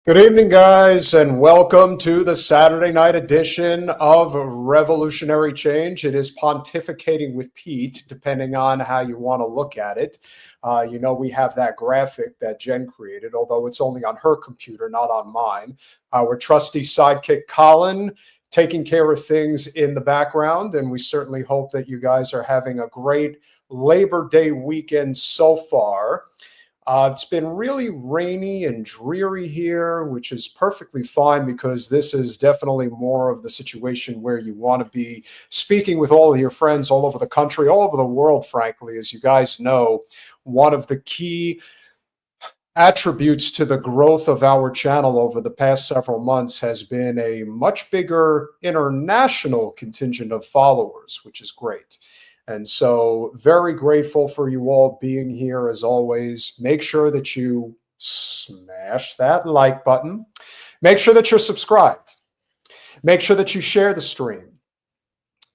Good evening, guys, and welcome to the Saturday night edition of Revolutionary Change. It is Pontificating with Pete, depending on how you want to look at it. We have that graphic that Jen created, although it's only on her computer, not on mine. Our trusty sidekick, Colin, taking care of things in the background, and we certainly hope that you guys are having a great Labor Day weekend so far. It's been really rainy and dreary here, which is perfectly fine because this is definitely more of the situation where you want to be speaking with all of your friends all over the country, all over the world, frankly. As you guys know, one of the key attributes to the growth of our channel over the past several months has been a much bigger international contingent of followers, which is great. And so very grateful for you all being here as always. Make sure that you smash that like button. Make sure that you're subscribed. Make sure that you share the stream.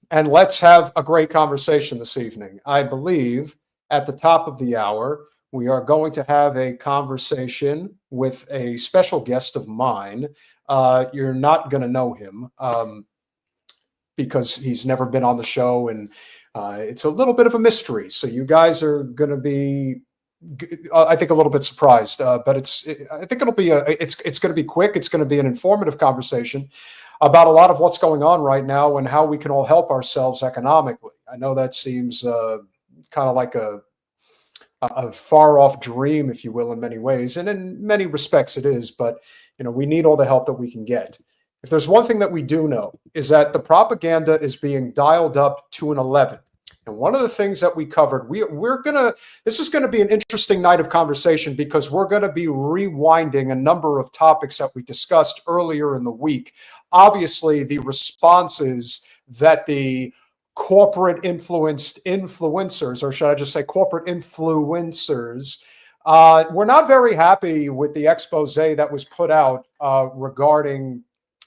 And let's have a great conversation this evening. I believe at the top of the hour, we are going to have a conversation with a special guest of mine. You're not going to know him because he's never been on the show, and it's a little bit of a mystery. So you guys are going to be, I think, a little bit surprised. But I think it'll be it's going to be quick. It's going to be an informative conversation about a lot of what's going on right now and how we can all help ourselves economically. I know that seems kind of like a far off dream, if you will, in many ways, and in many respects it is. But we need all the help that we can get. If there's one thing that we do know is that the propaganda is being dialed up to an 11. And one of the things that we covered, this is going to be an interesting night of conversation because we're going to be rewinding a number of topics that we discussed earlier in the week. Obviously, the responses that the corporate influencers, or should I just say corporate influencers, we're not very happy with the expose that was put out regarding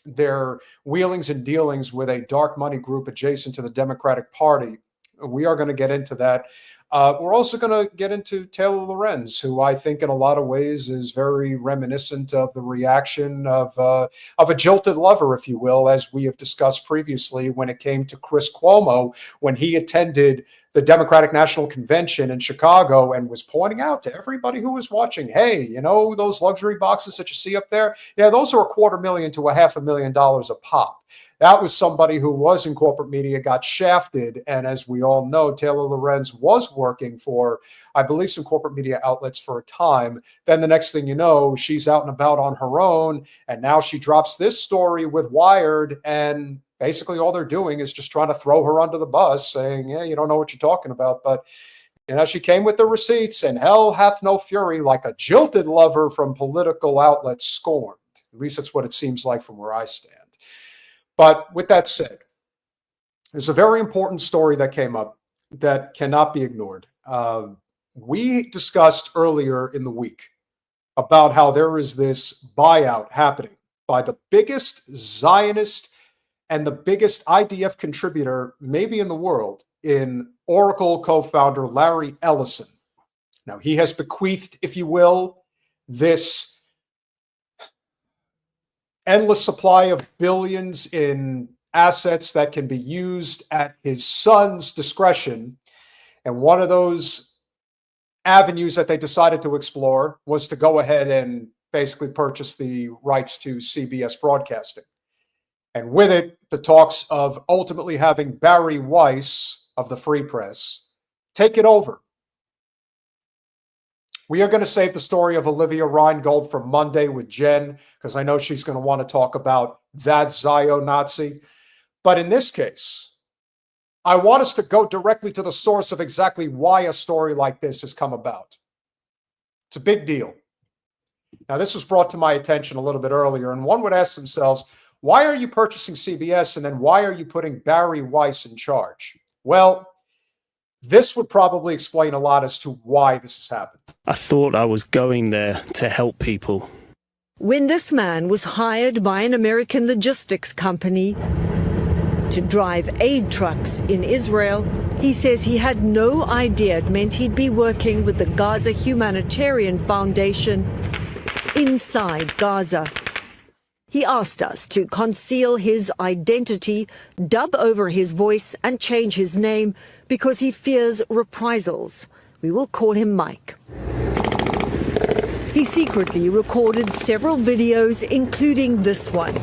their wheelings and dealings with a dark money group adjacent to the Democratic Party. We are going to get into that. We're also going to get into Taylor Lorenz, who I think in a lot of ways is very reminiscent of the reaction of a jilted lover, if you will, as we have discussed previously when it came to Chris Cuomo, when he attended the Democratic National Convention in Chicago and was pointing out to everybody who was watching, hey, those luxury boxes that you see up there? Yeah, those are $250,000 to $500,000 a pop. That was somebody who was in corporate media, got shafted. And as we all know, Taylor Lorenz was working for, I believe, some corporate media outlets for a time. Then the next thing you know, she's out and about on her own. And now she drops this story with Wired. And basically all they're doing is just trying to throw her under the bus, saying, yeah, you don't know what you're talking about. But she came with the receipts, and hell hath no fury like a jilted lover from political outlets scorned. At least that's what it seems like from where I stand. But with that said, there's a very important story that came up that cannot be ignored. We discussed earlier in the week about how there is this buyout happening by the biggest Zionist and the biggest IDF contributor maybe in the world, in Oracle co-founder Larry Ellison. Now, he has bequeathed, if you will, this endless supply of billions in assets that can be used at his son's discretion. And one of those avenues that they decided to explore was to go ahead and basically purchase the rights to CBS broadcasting. And with it, the talks of ultimately having Barry Weiss of the Free Press take it over. We are going to save the story of Olivia Reingold for Monday with Jen, because I know she's going to want to talk about that Zio-Nazi. But in this case, I want us to go directly to the source of exactly why a story like this has come about. It's a big deal. Now, this was brought to my attention a little bit earlier, and one would ask themselves, why are you purchasing CBS, and then why are you putting Barry Weiss in charge? Well, this would probably explain a lot as to why this has happened. I thought I was going there to help people. When this man was hired by an American logistics company to drive aid trucks in Israel, he says he had no idea it meant he'd be working with the Gaza Humanitarian Foundation inside Gaza. He asked us to conceal his identity, dub over his voice and change his name because he fears reprisals. We will call him Mike. He secretly recorded several videos, including this one.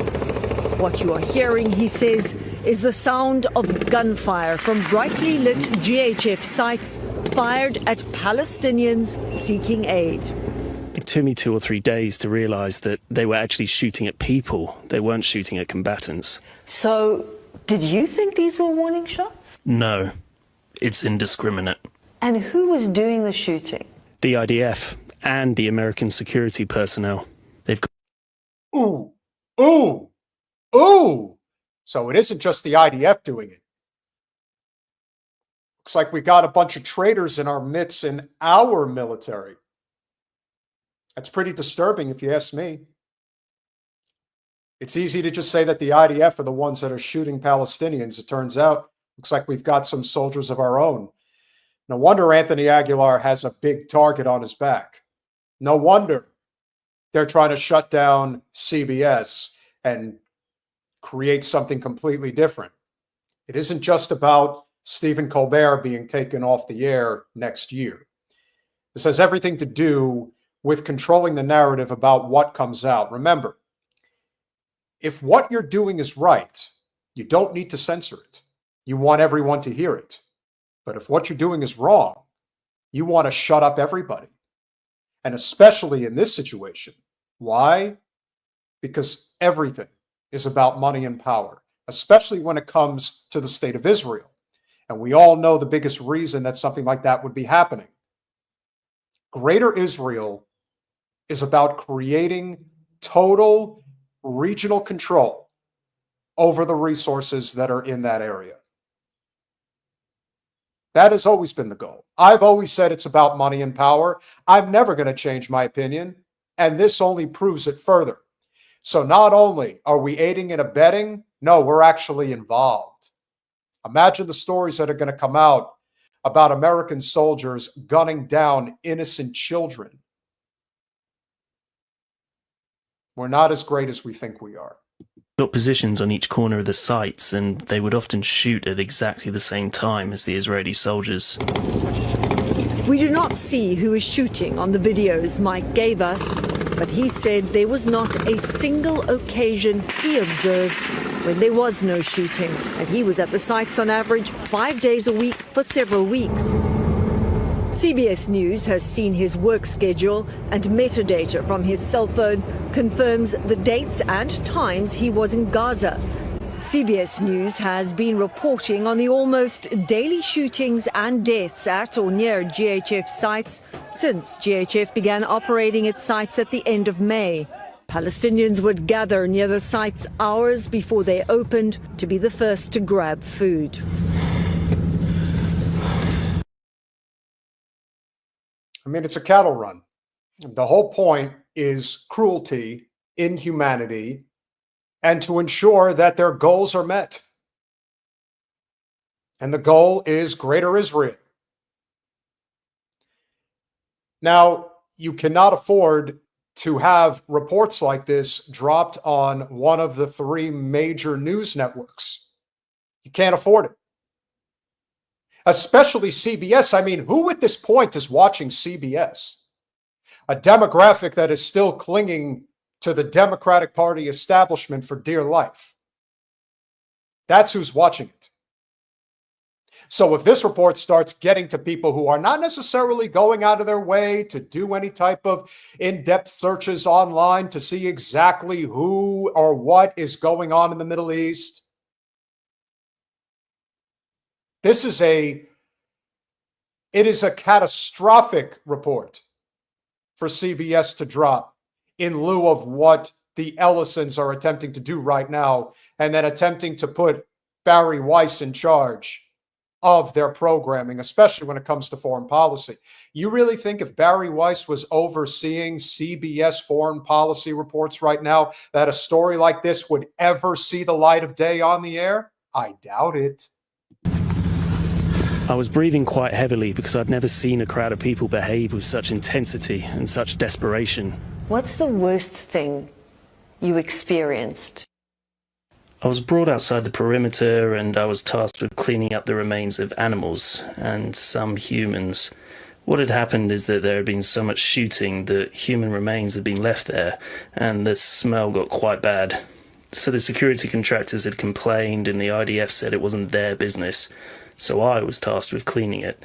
What you are hearing, he says, is the sound of gunfire from brightly lit GHF sites fired at Palestinians seeking aid. It took me 2 or 3 days to realise that they were actually shooting at people. They weren't shooting at combatants. So, did you think these were warning shots? No, it's indiscriminate. And who was doing the shooting? The IDF and the American security personnel. They've got... Ooh, ooh, ooh. So it isn't just the IDF doing it. Looks like we got a bunch of traitors in our midst in our military. That's pretty disturbing if you ask me. It's easy to just say that the IDF are the ones that are shooting Palestinians. It turns out, looks like we've got some soldiers of our own. No wonder Anthony Aguilar has a big target on his back. No wonder they're trying to shut down CBS and create something completely different. It isn't just about Stephen Colbert being taken off the air next year. This has everything to do with controlling the narrative about what comes out. Remember, if what you're doing is right, you don't need to censor it. You want everyone to hear it. But if what you're doing is wrong, you want to shut up everybody. And especially in this situation. Why? Because everything is about money and power, especially when it comes to the state of Israel. And we all know the biggest reason that something like that would be happening. Greater Israel is about creating total regional control over the resources that are in that area. That has always been the goal. I've always said it's about money and power. I'm never going to change my opinion, and this only proves it further. So not only are we aiding and abetting, no, we're actually involved. Imagine the stories that are going to come out about American soldiers gunning down innocent children. We're not as great as we think we are. Got positions on each corner of the sites, and they would often shoot at exactly the same time as the Israeli soldiers. We do not see who is shooting on the videos Mike gave us, but he said there was not a single occasion he observed when there was no shooting, and he was at the sites on average 5 days a week for several weeks. CBS News has seen his work schedule, and metadata from his cell phone confirms the dates and times he was in Gaza. CBS News has been reporting on the almost daily shootings and deaths at or near GHF sites since GHF began operating its sites at the end of May. Palestinians would gather near the sites hours before they opened to be the first to grab food. I mean, it's a cattle run. The whole point is cruelty, inhumanity, and to ensure that their goals are met. And the goal is Greater Israel. Now, you cannot afford to have reports like this dropped on one of the 3 major news networks. You can't afford it. Especially CBS. I mean, who at this point is watching CBS? A demographic that is still clinging to the Democratic Party establishment for dear life. That's who's watching it. So if this report starts getting to people who are not necessarily going out of their way to do any type of in-depth searches online to see exactly who or what is going on in the Middle East, it is a catastrophic report for CBS to drop in lieu of what the Ellisons are attempting to do right now, and then attempting to put Barry Weiss in charge of their programming, especially when it comes to foreign policy. You really think if Barry Weiss was overseeing CBS foreign policy reports right now, that a story like this would ever see the light of day on the air? I doubt it. I was breathing quite heavily because I'd never seen a crowd of people behave with such intensity and such desperation. What's the worst thing you experienced? I was brought outside the perimeter and I was tasked with cleaning up the remains of animals and some humans. What had happened is that there had been so much shooting that human remains had been left there, and the smell got quite bad. So the security contractors had complained and the IDF said it wasn't their business. So I was tasked with cleaning it,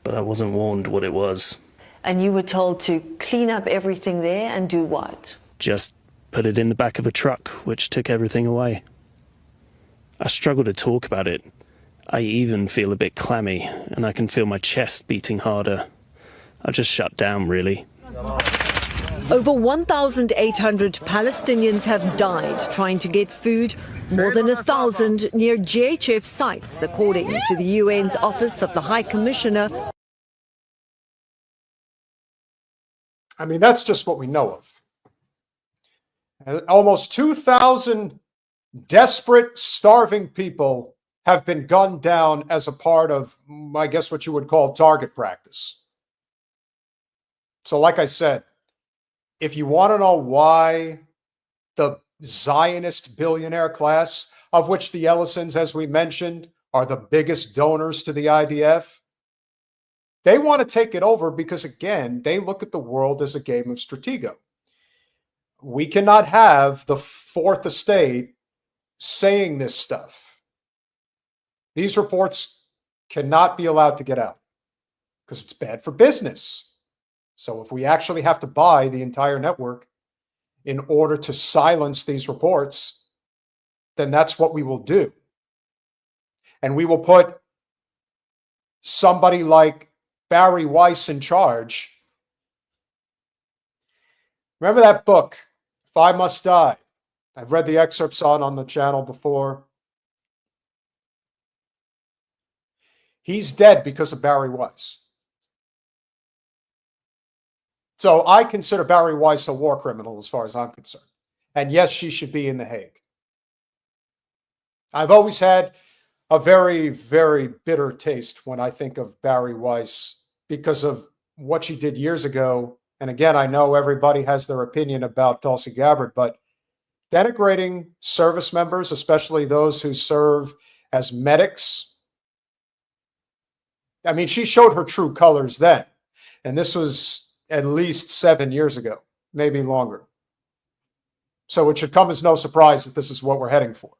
but I wasn't warned what it was. And you were told to clean up everything there and do what? Just put it in the back of a truck, which took everything away. I struggle to talk about it. I even feel a bit clammy, and I can feel my chest beating harder. I just shut down, really. Over 1,800 Palestinians have died trying to get food, more than 1,000 near GHF sites, according to the UN's Office of the High Commissioner. I mean, that's just what we know of. Almost 2,000 desperate, starving people have been gunned down as a part of, I guess, what you would call target practice. So like I said, if you want to know why the Zionist billionaire class, of which the Ellisons, as we mentioned, are the biggest donors to the IDF, they want to take it over because, again, they look at the world as a game of Stratego. We cannot have the Fourth Estate saying this stuff. These reports cannot be allowed to get out because it's bad for business. So if we actually have to buy the entire network in order to silence these reports, then that's what we will do. And we will put somebody like Barry Weiss in charge. Remember that book, If I Must Die? I've read the excerpts on the channel before. He's dead because of Barry Weiss. So I consider Barry Weiss a war criminal as far as I'm concerned. And yes, she should be in The Hague. I've always had a very, very bitter taste when I think of Barry Weiss because of what she did years ago. And again, I know everybody has their opinion about Tulsi Gabbard, but denigrating service members, especially those who serve as medics, I mean, she showed her true colors then. And this was at least 7 years ago, maybe longer. So it should come as no surprise that this is what we're heading for.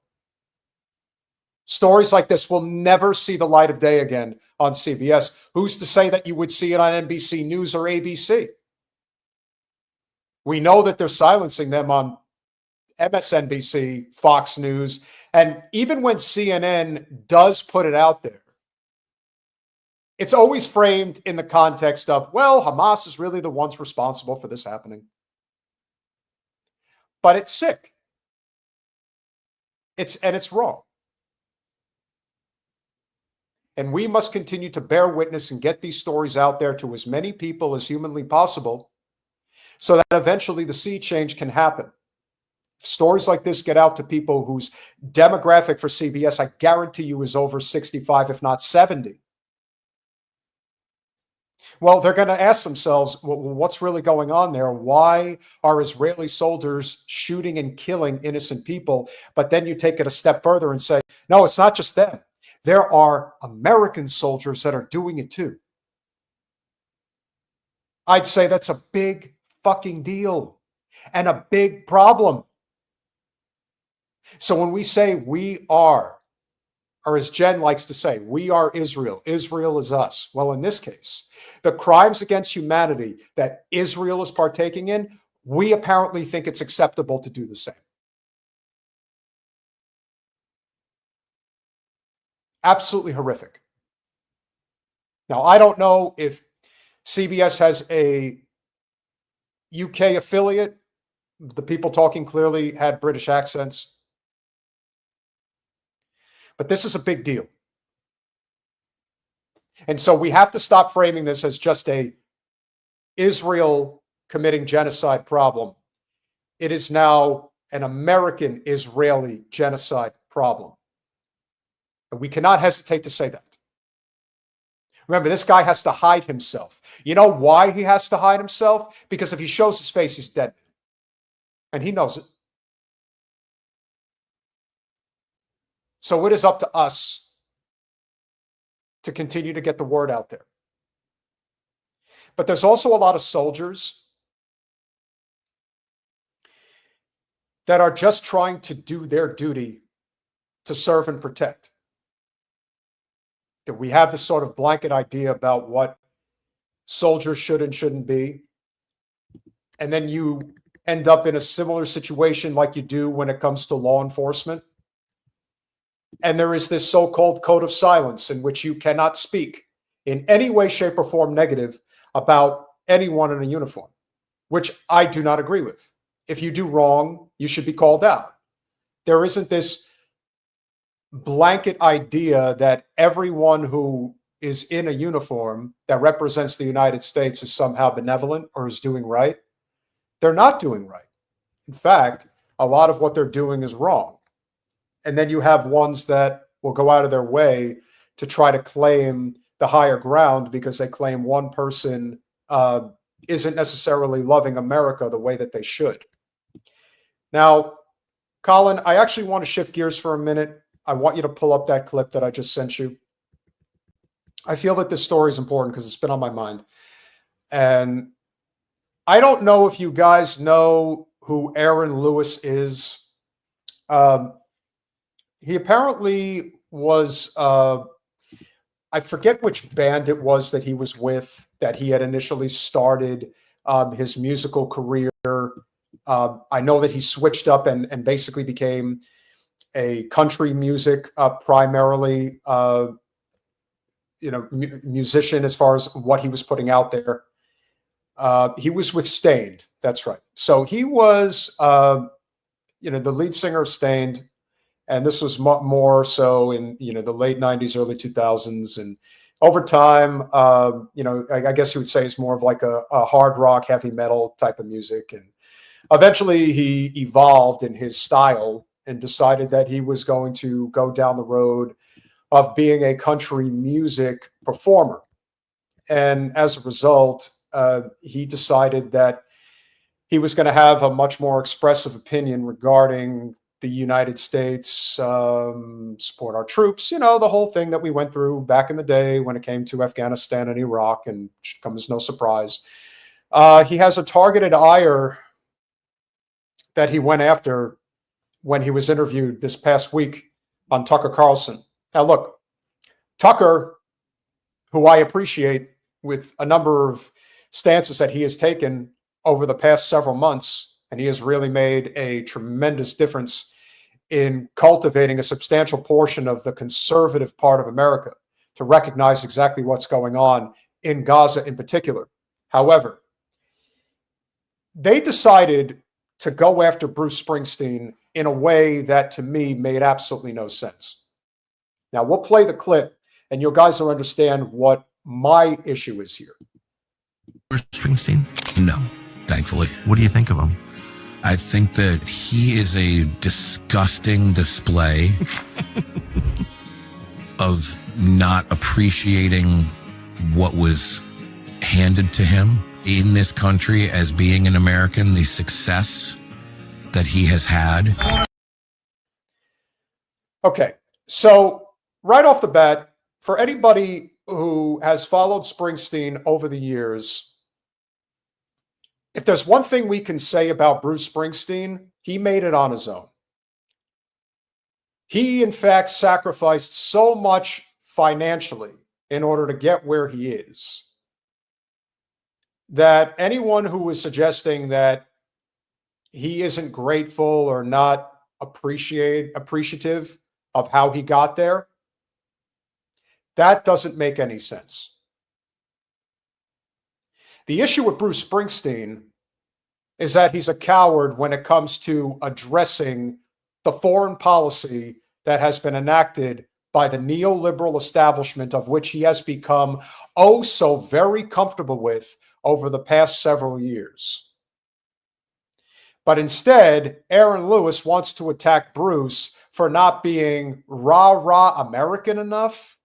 Stories like this will never see the light of day again on CBS. Who's to say that you would see it on NBC News or ABC? We know that they're silencing them on MSNBC, Fox News, and even when CNN does put it out there, it's always framed in the context of, well, Hamas is really the ones responsible for this happening. But it's sick. It's wrong. And we must continue to bear witness and get these stories out there to as many people as humanly possible so that eventually the sea change can happen. If stories like this get out to people whose demographic for CBS, I guarantee you, is over 65, if not 70. Well, they're going to ask themselves, well, what's really going on there? Why are Israeli soldiers shooting and killing innocent people? But then you take it a step further and say, no, it's not just them. There are American soldiers that are doing it too. I'd say that's a big fucking deal and a big problem. So when we say we are, or as Jen likes to say, we are Israel, Israel is us. Well, in this case, the crimes against humanity that Israel is partaking in, we apparently think it's acceptable to do the same. Absolutely horrific. Now, I don't know if CBS has a UK affiliate. The people talking clearly had British accents. But this is a big deal. And so we have to stop framing this as just a Israel committing genocide problem. It is now an American-Israeli genocide problem. And we cannot hesitate to say that. Remember, this guy has to hide himself. You know why he has to hide himself? Because if he shows his face, he's dead. and he knows it. So it is up to us to continue to get the word out there. But there's also a lot of soldiers that are just trying to do their duty to serve and protect. That we have this sort of blanket idea about what soldiers should and shouldn't be. And then you end up in a similar situation like you do when it comes to law enforcement. And there is this so-called code of silence in which you cannot speak in any way, shape, or form negative about anyone in a uniform, which I do not agree with. If you do wrong, you should be called out. There isn't this blanket idea that everyone who is in a uniform that represents the United States is somehow benevolent or is doing right. They're not doing right. In fact, a lot of what they're doing is wrong. And then you have ones that will go out of their way to try to claim the higher ground because they claim one person isn't necessarily loving America the way that they should. Now, Colin, I actually want to shift gears for a minute. I want you to pull up that clip that I just sent you. I feel that this story is important because it's been on my mind. And I don't know if you guys know who Aaron Lewis is. He apparently was, I forget which band it was that he was with, that he had initially started his musical career. I know that he switched up and basically became a country music primarily, musician as far as what he was putting out there. He was with Stained. That's right. So he was, the lead singer of Stained. And this was more so in, the late 90s, early 2000s. And over time, I guess you would say it's more of like a hard rock, heavy metal type of music. And eventually he evolved in his style and decided that he was going to go down the road of being a country music performer. And as a result, he decided that he was going to have a much more expressive opinion regarding the United States, support our troops, the whole thing that we went through back in the day when it came to Afghanistan and Iraq, and should come as no surprise. He has a targeted ire that he went after when he was interviewed this past week on Tucker Carlson. Now, look, Tucker, who I appreciate with a number of stances that he has taken over the past several months, and he has really made a tremendous difference in cultivating a substantial portion of the conservative part of America to recognize exactly what's going on in Gaza in particular. However, they decided to go after Bruce Springsteen in a way that to me made absolutely no sense. Now, we'll play the clip and you guys will understand what my issue is here. Bruce Springsteen? No, thankfully. What do you think of him? I think that he is a disgusting display of not appreciating what was handed to him in this country as being an American, the success that he has had. Okay, so right off the bat, for anybody who has followed Springsteen over the years, if there's one thing we can say about Bruce Springsteen, he made it on his own. He, in fact, sacrificed so much financially in order to get where he is that anyone who is suggesting that he isn't grateful or not appreciative of how he got there, that doesn't make any sense. The issue with Bruce Springsteen is that he's a coward when it comes to addressing the foreign policy that has been enacted by the neoliberal establishment of which he has become oh so very comfortable with over the past several years. But instead, Aaron Lewis wants to attack Bruce for not being rah-rah American enough.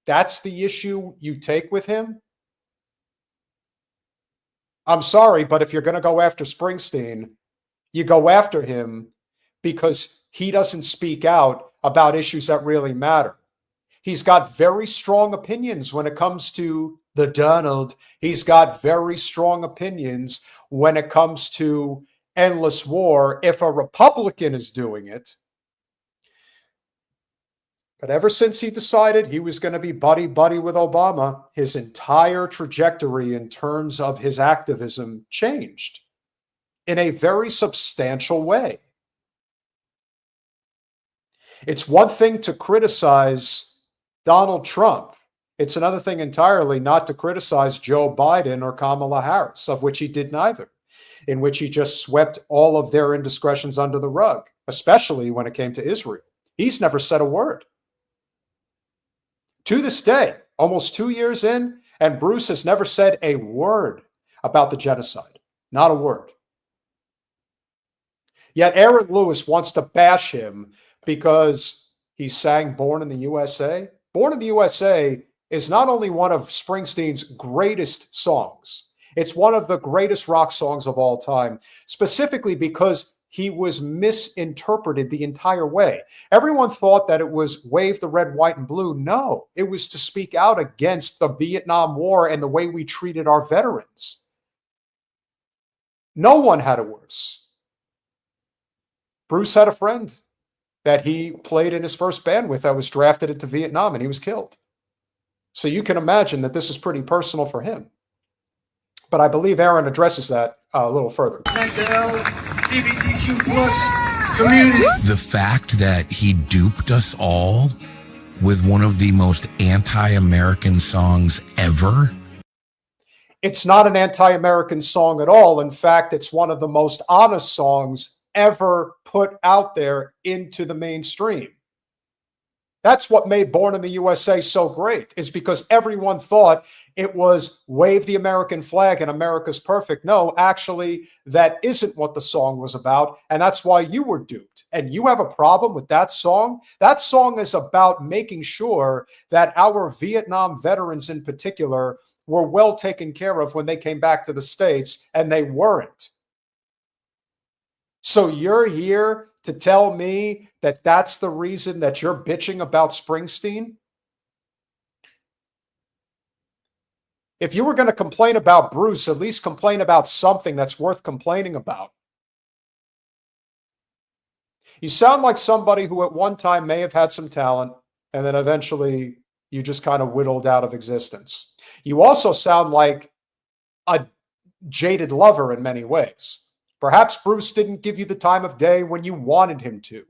That's the issue you take with him. I'm sorry, but if you're going to go after Springsteen, You go after him because he doesn't speak out about issues that really matter. He's got very strong opinions when it comes to the Donald. He's got very strong opinions when it comes to endless war if a Republican is doing it. But ever since he decided he was going to be buddy-buddy with Obama, his entire trajectory in terms of his activism changed in a very substantial way. It's one thing to criticize Donald Trump. It's another thing entirely not to criticize Joe Biden or Kamala Harris, of which he did neither, in which he just swept all of their indiscretions under the rug, especially when it came to Israel. He's never said a word. To this day, almost 2 years in, and Bruce has never said a word about the genocide. Not a word. Yet Aaron Lewis wants to bash him because he sang Born in the USA. Born in the USA is not only one of Springsteen's greatest songs, it's one of the greatest rock songs of all time, specifically because he was misinterpreted the entire way. Everyone thought that it was wave the red, white, and blue. No, it was to speak out against the Vietnam War and the way we treated our veterans. No one had it worse. Bruce had a friend that he played in his first band with that was drafted into Vietnam, and he was killed. So you can imagine that this is pretty personal for him. But I believe Aaron addresses that a little further. LGBTQ+ community. The fact that he duped us all with one of the most anti-American songs ever. It's not an anti-American song at all. In fact, it's one of the most honest songs ever put out there into the mainstream. That's what made Born in the USA so great, is because everyone thought it was wave the American flag and America's perfect. No, actually, that isn't what the song was about. And that's why you were duped. And you have a problem with that song? That song is about making sure that our Vietnam veterans in particular were well taken care of when they came back to the States, and they weren't. So you're here to tell me that that's the reason that you're bitching about Springsteen? If you were going to complain about Bruce, at least complain about something that's worth complaining about. You sound like somebody who at one time may have had some talent, and then eventually you just kind of whittled out of existence. You also sound like a jaded lover in many ways. Perhaps Bruce didn't give you the time of day when you wanted him to.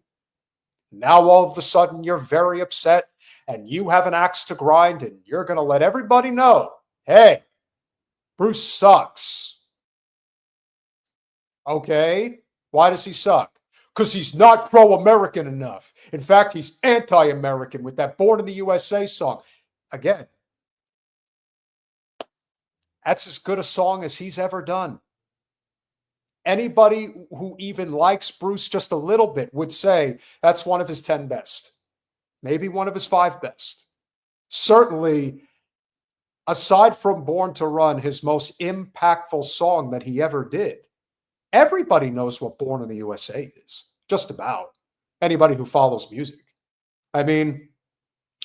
Now all of a sudden you're very upset and you have an axe to grind and you're going to let everybody know, hey, Bruce sucks. Okay, why does he suck? Because he's not pro-American enough. In fact, he's anti-American with that Born in the USA song. Again, that's as good a song as he's ever done. Anybody who even likes Bruce just a little bit would say that's one of his 10 best, maybe one of his 5 best. Certainly, aside from Born to Run, his most impactful song that he ever did. Everybody knows what Born in the USA is, just about. Anybody who follows music. I mean,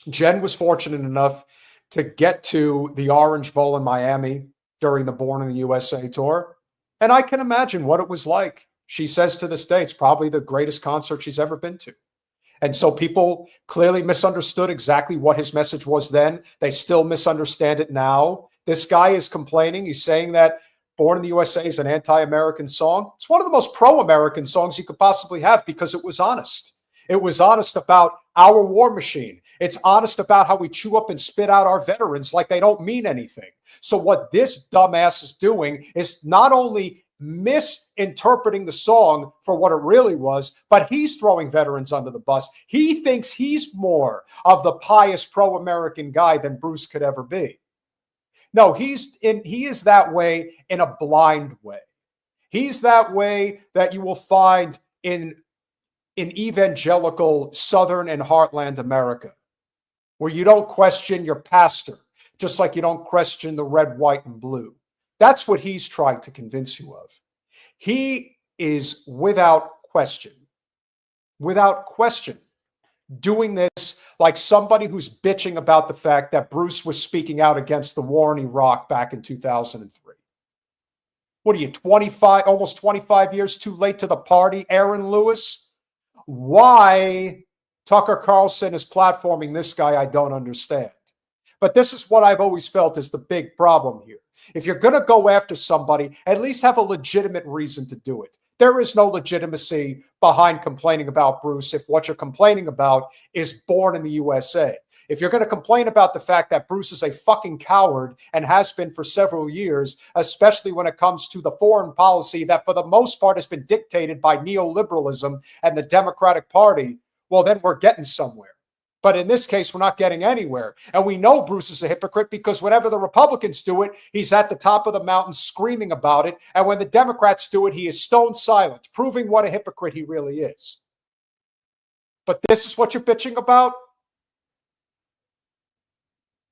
Jen was fortunate enough to get to the Orange Bowl in Miami during the Born in the USA tour. And I can imagine what it was like. She says to this day, it's probably the greatest concert she's ever been to. And so people clearly misunderstood exactly what his message was then. They still misunderstand it now. This guy is complaining. He's saying that Born in the USA is an anti-American song. It's one of the most pro-American songs you could possibly have because it was honest. It was honest about our war machine. It's honest about how we chew up and spit out our veterans like they don't mean anything. So what this dumbass is doing is not only misinterpreting the song for what it really was, but he's throwing veterans under the bus. He thinks he's more of the pious pro-American guy than Bruce could ever be. No, he is that way in a blind way. He's that way that you will find in evangelical Southern and Heartland America, where you don't question your pastor, just like you don't question the red, white, and blue. That's what he's trying to convince you of. He is without question, doing this like somebody who's bitching about the fact that Bruce was speaking out against the war in Iraq back in 2003. What are you, 25, almost 25 years too late to the party, Aaron Lewis? Why Tucker Carlson is platforming this guy, I don't understand. But this is what I've always felt is the big problem here. If you're going to go after somebody, at least have a legitimate reason to do it. There is no legitimacy behind complaining about Bruce if what you're complaining about is born in the USA. If you're going to complain about the fact that Bruce is a fucking coward and has been for several years, especially when it comes to the foreign policy that for the most part has been dictated by neoliberalism and the Democratic Party, well, then we're getting somewhere. But in this case, we're not getting anywhere. And we know Bruce is a hypocrite because whenever the Republicans do it, he's at the top of the mountain screaming about it. And when the Democrats do it, he is stone silent, proving what a hypocrite he really is. But this is what you're bitching about?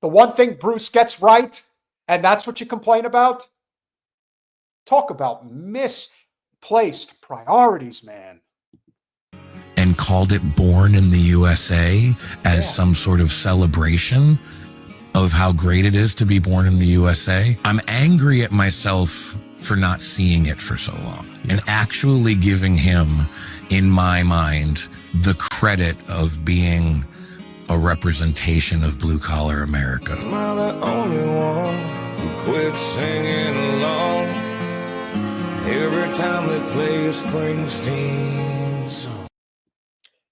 The one thing Bruce gets right, and that's what you complain about? Talk about misplaced priorities, man. And called it Born in the USA as some sort of celebration of how great it is to be born in the USA. I'm angry at myself for not seeing it for so long and actually giving him, in my mind, the credit of being a representation of blue-collar America. Am I the only one who quit singing along every time they play Springsteen song?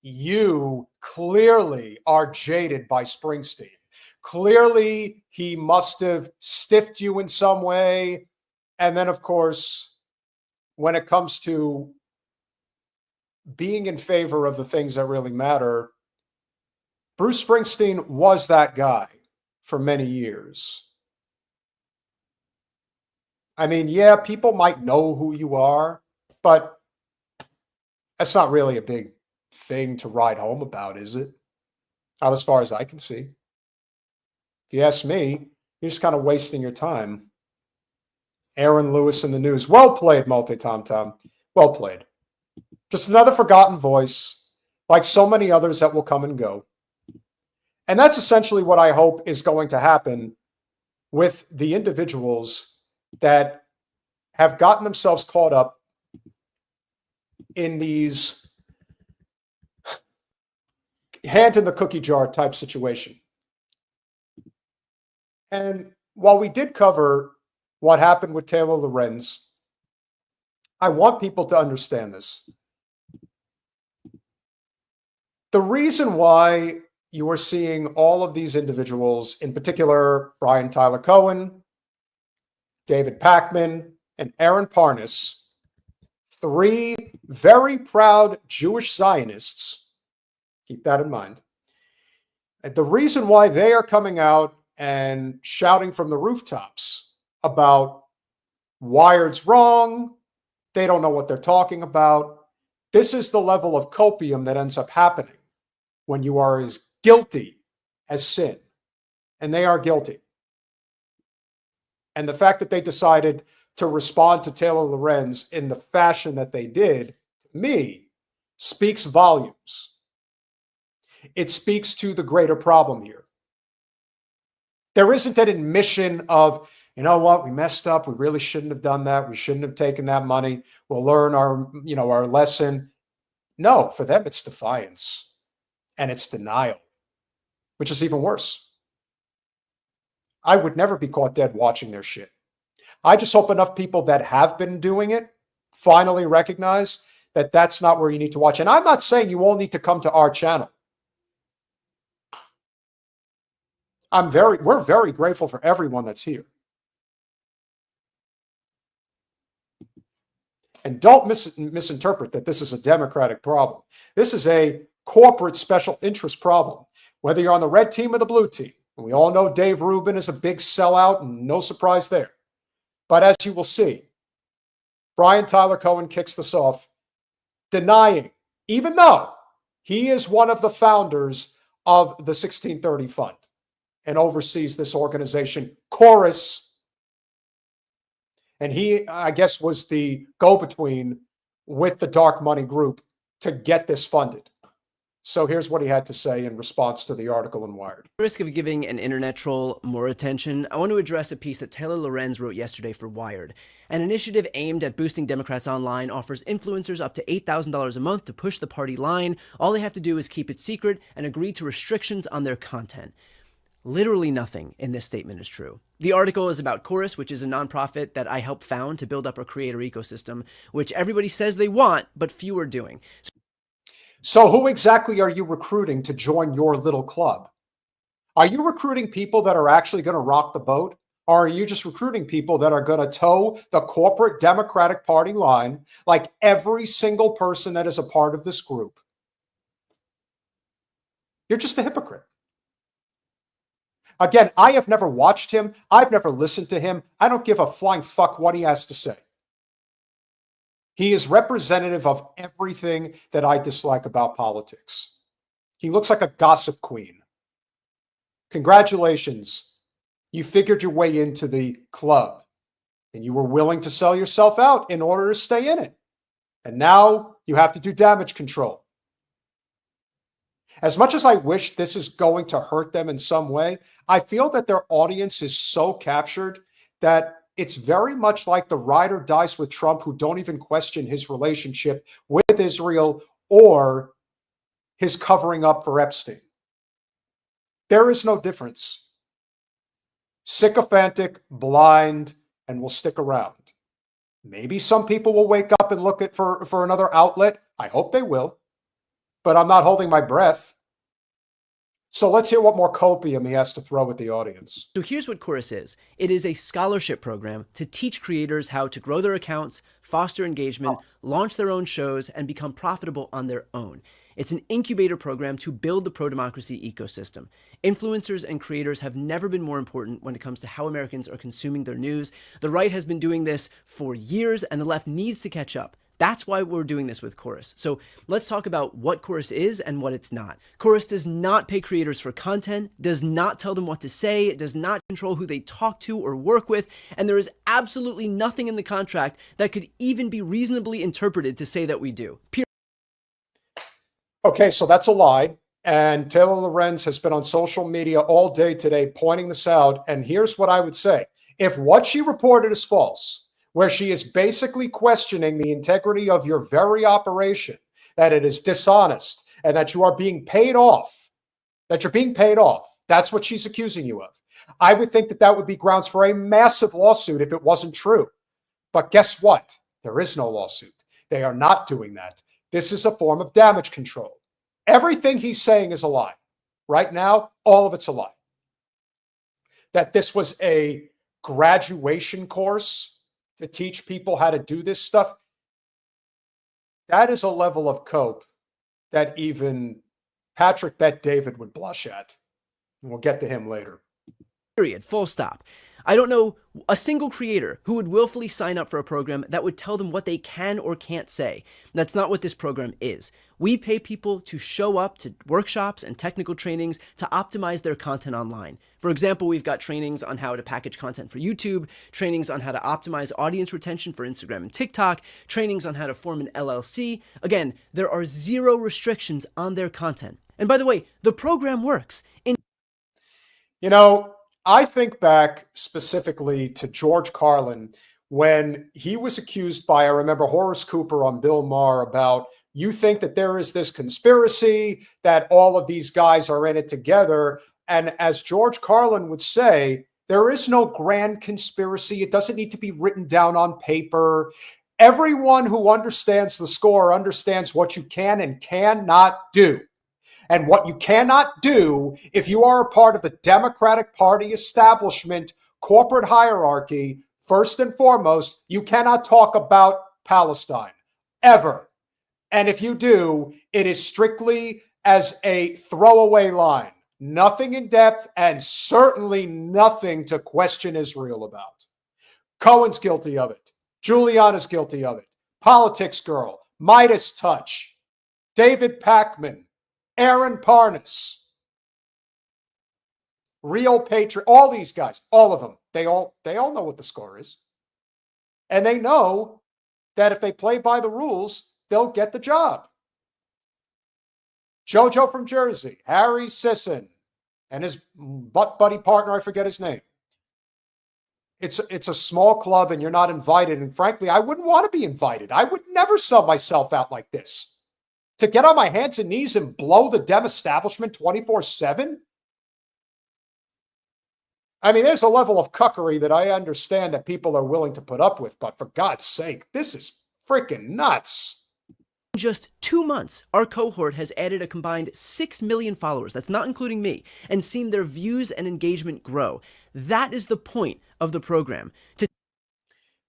You clearly are jaded by Springsteen. Clearly, he must have stiffed you in some way. And then, of course, when it comes to being in favor of the things that really matter, Bruce Springsteen was that guy for many years. I mean, yeah, people might know who you are, but that's not really a big thing to ride home about, is it? Not as far as I can see. If you ask me, you're just kind of wasting your time. Aaron Lewis in the news. Well played, Multi-Tom-Tom. Well played. Just another forgotten voice, like so many others that will come and go. And that's essentially what I hope is going to happen with the individuals that have gotten themselves caught up in these hand in the cookie jar type situation. And while we did cover what happened with Taylor Lorenz, I want people to understand this. The reason why you are seeing all of these individuals, in particular, Brian Tyler Cohen, David Pakman, and Aaron Parnas, three very proud Jewish Zionists, keep that in mind. And the reason why they are coming out and shouting from the rooftops about Wired's wrong, they don't know what they're talking about. This is the level of copium that ends up happening when you are as guilty as sin. And they are guilty. And the fact that they decided to respond to Taylor Lorenz in the fashion that they did, to me, speaks volumes. It speaks to the greater problem here. There isn't an admission of, you know what, we messed up. We really shouldn't have done that. We shouldn't have taken that money. We'll learn our lesson. No, for them, it's defiance and it's denial, which is even worse. I would never be caught dead watching their shit. I just hope enough people that have been doing it finally recognize that that's not where you need to watch. And I'm not saying you all need to come to our channel. We're very grateful for everyone that's here. And don't misinterpret that this is a Democratic problem. This is a corporate special interest problem, whether you're on the red team or the blue team. And we all know Dave Rubin is a big sellout, and no surprise there. But as you will see, Brian Tyler Cohen kicks this off, denying, even though he is one of the founders of the 1630 Fund and oversees this organization, Chorus. And he, I guess, was the go-between with the dark money group to get this funded. So here's what he had to say in response to the article in Wired. At the risk of giving an internet troll more attention, I want to address a piece that Taylor Lorenz wrote yesterday for Wired. An initiative aimed at boosting Democrats online offers influencers up to $8,000 a month to push the party line. All they have to do is keep it secret and agree to restrictions on their content. Literally nothing in this statement is true. The article is about Chorus, which is a nonprofit that I helped found to build up a creator ecosystem, which everybody says they want, but few are doing. So who exactly are you recruiting to join your little club? Are you recruiting people that are actually going to rock the boat? Or are you just recruiting people that are going to toe the corporate Democratic Party line like every single person that is a part of this group? You're just a hypocrite. Again, I have never watched him. I've never listened to him. I don't give a flying fuck what he has to say. He is representative of everything that I dislike about politics. He looks like a gossip queen. Congratulations. You figured your way into the club and you were willing to sell yourself out in order to stay in it. And now you have to do damage control. As much as I wish this is going to hurt them in some way, I feel that their audience is so captured that it's very much like the ride or dies with Trump who don't even question his relationship with Israel or his covering up for Epstein. There is no difference. Sycophantic, blind, and will stick around. Maybe some people will wake up and look for another outlet. I hope they will. But I'm not holding my breath. So let's hear what more copium he has to throw at the audience. So here's what Chorus is. It is a scholarship program to teach creators how to grow their accounts, foster engagement, launch their own shows, and become profitable on their own. It's an incubator program to build the pro-democracy ecosystem. Influencers and creators have never been more important when it comes to how Americans are consuming their news. The right has been doing this for years, and the left needs to catch up. That's why we're doing this with Chorus. So let's talk about what Chorus is and what it's not. Chorus does not pay creators for content, does not tell them what to say, it does not control who they talk to or work with, and there is absolutely nothing in the contract that could even be reasonably interpreted to say that we do. Okay, so that's a lie. And Taylor Lorenz has been on social media all day today pointing this out. And here's what I would say. If what she reported is false, where she is basically questioning the integrity of your very operation, that it is dishonest, and that you are being paid off, that you're being paid off. That's what she's accusing you of. I would think that that would be grounds for a massive lawsuit if it wasn't true. But guess what? There is no lawsuit. They are not doing that. This is a form of damage control. Everything he's saying is a lie. Right now, all of it's a lie. That this was a graduation course to teach people how to do this stuff, that is a level of cope that even Patrick Bet David would blush at. And we'll get to him later. Period. Full stop. I don't know a single creator who would willfully sign up for a program that would tell them what they can or can't say. That's not what this program is. We pay people to show up to workshops and technical trainings to optimize their content online. For example, we've got trainings on how to package content for YouTube, trainings on how to optimize audience retention for Instagram and TikTok, trainings on how to form an LLC. Again, there are zero restrictions on their content. And by the way, the program works. I think back specifically to George Carlin when he was accused by, I remember Horace Cooper on Bill Maher about, you think that there is this conspiracy, that all of these guys are in it together. And as George Carlin would say, there is no grand conspiracy. It doesn't need to be written down on paper. Everyone who understands the score understands what you can and cannot do. And what you cannot do if you are a part of the Democratic Party establishment, corporate hierarchy, first and foremost, you cannot talk about Palestine, ever. And if you do, it is strictly as a throwaway line. Nothing in depth and certainly nothing to question Israel about. Cohen's guilty of it. Giuliani's guilty of it. Politics Girl, Midas Touch, David Pakman, Aaron Parnas, Real Patriot, all these guys, all of them, they all know what the score is. And they know that if they play by the rules, they'll get the job. Jojo from Jersey, Harry Sisson, and his butt buddy partner, I forget his name. It's a small club and you're not invited. And frankly, I wouldn't want to be invited. I would never sell myself out like this. To get on my hands and knees and blow the Dem establishment 24/7? I mean, there's a level of cuckery that I understand that people are willing to put up with, but for God's sake, this is freaking nuts. In just 2 months, our cohort has added a combined 6 million followers, that's not including me, and seen their views and engagement grow. That is the point of the program.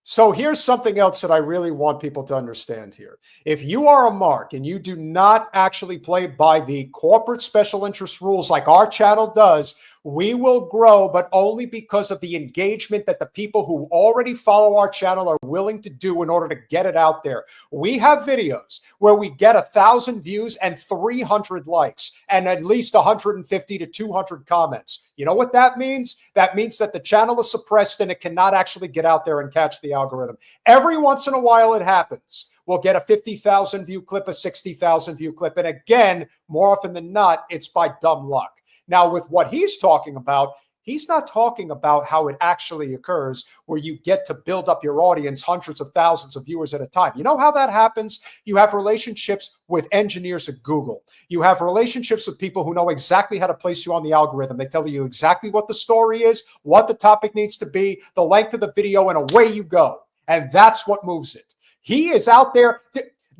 So here's something else that I really want people to understand here. If you are a mark and you do not actually play by the corporate special interest rules like our channel does, we will grow, but only because of the engagement that the people who already follow our channel are willing to do in order to get it out there. We have videos where we get 1,000 views and 300 likes and at least 150 to 200 comments. You know what that means? That means that the channel is suppressed and it cannot actually get out there and catch the algorithm. Every once in a while it happens. We'll get a 50,000 view clip, a 60,000 view clip. And again, more often than not, it's by dumb luck. Now, with what he's talking about, he's not talking about how it actually occurs where you get to build up your audience, hundreds of thousands of viewers at a time. You know how that happens? You have relationships with engineers at Google. You have relationships with people who know exactly how to place you on the algorithm. They tell you exactly what the story is, what the topic needs to be, the length of the video, and away you go. And that's what moves it. He is out there.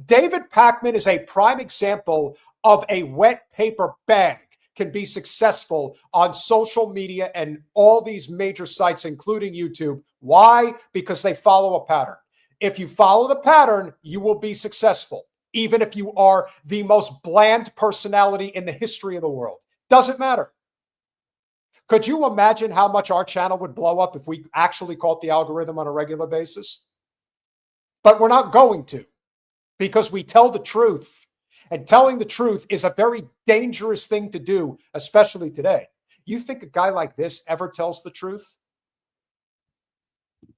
David Pakman is a prime example of a wet paper bag can be successful on social media and all these major sites, including YouTube. Why? Because they follow a pattern. If you follow the pattern, you will be successful, even if you are the most bland personality in the history of the world. Doesn't matter. Could you imagine how much our channel would blow up if we actually caught the algorithm on a regular basis? But we're not going to, because we tell the truth. And telling the truth is a very dangerous thing to do, especially today. You think a guy like this ever tells the truth?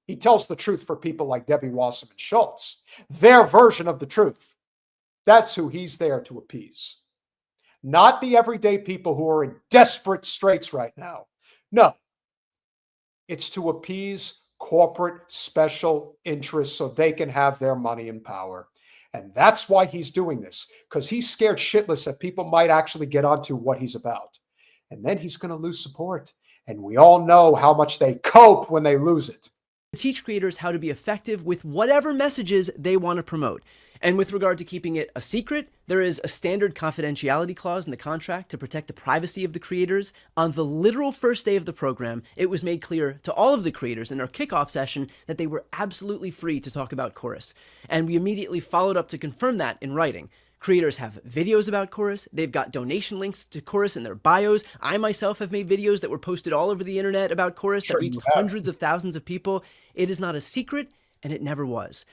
He tells the truth for people like Debbie Wasserman Schultz, their version of the truth. That's who he's there to appease. Not the everyday people who are in desperate straits right now. No, it's to appease corporate special interests so they can have their money and power. And that's why he's doing this, because he's scared shitless that people might actually get onto what he's about. And then he's going to lose support. And we all know how much they cope when they lose it. Teach creators how to be effective with whatever messages they want to promote. And with regard to keeping it a secret, there is a standard confidentiality clause in the contract to protect the privacy of the creators. On the literal first day of the program, it was made clear to all of the creators in our kickoff session that they were absolutely free to talk about Chorus. And we immediately followed up to confirm that in writing. Creators have videos about Chorus. They've got donation links to Chorus in their bios. I myself have made videos that were posted all over the internet about Chorus that reached hundreds of thousands of people. It is not a secret, and it never was.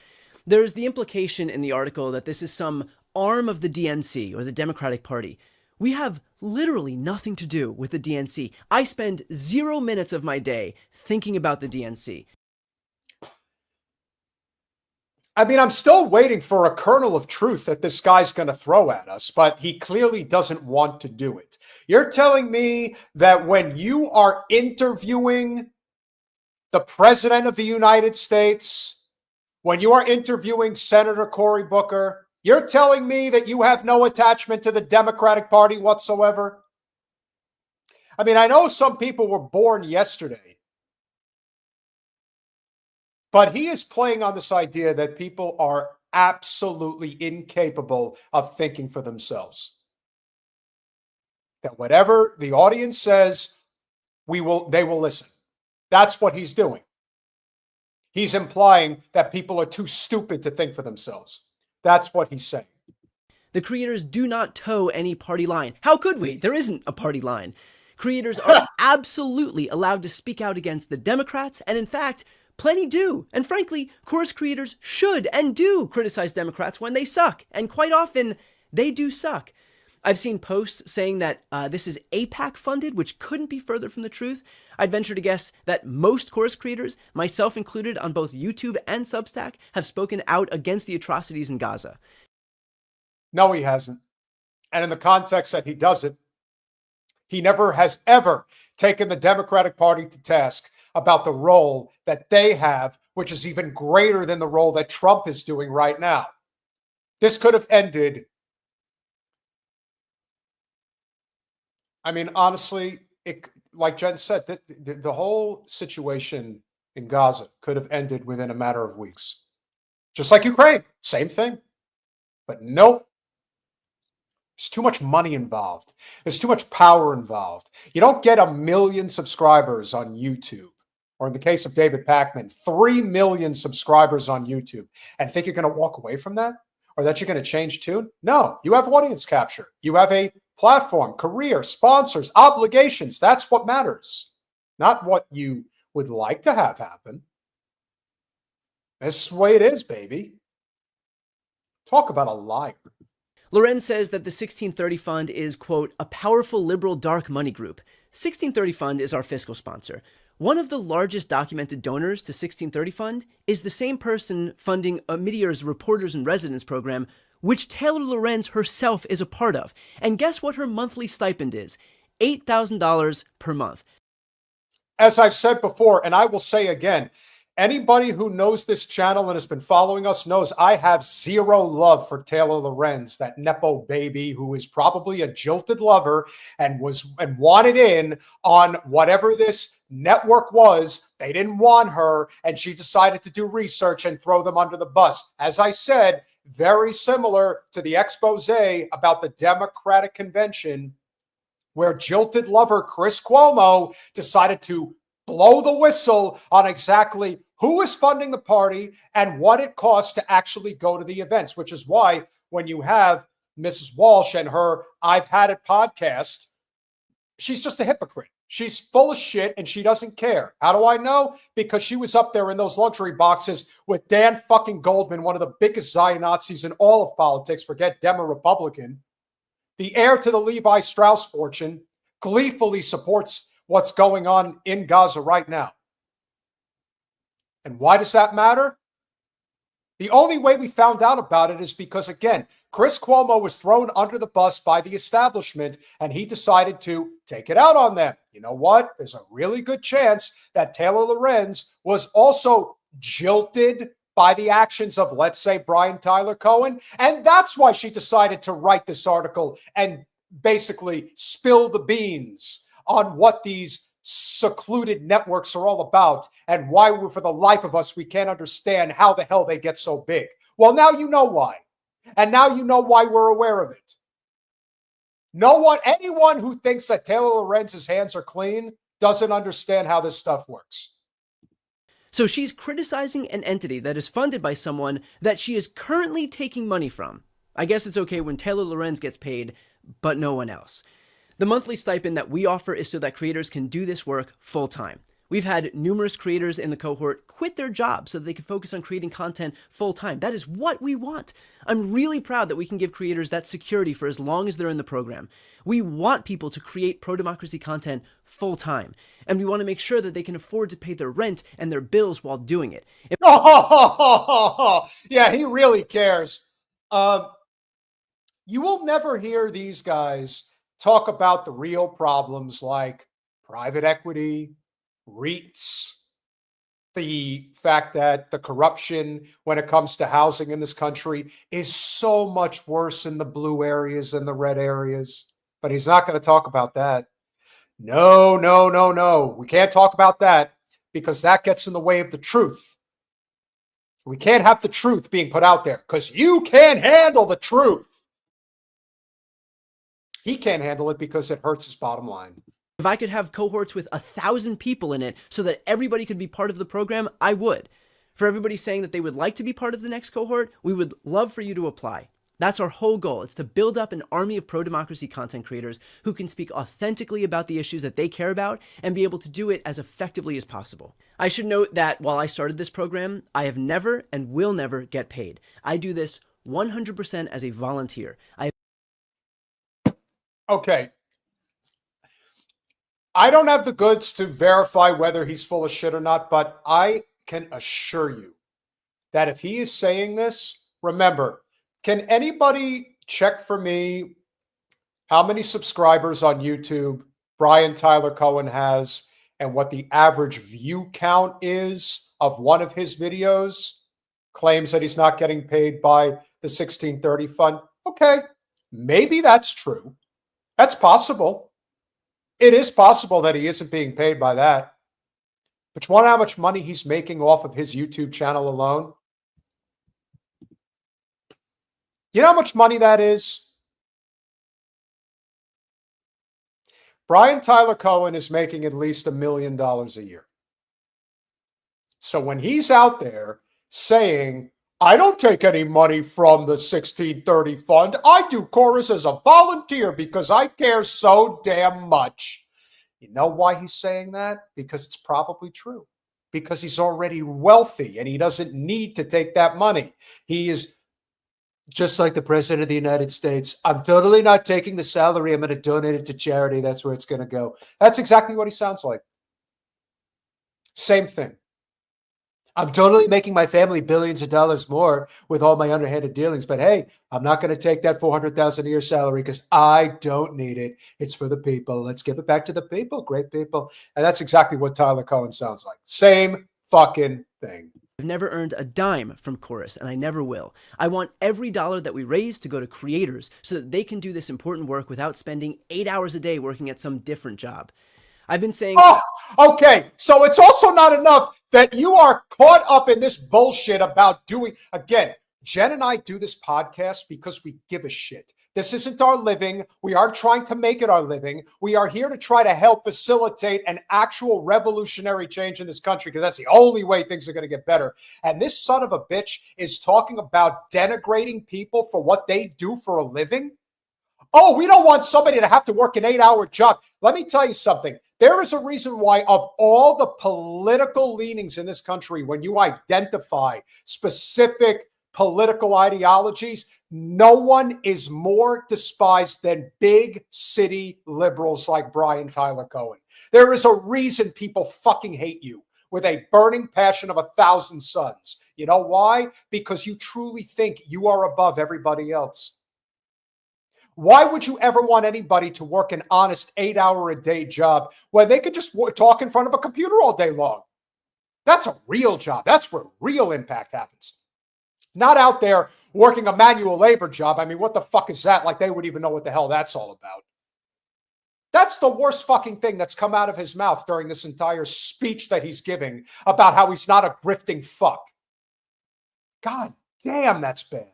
There's the implication in the article that this is some arm of the DNC or the Democratic Party. We have literally nothing to do with the DNC. I spend 0 minutes of my day thinking about the DNC. I mean, I'm still waiting for a kernel of truth that this guy's going to throw at us, but he clearly doesn't want to do it. You're telling me that when you are interviewing the President of the United States, when you are interviewing Senator Cory Booker, you're telling me that you have no attachment to the Democratic Party whatsoever? I mean, I know some people were born yesterday, but he is playing on this idea that people are absolutely incapable of thinking for themselves. That whatever the audience says, they will listen. That's what he's doing. He's implying that people are too stupid to think for themselves. That's what he's saying. The creators do not toe any party line. How could we? There isn't a party line. Creators are absolutely allowed to speak out against the Democrats, and in fact, plenty do. And frankly, Chorus creators should and do criticize Democrats when they suck, and quite often, they do suck. I've seen posts saying that this is APAC funded, which couldn't be further from the truth. I'd venture to guess that most course creators, myself included on both YouTube and Substack, have spoken out against the atrocities in Gaza. No, he hasn't. And in the context that he does it, he never has ever taken the Democratic Party to task about the role that they have, which is even greater than the role that Trump is doing right now. This could have ended. I mean, honestly, like Jen said, the whole situation in Gaza could have ended within a matter of weeks. Just like Ukraine, same thing. But nope. There's too much money involved. There's too much power involved. You don't get 1 million subscribers on YouTube, or in the case of David Pakman, 3 million subscribers on YouTube, and think you're going to walk away from that, or that you're going to change tune. No, you have audience capture. You have a platform, career, sponsors, obligations. That's what matters, not what you would like to have happen. This is the way it is, baby. Talk about a liar. Lorenz says that the 1630 Fund is, quote, a powerful liberal dark money group. 1630 Fund is our fiscal sponsor. One of the largest documented donors to 1630 Fund is the same person funding Meteor's Reporters in Residence program, which Taylor Lorenz herself is a part of. And guess what her monthly stipend is? $8,000 per month. As I've said before, and I will say again, anybody who knows this channel and has been following us knows I have zero love for Taylor Lorenz, that Nepo baby who is probably a jilted lover and wanted in on whatever this network was. They didn't want her, and she decided to do research and throw them under the bus. As I said, very similar to the expose about the Democratic convention, where jilted lover Chris Cuomo decided to blow the whistle on exactly who is funding the party and what it costs to actually go to the events, which is why when you have Mrs. Walsh and her I've Had It podcast, she's just a hypocrite. She's full of shit and she doesn't care. How do I know? Because she was up there in those luxury boxes with Dan fucking Goldman, one of the biggest Zion-Nazis in all of politics, forget Dem or Republican. The heir to the Levi Strauss fortune gleefully supports what's going on in Gaza right now. And why does that matter? The only way we found out about it is because, again, Chris Cuomo was thrown under the bus by the establishment and he decided to take it out on them. You know what? There's a really good chance that Taylor Lorenz was also jilted by the actions of, let's say, Brian Tyler Cohen. And that's why she decided to write this article and basically spill the beans on what these secluded networks are all about and why for the life of us, we can't understand how the hell they get so big. Well, now you know why. And now you know why we're aware of it. Anyone who thinks that Taylor Lorenz's hands are clean doesn't understand how this stuff works. So she's criticizing an entity that is funded by someone that she is currently taking money from. I guess it's okay when Taylor Lorenz gets paid, but no one else. The monthly stipend that we offer is so that creators can do this work full time. We've had numerous creators in the cohort quit their jobs so that they can focus on creating content full time. That is what we want. I'm really proud that we can give creators that security for as long as they're in the program. We want people to create pro-democracy content full time, and we want to make sure that they can afford to pay their rent and their bills while doing it. Yeah, he really cares. You will never hear these guys talk about the real problems like private equity, REITs, the fact that the corruption when it comes to housing in this country is so much worse in the blue areas than the red areas. But he's not going to talk about that. No. We can't talk about that because that gets in the way of the truth. We can't have the truth being put out there because you can't handle the truth. He can't handle it because it hurts his bottom line. If I could have cohorts with 1,000 people in it so that everybody could be part of the program, I would. For everybody saying that they would like to be part of the next cohort, we would love for you to apply. That's our whole goal. It's to build up an army of pro-democracy content creators who can speak authentically about the issues that they care about and be able to do it as effectively as possible. I should note that while I started this program, I have never and will never get paid. I do this 100% as a volunteer. Okay. I don't have the goods to verify whether he's full of shit or not, but I can assure you that if he is saying this, remember, can anybody check for me how many subscribers on YouTube Brian Tyler Cohen has and what the average view count is of one of his videos? Claims that he's not getting paid by the 1630 fund. Okay, maybe that's true. That's possible. It is possible that he isn't being paid by that. But you want to know how much money he's making off of his YouTube channel alone? You know how much money that is? Brian Tyler Cohen is making at least $1 million a year. So when he's out there saying, I don't take any money from the 1630 fund, I do chorus as a volunteer because I care so damn much. You know why he's saying that? Because it's probably true. Because he's already wealthy and he doesn't need to take that money. He is just like the president of the United States. I'm totally not taking the salary. I'm going to donate it to charity. That's where it's going to go. That's exactly what he sounds like. Same thing. I'm totally making my family billions of dollars more with all my underhanded dealings. But hey, I'm not going to take that $400,000 a year salary because I don't need it. It's for the people. Let's give it back to the people. Great people. And that's exactly what Tyler Cohen sounds like. Same fucking thing. I've never earned a dime from Chorus, and I never will. I want every dollar that we raise to go to creators so that they can do this important work without spending 8 hours a day working at some different job. I've been saying... Oh, okay. So it's also not enough that you are caught up in this bullshit about doing... Again, Jen and I do this podcast because we give a shit. This isn't our living. We aren't trying to make it our living. We are here to try to help facilitate an actual revolutionary change in this country because that's the only way things are going to get better. And this son of a bitch is talking about denigrating people for what they do for a living. Oh, we don't want somebody to have to work an 8-hour job. Let me tell you something. There is a reason why of all the political leanings in this country, when you identify specific political ideologies, no one is more despised than big city liberals like Brian Tyler Cohen. There is a reason people fucking hate you with a burning passion of 1,000 suns. You know why? Because you truly think you are above everybody else. Why would you ever want anybody to work an honest 8-hour-a-day job when they could just talk in front of a computer all day long? That's a real job. That's where real impact happens. Not out there working a manual labor job. I mean, what the fuck is that? Like they would even know what the hell that's all about. That's the worst fucking thing that's come out of his mouth during this entire speech that he's giving about how he's not a grifting fuck. God damn, that's bad.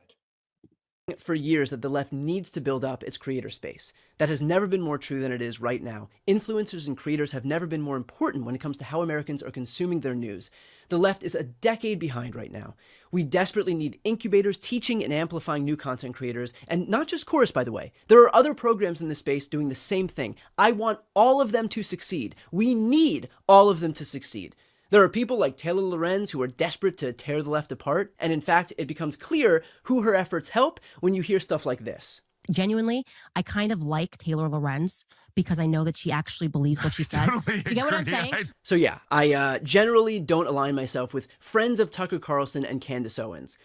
For years that the left needs to build up its creator space. That has never been more true than it is right now. Influencers and creators have never been more important when it comes to how Americans are consuming their news. The left is a decade behind right now. We desperately need incubators teaching and amplifying new content creators, and not just Chorus, by the way. There are other programs in this space doing the same thing. I want all of them to succeed. We need all of them to succeed. There are people like Taylor Lorenz who are desperate to tear the left apart, and in fact, it becomes clear who her efforts help when you hear stuff like this. Genuinely, I kind of like Taylor Lorenz because I know that she actually believes what she says. Do you get what I'm saying? So yeah, I generally don't align myself with friends of Tucker Carlson and Candace Owens.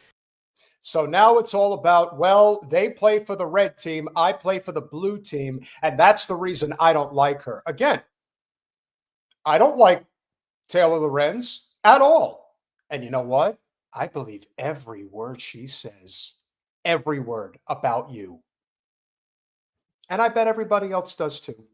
So now it's all about, well, they play for the red team, I play for the blue team, and that's the reason I don't like her. Again, I don't like Taylor Lorenz at all. And you know what? I believe every word she says, every word about you. And I bet everybody else does too.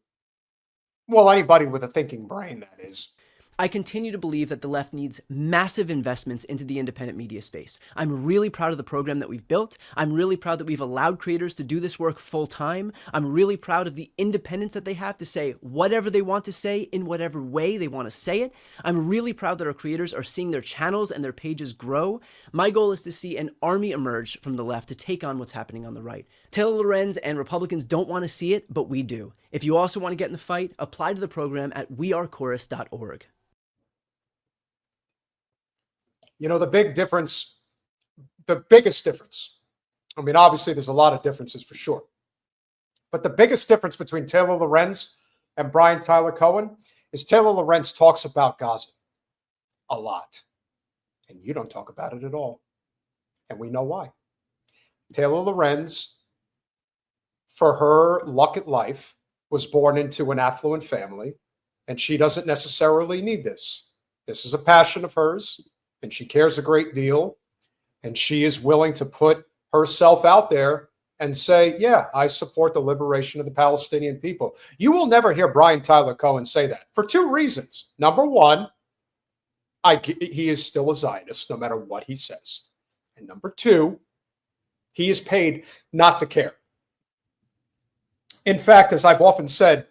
Well, anybody with a thinking brain, that is. I continue to believe that the left needs massive investments into the independent media space. I'm really proud of the program that we've built. I'm really proud that we've allowed creators to do this work full time. I'm really proud of the independence that they have to say whatever they want to say in whatever way they want to say it. I'm really proud that our creators are seeing their channels and their pages grow. My goal is to see an army emerge from the left to take on what's happening on the right. Taylor Lorenz and Republicans don't want to see it, but we do. If you also want to get in the fight, apply to the program at wearechorus.org. You know, the big difference, the biggest difference, I mean, obviously there's a lot of differences for sure, But the biggest difference between Taylor Lorenz and Brian Tyler Cohen is Taylor Lorenz talks about Gaza a lot. And you don't talk about it at all. And we know why. Taylor Lorenz, for her luck at life, was born into an affluent family, and she doesn't necessarily need this. This is a passion of hers, and she cares a great deal, and she is willing to put herself out there and say, yeah, I support the liberation of the Palestinian people. You will never hear Brian Tyler Cohen say that for two reasons. Number one, he is still a Zionist, no matter what he says. And number two, he is paid not to care. In fact, as I've often said,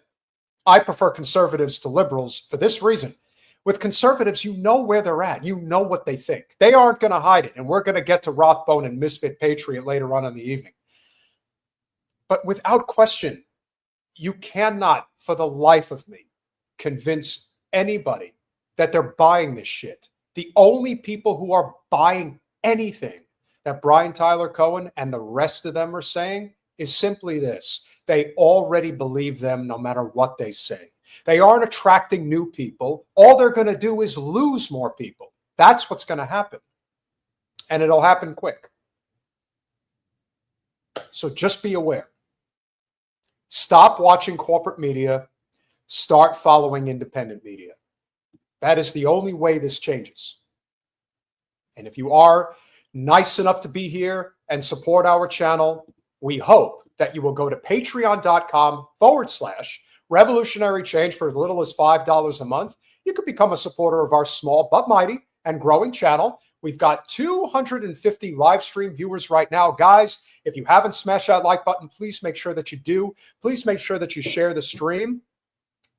I prefer conservatives to liberals for this reason. With conservatives, you know where they're at. You know what they think. They aren't going to hide it. And we're going to get to Rathbone and Misfit Patriot later on in the evening. But without question, you cannot, for the life of me, convince anybody that they're buying this shit. The only people who are buying anything that Brian Tyler Cohen and the rest of them are saying is simply this. They already believe them no matter what they say. They aren't attracting new people. All they're going to do is lose more people. That's what's going to happen. And it'll happen quick. So just be aware. Stop watching corporate media. Start following independent media. That is the only way this changes. And if you are nice enough to be here and support our channel, we hope that you will go to patreon.com/revolutionary change for as little as $5 a month. You could become a supporter of our small but mighty and growing channel. We've got 250 live stream viewers right now. Guys, if you haven't smashed that like button, please make sure that you do. Please make sure that you share the stream.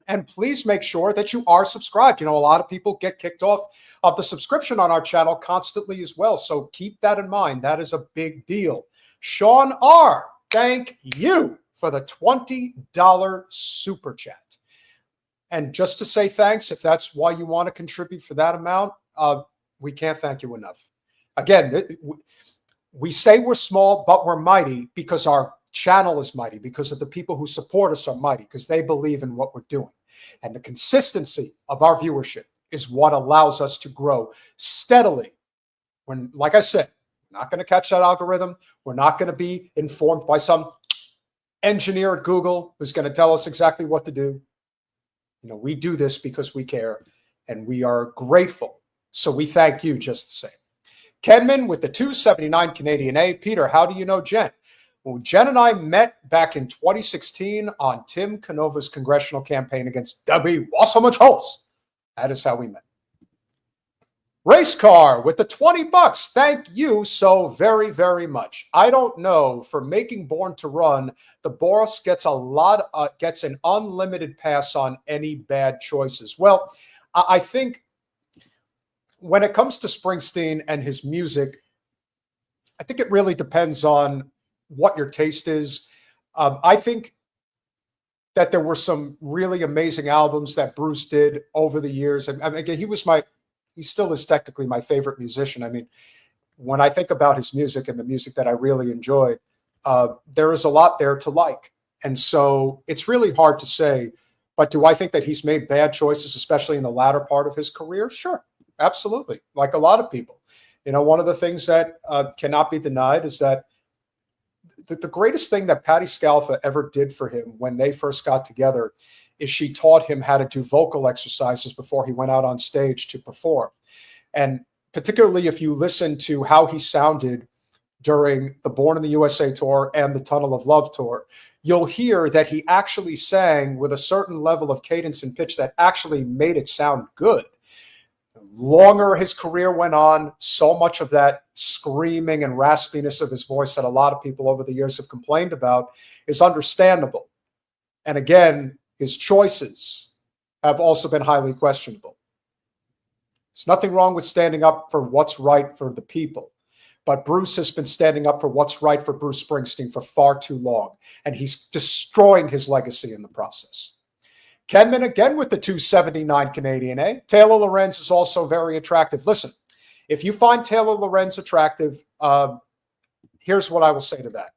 And please make sure that you are subscribed. You know, a lot of people get kicked off of the subscription on our channel constantly as well. So keep that in mind. That is a big deal. Sean R., thank you for the $20 super chat. And just to say thanks, if that's why you want to contribute for that amount, we can't thank you enough. Again, we say we're small, but we're mighty because our channel is mighty, because of the people who support us are mighty, because they believe in what we're doing. And the consistency of our viewership is what allows us to grow steadily. When, like I said, we're not going to catch that algorithm. We're not going to be informed by some engineer at Google who's going to tell us exactly what to do. You know, we do this because we care and we are grateful. So we thank you just the same. Kenman with the 279 Canadian A. Peter, how do you know Jen? Well, Jen and I met back in 2016 on Tim Canova's congressional campaign against W. Wasserman Schultz. That is how we met. Race Car with the $20. Thank you so very, very much. I don't know, for making Born to Run, the boss gets gets an unlimited pass on any bad choices. Well, I think when it comes to Springsteen and his music, I think it really depends on what your taste is. I think that there were some really amazing albums that Bruce did over the years. And I mean, again, he still is technically my favorite musician. I mean, when I think about his music and the music that I really enjoyed, there is a lot there to like. And so it's really hard to say, but do I think that he's made bad choices, especially in the latter part of his career? Sure, absolutely. Like a lot of people. You know, one of the things that cannot be denied is that the greatest thing that Patti Scalfa ever did for him when they first got together is she taught him how to do vocal exercises before he went out on stage to perform. And particularly if you listen to how he sounded during the Born in the USA tour and the Tunnel of Love tour, you'll hear that he actually sang with a certain level of cadence and pitch that actually made it sound good. Longer his career went on, so much of that screaming and raspiness of his voice that a lot of people over the years have complained about is understandable. And again, his choices have also been highly questionable. There's nothing wrong with standing up for what's right for the people. But Bruce has been standing up for what's right for Bruce Springsteen for far too long. And he's destroying his legacy in the process. Kenman again with the 279 Canadian A. Taylor Lorenz is also very attractive. Listen, if you find Taylor Lorenz attractive, here's what I will say to that.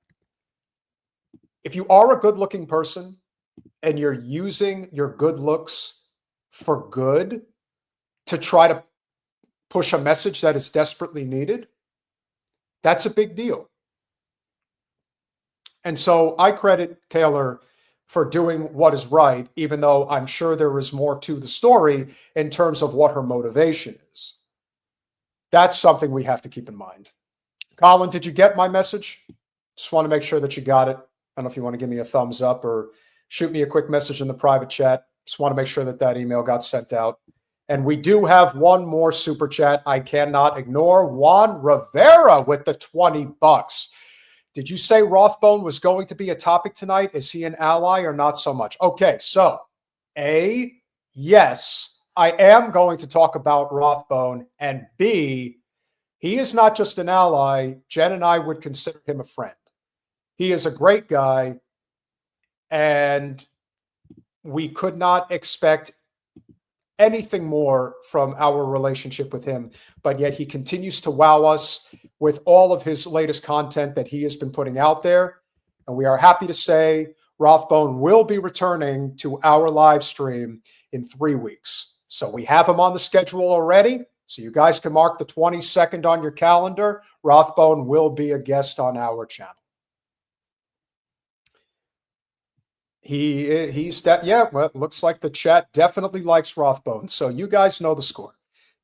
if you are a good-looking person and you're using your good looks for good to try to push a message that is desperately needed, that's a big deal. And so I credit Taylor for doing what is right, even though I'm sure there is more to the story in terms of what her motivation is. That's something we have to keep in mind. Colin, did you get my message? Just want to make sure that you got it. I don't know if you want to give me a thumbs up or shoot me a quick message in the private chat. Just want to make sure that that email got sent out. And we do have one more super chat I cannot ignore. Juan Rivera with the $20. Did you say Rathbone was going to be a topic tonight? Is he an ally or not so much? Okay, so A, yes, I am going to talk about Rathbone. And B, he is not just an ally. Jen and I would consider him a friend. He is a great guy, and we could not expect anything more from our relationship with him, but yet he continues to wow us with all of his latest content that he has been putting out there. And we are happy to say Rathbone will be returning to our live stream in 3 weeks. So we have him on the schedule already. So you guys can mark the 22nd on your calendar. Rathbone will be a guest on our channel. He's that, yeah, well, it looks like the chat definitely likes Rathbone. So you guys know the score.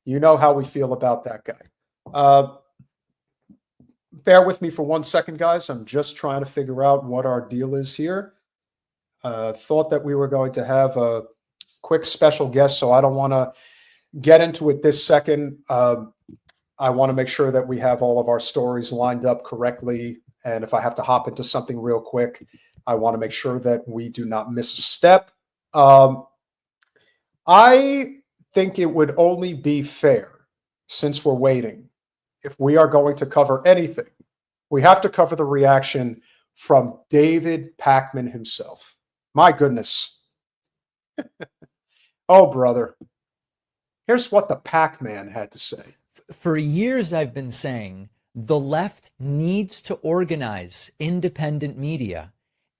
You know how we feel about that guy. Bear with me for 1 second, guys. I'm just trying to figure out what our deal is here. Thought that we were going to have a quick special guest, so I don't want to get into it this second. I want to make sure that we have all of our stories lined up correctly. And if I have to hop into something real quick, I want to make sure that we do not miss a step. I think it would only be fair, since we're waiting, if we are going to cover anything, we have to cover the reaction from David Pakman himself. My goodness. Oh, brother. Here's what the Pac-Man had to say. For years, I've been saying the left needs to organize independent media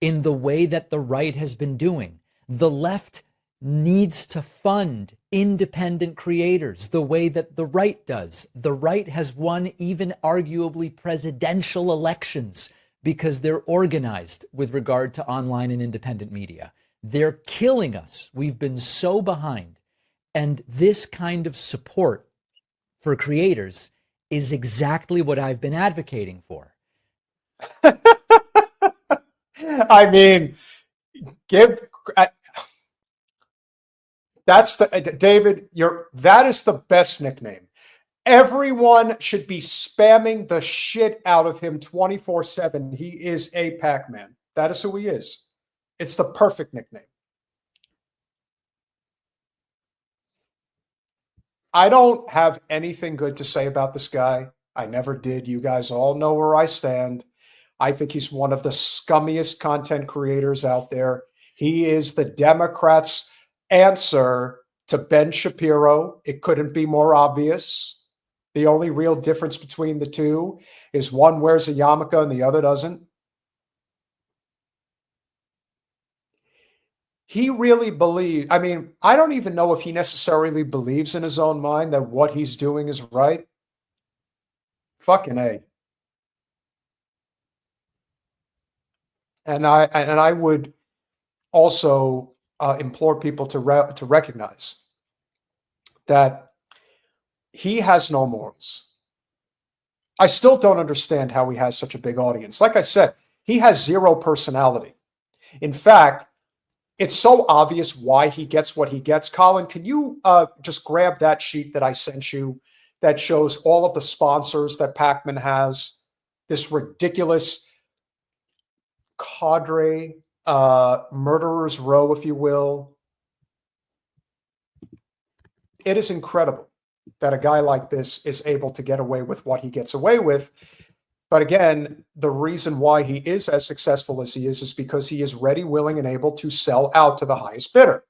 in the way that the right has been doing. The left needs to fund independent creators the way that the right does. The right has won even arguably presidential elections because they're organized with regard to online and independent media. They're killing us. We've been so behind. And this kind of support for creators is exactly what I've been advocating for. I mean, that's the David. That is the best nickname. Everyone should be spamming the shit out of him 24/7. He is a Pac-Man. That is who he is. It's the perfect nickname. I don't have anything good to say about this guy. I never did. You guys all know where I stand. I think he's one of the scummiest content creators out there. He is the Democrats' answer to Ben Shapiro. It couldn't be more obvious. The only real difference between the two is one wears a yarmulke and the other doesn't. He really believes, I mean, I don't even know if he necessarily believes in his own mind that what he's doing is right. Fucking A. And I would also implore people to recognize that he has no morals. I still don't understand how he has such a big audience. Like I said, he has zero personality. In fact, it's so obvious why he gets what he gets. Colin, can you just grab that sheet that I sent you that shows all of the sponsors that Pakman has? This ridiculous cadre, murderer's row, if you will. It is incredible that a guy like this is able to get away with what he gets away with. But again, the reason why he is as successful as he is because he is ready, willing, and able to sell out to the highest bidder.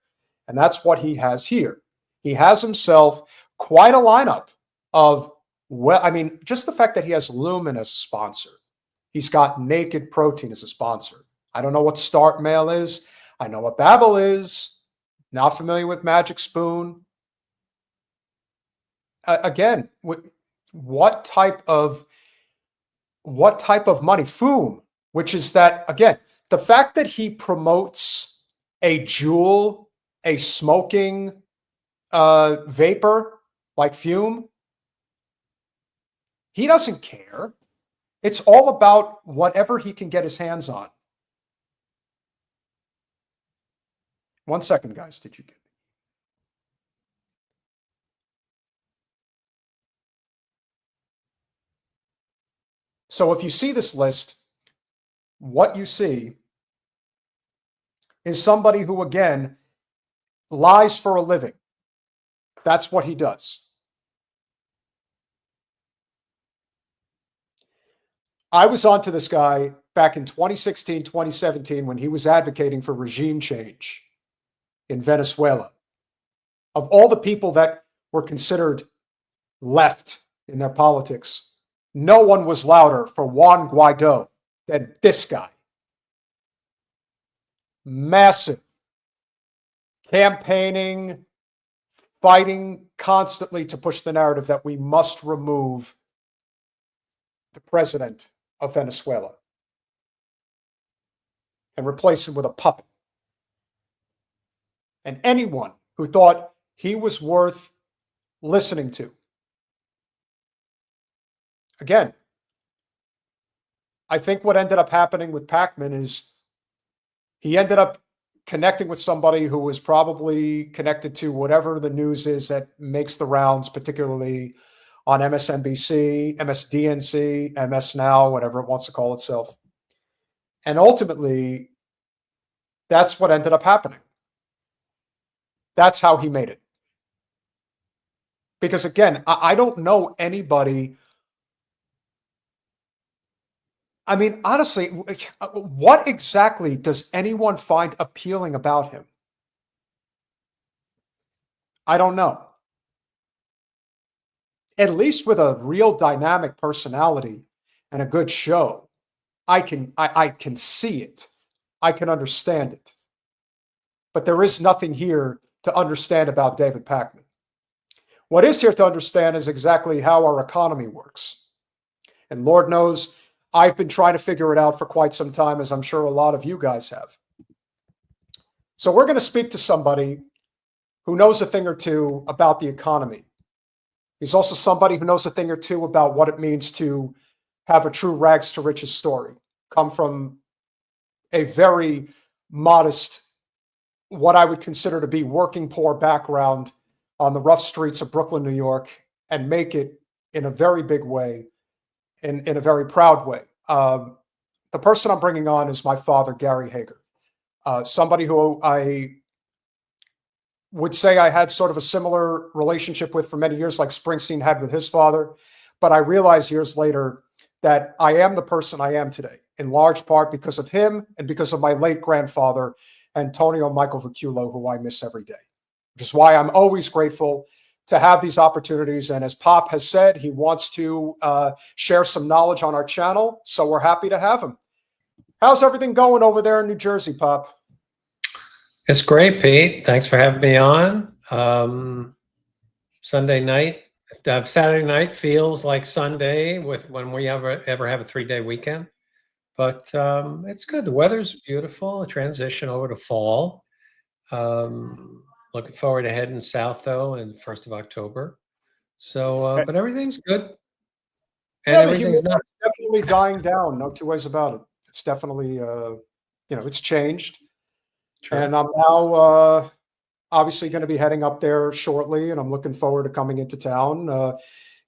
And that's what he has here. He has himself quite a lineup of, well, I mean, just the fact that he has Lumen as a sponsor. He's got Naked Protein as a sponsor. I don't know what Start Mail is. I know what Babel is. Not familiar with Magic Spoon. Again, what type of money? Foom, which is that, again, the fact that he promotes a jewel, a smoking vapor like fume, he doesn't care. It's all about whatever he can get his hands on. 1 second, guys. Did you get me? So if you see this list, what you see is somebody who, again, lies for a living. That's what he does. I was onto this guy back in 2016, 2017, when he was advocating for regime change in Venezuela. Of all the people that were considered left in their politics, no one was louder for Juan Guaido than this guy. Massive campaigning, fighting constantly to push the narrative that we must remove the president of Venezuela and replace him with a puppet. And anyone who thought he was worth listening to. Again, I think what ended up happening with Pakman is he ended up connecting with somebody who was probably connected to whatever the news is that makes the rounds, particularly on MSNBC, MSDNC, MS Now, whatever it wants to call itself. And ultimately, that's what ended up happening. That's how he made it. Because again, I don't know anybody. I mean, honestly, what exactly does anyone find appealing about him? I don't know. At least with a real dynamic personality and a good show, I can see it. I can understand it. But there is nothing here to understand about David Pakman. What is here to understand is exactly how our economy works. And Lord knows, I've been trying to figure it out for quite some time, as I'm sure a lot of you guys have. So we're going to speak to somebody who knows a thing or two about the economy. He's also somebody who knows a thing or two about what it means to have a true rags to riches story, come from a very modest, what I would consider to be working poor background on the rough streets of Brooklyn, New York, and make it in a very big way, in a very proud way. The person I'm bringing on is my father, Gary Hager, somebody who I would say I had sort of a similar relationship with for many years, like Springsteen had with his father. But I realized years later that I am the person I am today, in large part because of him and because of my late grandfather, Antonio Michael Vaculo, who I miss every day, which is why I'm always grateful to have these opportunities. And as Pop has said, he wants to share some knowledge on our channel. So we're happy to have him. How's everything going over there in New Jersey, Pop? It's great, Pete. Thanks for having me on. Sunday night, Saturday night feels like Sunday when we ever have a 3-day weekend. But it's good. The weather's beautiful. A transition over to fall. Looking forward to heading south, though, in the 1st of October. So, but everything's good. And yeah, everything's not definitely dying down. No two ways about it. It's definitely, it's changed. True. And I'm now obviously going to be heading up there shortly, and I'm looking forward to coming into town.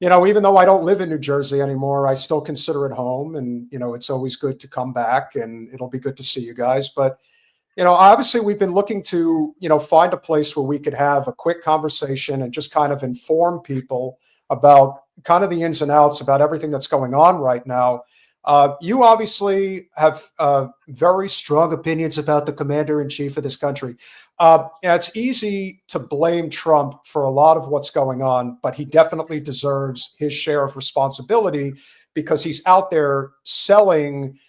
Even though I don't live in New Jersey anymore, I still consider it home. And, it's always good to come back, and it'll be good to see you guys. But, obviously we've been looking to, find a place where we could have a quick conversation and just kind of inform people about kind of the ins and outs about everything that's going on right now. You obviously have very strong opinions about the commander-in-chief of this country. It's easy to blame Trump for a lot of what's going on, but he definitely deserves his share of responsibility because he's out there selling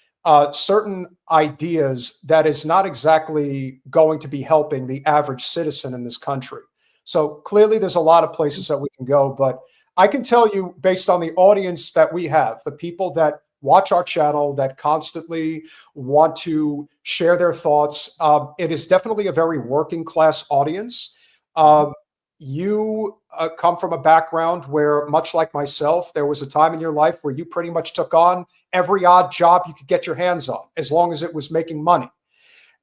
certain ideas that is not exactly going to be helping the average citizen in this country. So clearly there's a lot of places that we can go, but I can tell you, based on the audience that we have, the people that watch our channel, that constantly want to share their thoughts, it is definitely a very working class audience. You come from a background where, much like myself, there was a time in your life where you pretty much took on every odd job you could get your hands on, as long as it was making money.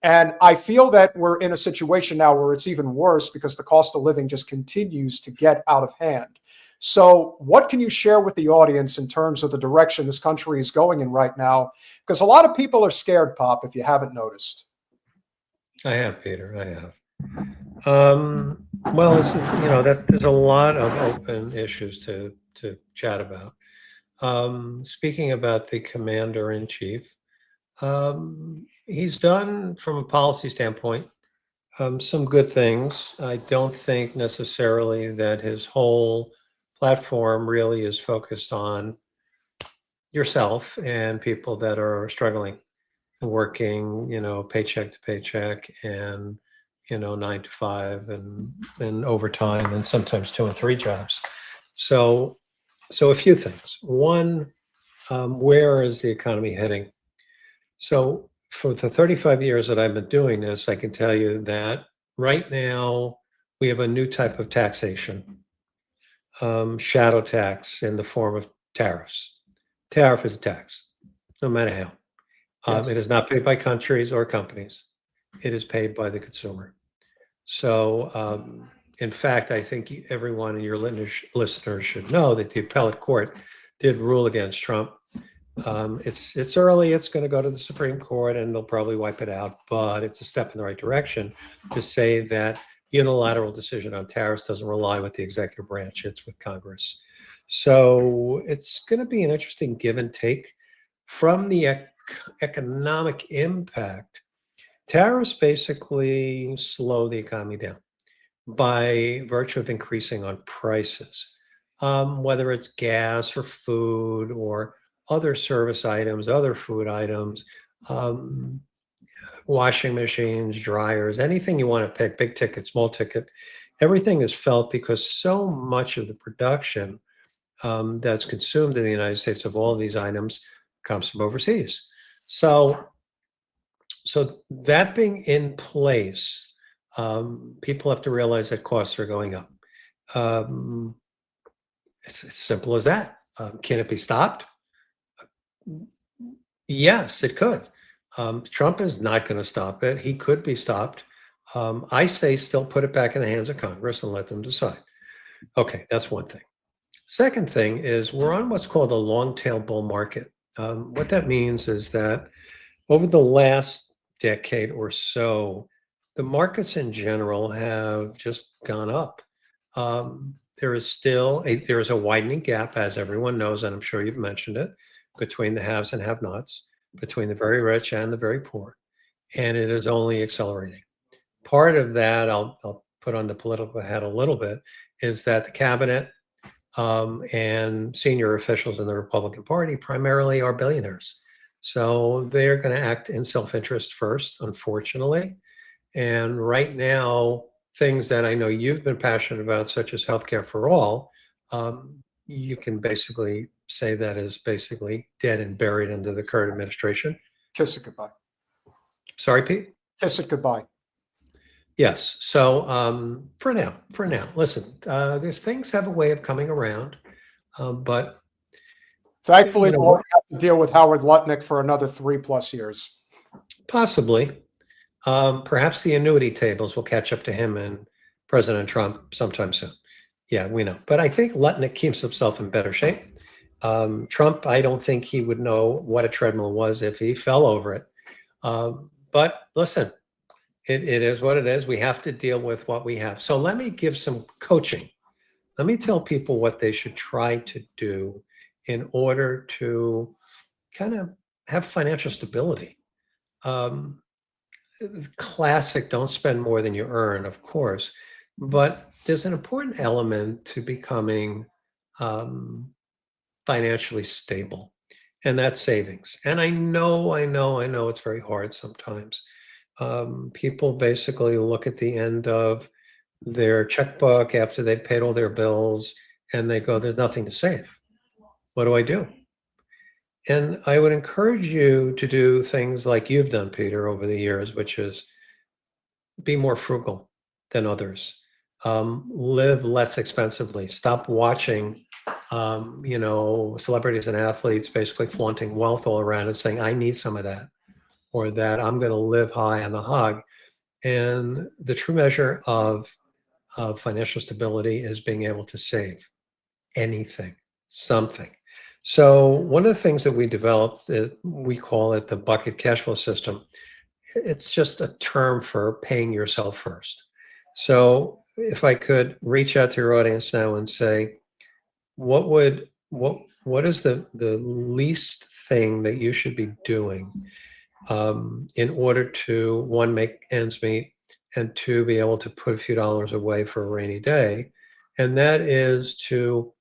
And I feel that we're in a situation now where it's even worse because the cost of living just continues to get out of hand. So what can you share with the audience in terms of the direction this country is going in right now? Because a lot of people are scared, Pop, if you haven't noticed. I have, Peter, I have. Well, there's a lot of open issues to chat about. Speaking about the commander-in-chief, he's done, from a policy standpoint, some good things. I don't think necessarily that his whole platform really is focused on yourself and people that are struggling and working, paycheck to paycheck and 9 to 5 and overtime and sometimes 2 and 3 jobs. So a few things. One, where is the economy heading? So for the 35 years that I've been doing this, I can tell you that right now we have a new type of taxation, shadow tax in the form of tariffs. Tariff is a tax, no matter how. Yes. It is not paid by countries or companies. It is paid by the consumer. So, in fact, I think everyone in your listeners should know that the appellate court did rule against Trump. It's early. It's going to go to the Supreme Court, and they'll probably wipe it out. But it's a step in the right direction to say that unilateral decision on tariffs doesn't rely with the executive branch; it's with Congress. So it's going to be an interesting give and take from the economic impact. Tariffs basically slow the economy down by virtue of increasing on prices, whether it's gas or food or other service items, other food items, washing machines, dryers, anything you want to pick, big ticket, small ticket, everything is felt because so much of the production that's consumed in the United States of all of these items comes from overseas. So that being in place, people have to realize that costs are going up. It's as simple as that. Can it be stopped? Yes, it could. Trump is not going to stop it. He could be stopped. I say still put it back in the hands of Congress and let them decide. Okay, that's one thing. Second thing is we're on what's called a long tail bull market. What that means is that over the last decade or so, the markets in general have just gone up. There is a widening gap, as everyone knows, and I'm sure you've mentioned it, between the haves and have-nots, between the very rich and the very poor, and it is only accelerating. Part of that, I'll put on the political hat a little bit, is that the cabinet and senior officials in the Republican Party primarily are billionaires. So they're going to act in self-interest first, unfortunately. And right now, things that I know you've been passionate about, such as healthcare for all, you can basically say that is basically dead and buried under the current administration. Kiss it goodbye. Sorry, Pete? Kiss it goodbye. Yes. So for now, listen, there's things have a way of coming around, but thankfully we'll only have to deal with Howard Lutnick for another 3+ years. Possibly. Perhaps the annuity tables will catch up to him and President Trump sometime soon. Yeah, we know. But I think Lutnick keeps himself in better shape. Trump, I don't think he would know what a treadmill was if he fell over it. But listen, it is what it is. We have to deal with what we have. So let me give some coaching. Let me tell people what they should try to do in order to kind of have financial stability. Classic, don't spend more than you earn, of course, but there's an important element to becoming financially stable. and that's savings. And I know it's very hard sometimes. People basically look at the end of their checkbook after they've paid all their bills and they go, there's nothing to save. What do I do? And I would encourage you to do things like you've done, Peter, over the years, which is be more frugal than others. Live less expensively. Stop watching, celebrities and athletes basically flaunting wealth all around and saying, I need some of that, or that I'm going to live high on the hog. And the true measure of financial stability is being able to save anything, something. So one of the things that we developed, we call it the bucket cash flow system. It's just a term for paying yourself first. So if I could reach out to your audience now and say, what is the least thing that you should be doing in order to, one, make ends meet, and two, be able to put a few dollars away for a rainy day? And that is to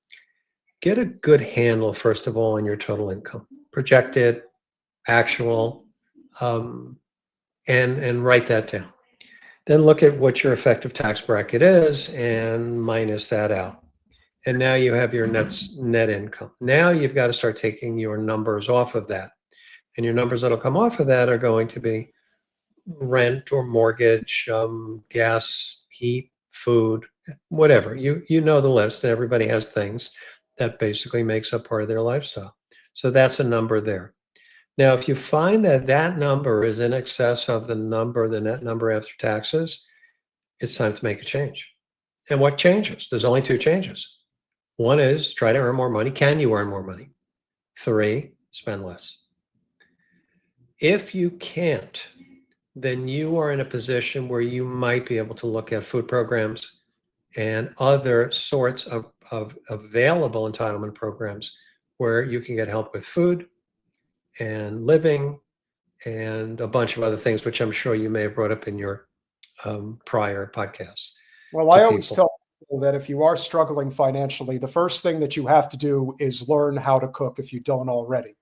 get a good handle, first of all, on your total income, projected, actual, and write that down. Then look at what your effective tax bracket is and minus that out. And now you have your net income. Now you've got to start taking your numbers off of that. And your numbers that'll come off of that are going to be rent or mortgage, gas, heat, food, whatever. You know the list. Everybody has things that basically makes up part of their lifestyle. So that's a number there. Now, if you find that that number is in excess of the net number after taxes, it's time to make a change. And what changes? There's only two changes. One is try to earn more money. Can you earn more money? 3, spend less. If you can't, then you are in a position where you might be able to look at food programs and other sorts of available entitlement programs where you can get help with food and living and a bunch of other things, which I'm sure you may have brought up in your prior podcasts. Well, I always tell people that if you are struggling financially, the first thing that you have to do is learn how to cook if you don't already.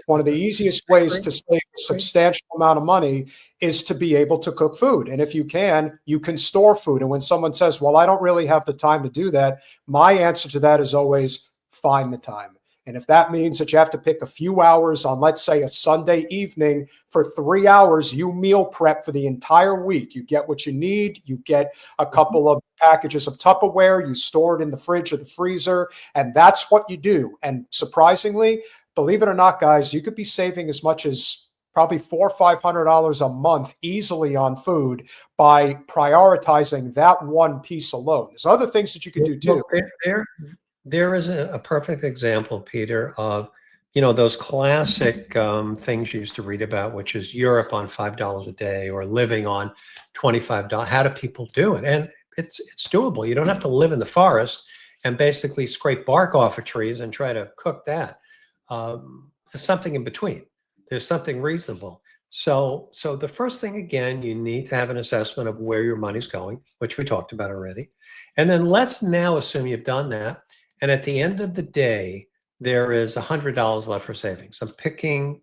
One of the easiest ways to save a substantial amount of money is to be able to cook food. And if you can store food. And when someone says, well, I don't really have the time to do that, my answer to that is always find the time. And if that means that you have to pick a few hours on, let's say, a Sunday evening for 3 hours, you meal prep for the entire week. You get what you need. You get a couple of packages of Tupperware. You store it in the fridge or the freezer. And that's what you do. And surprisingly, believe it or not, guys, you could be saving as much as probably $400 or $500 a month easily on food by prioritizing that one piece alone. There's other things that you can do too. There is a perfect example, Peter, of those classic things you used to read about, which is Europe on $5 a day or living on $25. How do people do it? And it's doable. You don't have to live in the forest and basically scrape bark off of trees and try to cook that. There's something in between. There's something reasonable. So the first thing, again, you need to have an assessment of where your money's going, which we talked about already. And then let's now assume you've done that. And at the end of the day, there is $100 left for savings. I'm picking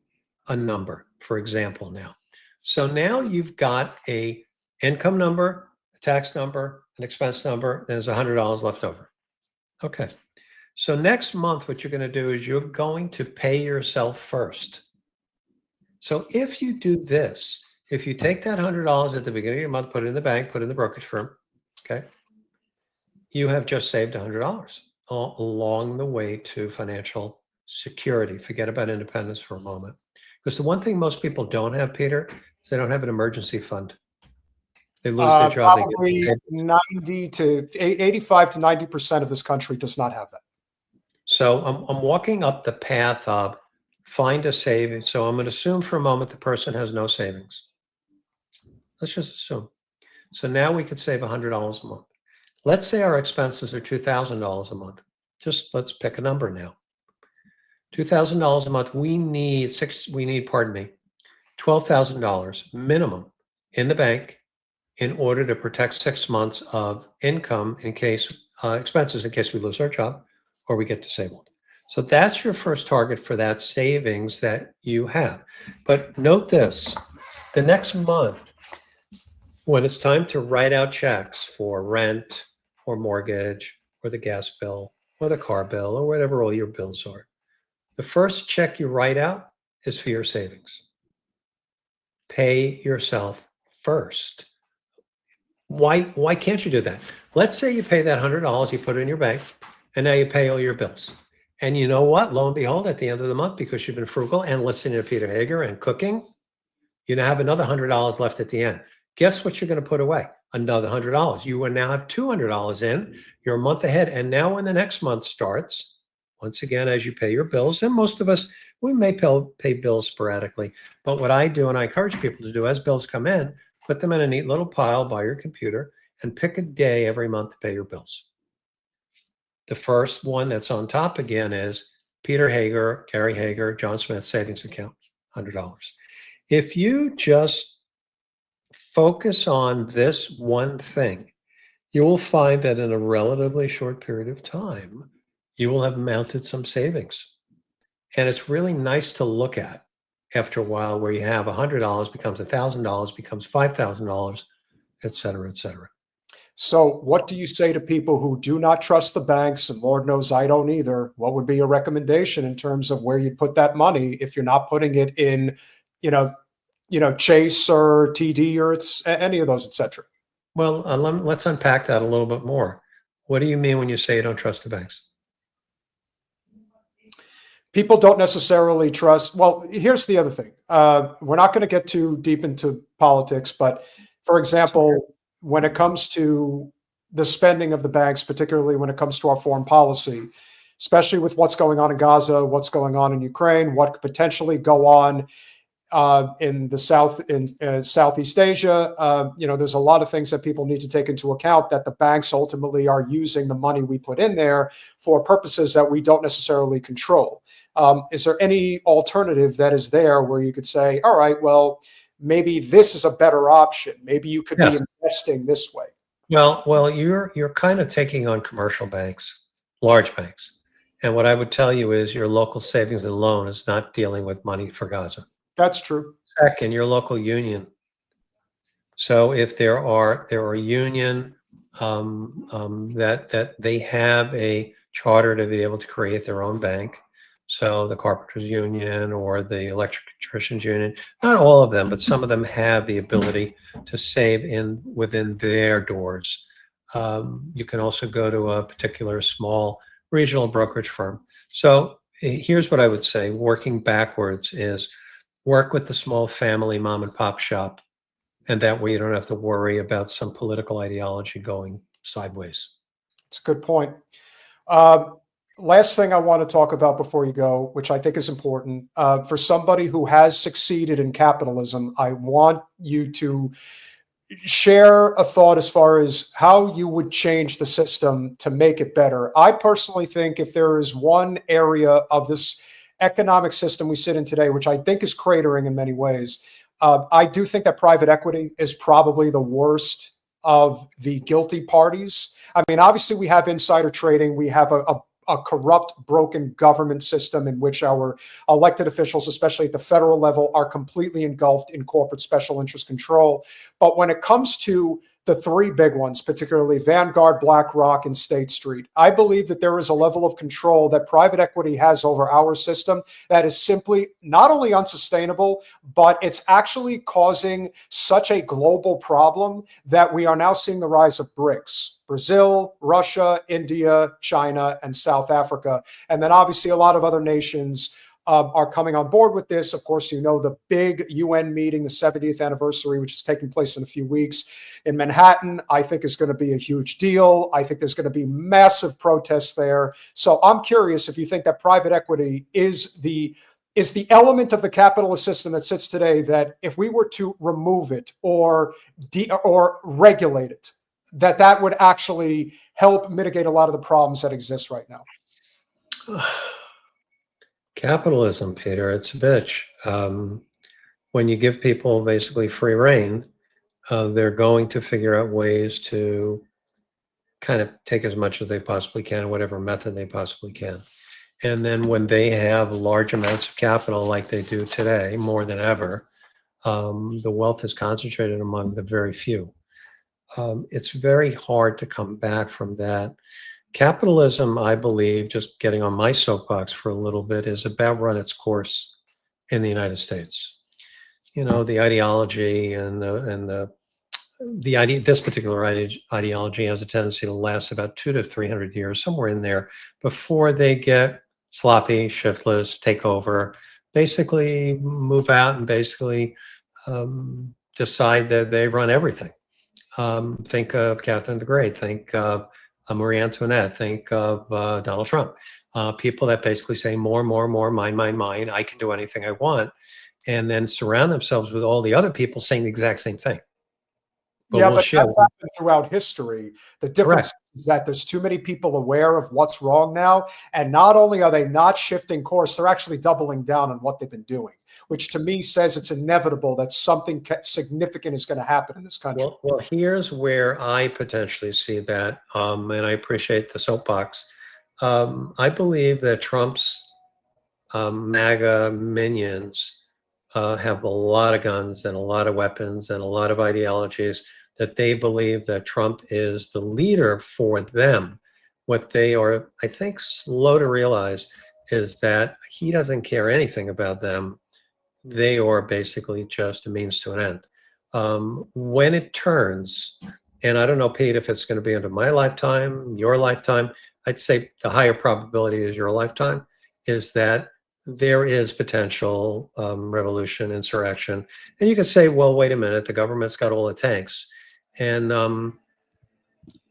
a number, for example, now. So now you've got a income number, a tax number, an expense number, there's $100 left over. Okay. So next month, what you're going to do is you're going to pay yourself first. So if you do this, if you take that $100 at the beginning of the month, put it in the bank, put it in the brokerage firm, okay, you have just saved $100 along the way to financial security. Forget about independence for a moment. Because the one thing most people don't have, Peter, is they don't have an emergency fund. They lose their job. Probably 85 to 90% of this country does not have that. So I'm walking up the path of find a savings. So I'm going to assume for a moment the person has no savings. Let's just assume. So now we could save $100 a month. Let's say our expenses are $2,000 a month. Just let's pick a number now. $2,000 a month. We need $12,000 minimum in the bank in order to protect 6 months of income in case expenses in case we lose our job or we get disabled. So that's your first target for that savings that you have. But note this, the next month, when it's time to write out checks for rent or mortgage or the gas bill or the car bill or whatever all your bills are, the first check you write out is for your savings. Pay yourself first. Why can't you do that? Let's say you pay that $100, you put it in your bank, and now you pay all your bills. And you know what? Lo and behold, at the end of the month, because you've been frugal and listening to Peter Hager and cooking, you now have another $100 left at the end. Guess what you're going to put away? Another $100. You will now have $200 in. You're a month ahead. And now when the next month starts, once again, as you pay your bills, and most of us, we may pay bills sporadically. But what I do, and I encourage people to do, as bills come in, put them in a neat little pile by your computer and pick a day every month to pay your bills. The first one that's on top again is Peter Hager, Gary Hager, John Smith savings account, $100. If you just focus on this one thing, you will find that in a relatively short period of time, you will have mounted some savings. And it's really nice to look at after a while, where you have $100 becomes $1,000, becomes $5,000, et cetera, et cetera. So what do you say to people who do not trust the banks? And Lord knows I don't either. What would be your recommendation in terms of where you put that money if you're not putting it in, Chase or TD or it's any of those, et cetera? Well, let's unpack that a little bit more. What do you mean when you say you don't trust the banks? People don't necessarily trust. Well, here's the other thing. We're not going to get too deep into politics, but for example, when it comes to the spending of the banks, particularly when it comes to our foreign policy, especially with what's going on in Gaza, what's going on in Ukraine, what could potentially go on in the Southeast Asia, there's a lot of things that people need to take into account, that the banks ultimately are using the money we put in there for purposes that we don't necessarily control. Is there any alternative that is there where you could say, all right, well, maybe this is a better option. Maybe you could be investing this way. Well, you're kind of taking on commercial banks, large banks. And what I would tell you is your local savings and loan is not dealing with money for Gaza. That's true. Second, your local union. So if there are union that they have a charter to be able to create their own bank. So the carpenters union or the electricians union, not all of them, but some of them have the ability to save within their doors. You can also go to a particular small regional brokerage firm. So here's what I would say, working backwards, is work with the small family mom and pop shop. And that way you don't have to worry about some political ideology going sideways. It's a good point. Last thing I want to talk about before you go, which I think is important, for somebody who has succeeded in capitalism, I want you to share a thought as far as how you would change the system to make it better. I personally think if there is one area of this economic system we sit in today, which I think is cratering in many ways, I do think that private equity is probably the worst of the guilty parties. I mean, obviously we have insider trading. We have a corrupt, broken government system in which our elected officials, especially at the federal level, are completely engulfed in corporate special interest control. But when it comes to the three big ones, particularly Vanguard, BlackRock, and State Street, I believe that there is a level of control that private equity has over our system that is simply not only unsustainable, but it's actually causing such a global problem that we are now seeing the rise of BRICS. Brazil, Russia, India, China, and South Africa. And then obviously a lot of other nations are coming on board with this. Of course, the big UN meeting, the 70th anniversary, which is taking place in a few weeks in Manhattan, I think is going to be a huge deal. I think there's going to be massive protests there. So I'm curious if you think that private equity is the element of the capitalist system that sits today, that if we were to remove it or regulate it, that would actually help mitigate a lot of the problems that exist right now. Capitalism, Peter, it's a bitch. When you give people basically free rein, they're going to figure out ways to kind of take as much as they possibly can, whatever method they possibly can. And then when they have large amounts of capital like they do today, more than ever, the wealth is concentrated among the very few. It's very hard to come back from that. Capitalism, I believe, just getting on my soapbox for a little bit, is about run its course in the United States. You know, the ideology and this particular ideology has a tendency to last about 200 to 300 years, somewhere in there, before they get sloppy, shiftless, take over, basically move out and basically decide that they run everything. Think of Catherine the Great, think of Marie Antoinette, think of Donald Trump. People that basically say more, mine, I can do anything I want, and then surround themselves with all the other people saying the exact same thing. Yeah, but that's happened throughout history. The difference is that there's too many people aware of what's wrong now. And not only are they not shifting course, they're actually doubling down on what they've been doing, which to me says it's inevitable that something significant is going to happen in this country. Well, here's where I potentially see that, and I appreciate the soapbox. I believe that Trump's MAGA minions have a lot of guns and a lot of weapons and a lot of ideologies, that they believe that Trump is the leader for them. What they are, I think, slow to realize is that he doesn't care anything about them. They are basically just a means to an end. When it turns, and I don't know, Pete, if it's going to be under my lifetime, your lifetime, I'd say the higher probability is your lifetime, is that there is potential revolution, insurrection. And you can say, well, wait a minute, the government's got all the tanks. And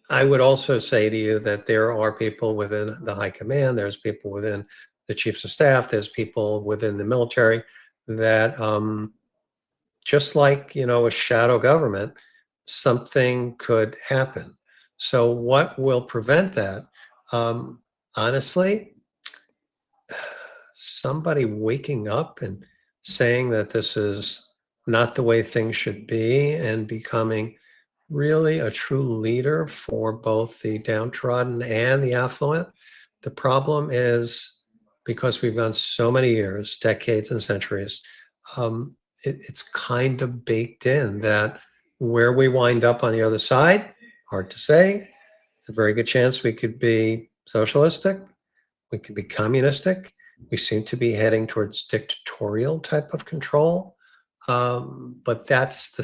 I would also say to you that there are people within the high command, there's people within the chiefs of staff, there's people within the military that just like, you know, a shadow government, something could happen. So what will prevent that? Honestly, somebody waking up and saying that this is not the way things should be and becoming really a true leader for both the downtrodden and the affluent. The problem is, because we've gone so many years, decades and centuries, it's kind of baked in that where we wind up on the other side, hard to say. It's a very good chance we could be socialistic, we could be communistic. We seem to be heading towards dictatorial type of control. But that's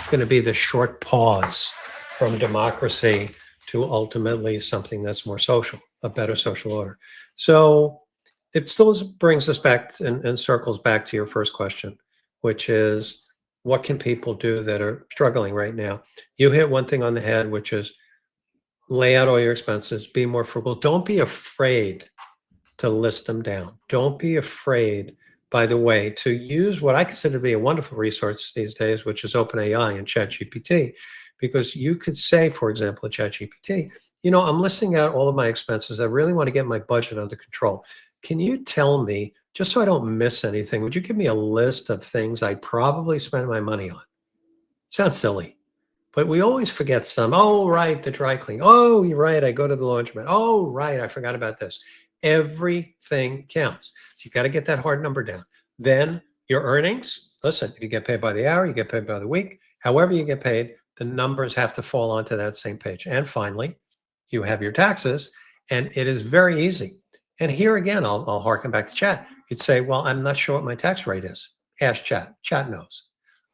going to be the short pause from democracy to ultimately something that's more social, a better social order. So it still brings us back and circles back to your first question, which is, what can people do that are struggling right now? You hit one thing on the head, which is lay out all your expenses, be more frugal. Don't be afraid to list them down. Don't be afraid, by the way, to use what I consider to be a wonderful resource these days, which is OpenAI and ChatGPT, because you could say, for example, to ChatGPT, you know, I'm listing out all of my expenses. I really want to get my budget under control. Can you tell me, just so I don't miss anything, would you give me a list of things I probably spent my money on? Sounds silly, but we always forget some. Oh, right, the dry cleaning. Oh, you're right, I go to the laundromat. Oh, right, I forgot about this. Everything counts. So you've got to get that hard number down. Then your earnings, listen, if you get paid by the hour, you get paid by the week, however you get paid, the numbers have to fall onto that same page. And finally, you have your taxes, and it is very easy. And here again, I'll harken back to chat. You'd say, well, I'm not sure what my tax rate is. Ask chat. Chat knows.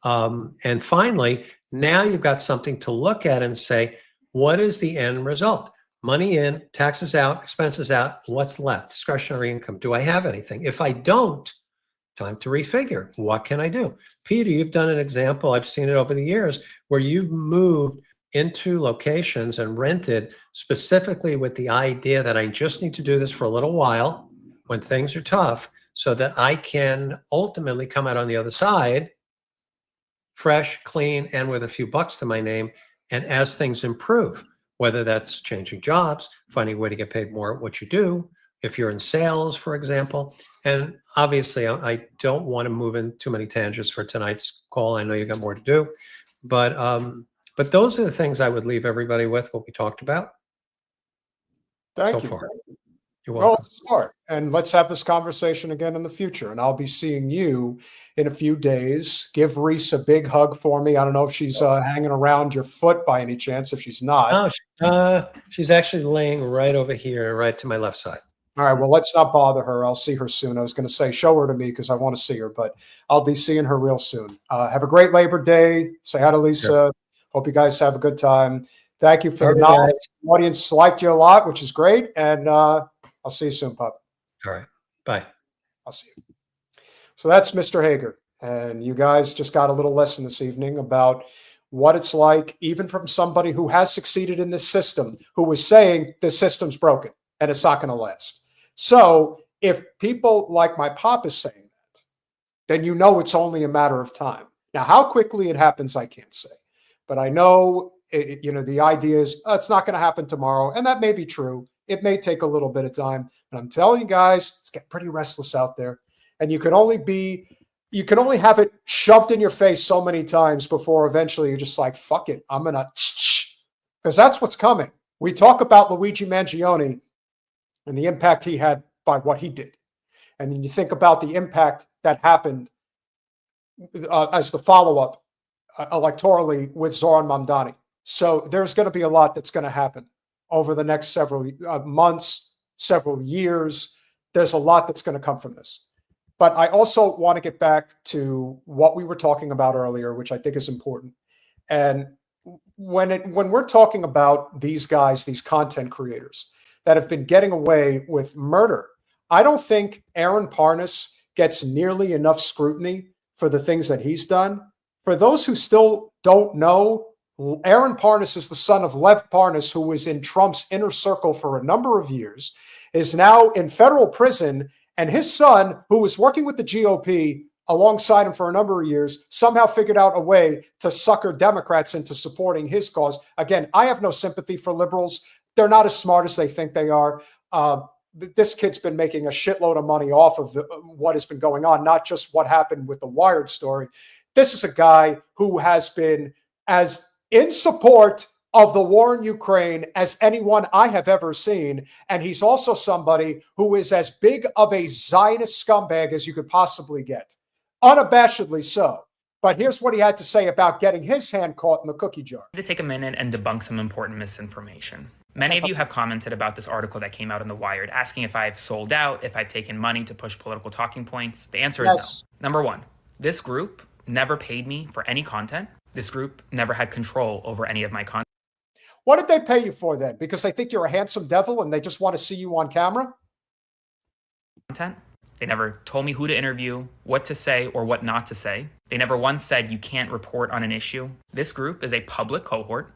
And finally, now you've got something to look at and say, what is the end result? Money in, taxes out, expenses out, what's left? Discretionary income. Do I have anything? If I don't, time to refigure. What can I do? Peter, you've done an example, I've seen it over the years, where you've moved into locations and rented specifically with the idea that I just need to do this for a little while when things are tough, so that I can ultimately come out on the other side fresh, clean, and with a few bucks to my name. And as things improve, whether that's changing jobs, finding a way to get paid more at what you do, if you're in sales, for example. And obviously, I don't want to move in too many tangents for tonight's call. I know you got more to do, but those are the things I would leave everybody with, what we talked about Thank so you. far. You're Well, welcome. let's start. And let's have this conversation again in the future. And I'll be seeing you in a few days. Give Reese a big hug for me. I don't know if she's hanging around your foot by any chance. If she's not. She's actually laying right over here, right to my left side. All right, well, let's not bother her. I'll see her soon. I was going to say show her to me because I want to see her, but I'll be seeing her real soon. Have a great Labor Day. Say hi to Lisa. Sure. Hope you guys have a good time. Thank you for All the right, knowledge. guys. The audience liked you a lot, which is great. And I'll see you soon, Pup. All right. Bye. I'll see you. So that's Mr. Hager. And you guys just got a little lesson this evening about what it's like, even from somebody who has succeeded in this system, who was saying this system's broken and it's not going to last. So if people like my pop is saying that, then you know it's only a matter of time. Now, how quickly it happens, I can't say. But I know, the idea is it's not going to happen tomorrow. And that may be true. It may take a little bit of time. And I'm telling you guys, it's getting pretty restless out there. And you can only have it shoved in your face so many times before eventually you're just like, fuck it. I'm going to, because that's what's coming. We talk about Luigi Mangione and the impact he had by what he did. And then you think about the impact that happened as the follow-up electorally with Zoran Mamdani. So there's going to be a lot that's going to happen over the next several months, several years. There's a lot that's going to come from this. But I also want to get back to what we were talking about earlier, which I think is important. And when we're talking about these guys, these content creators that have been getting away with murder, I don't think Aaron Parnas gets nearly enough scrutiny for the things that he's done. For those who still don't know, Aaron Parnas is the son of Lev Parnas, who was in Trump's inner circle for a number of years, is now in federal prison, and his son, who was working with the GOP alongside him for a number of years, somehow figured out a way to sucker Democrats into supporting his cause. Again, I have no sympathy for liberals. They're not as smart as they think they are. This kid's been making a shitload of money off of what has been going on, not just what happened with the Wired story. This is a guy who has been as in support of the war in Ukraine as anyone I have ever seen. And he's also somebody who is as big of a Zionist scumbag as you could possibly get. Unabashedly so. But here's what he had to say about getting his hand caught in the cookie jar. To take a minute and debunk some important misinformation. Many of you have commented about this article that came out in The Wired, asking if I've sold out, if I've taken money to push political talking points. The answer is no. Number one, this group never paid me for any content. This group never had control over any of my content. What did they pay you for then? Because they think you're a handsome devil and they just want to see you on camera? They never told me who to interview, what to say, or what not to say. They never once said you can't report on an issue. This group is a public cohort.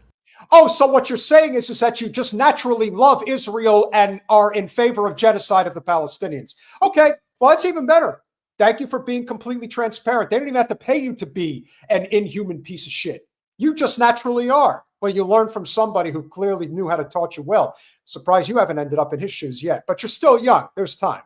Oh, so what you're saying is that you just naturally love Israel and are in favor of genocide of the Palestinians. Okay, well, that's even better. Thank you for being completely transparent. They don't even have to pay you to be an inhuman piece of shit. You just naturally are. Well, you learned from somebody who clearly knew how to taught you well. Surprised you haven't ended up in his shoes yet, but you're still young. There's time.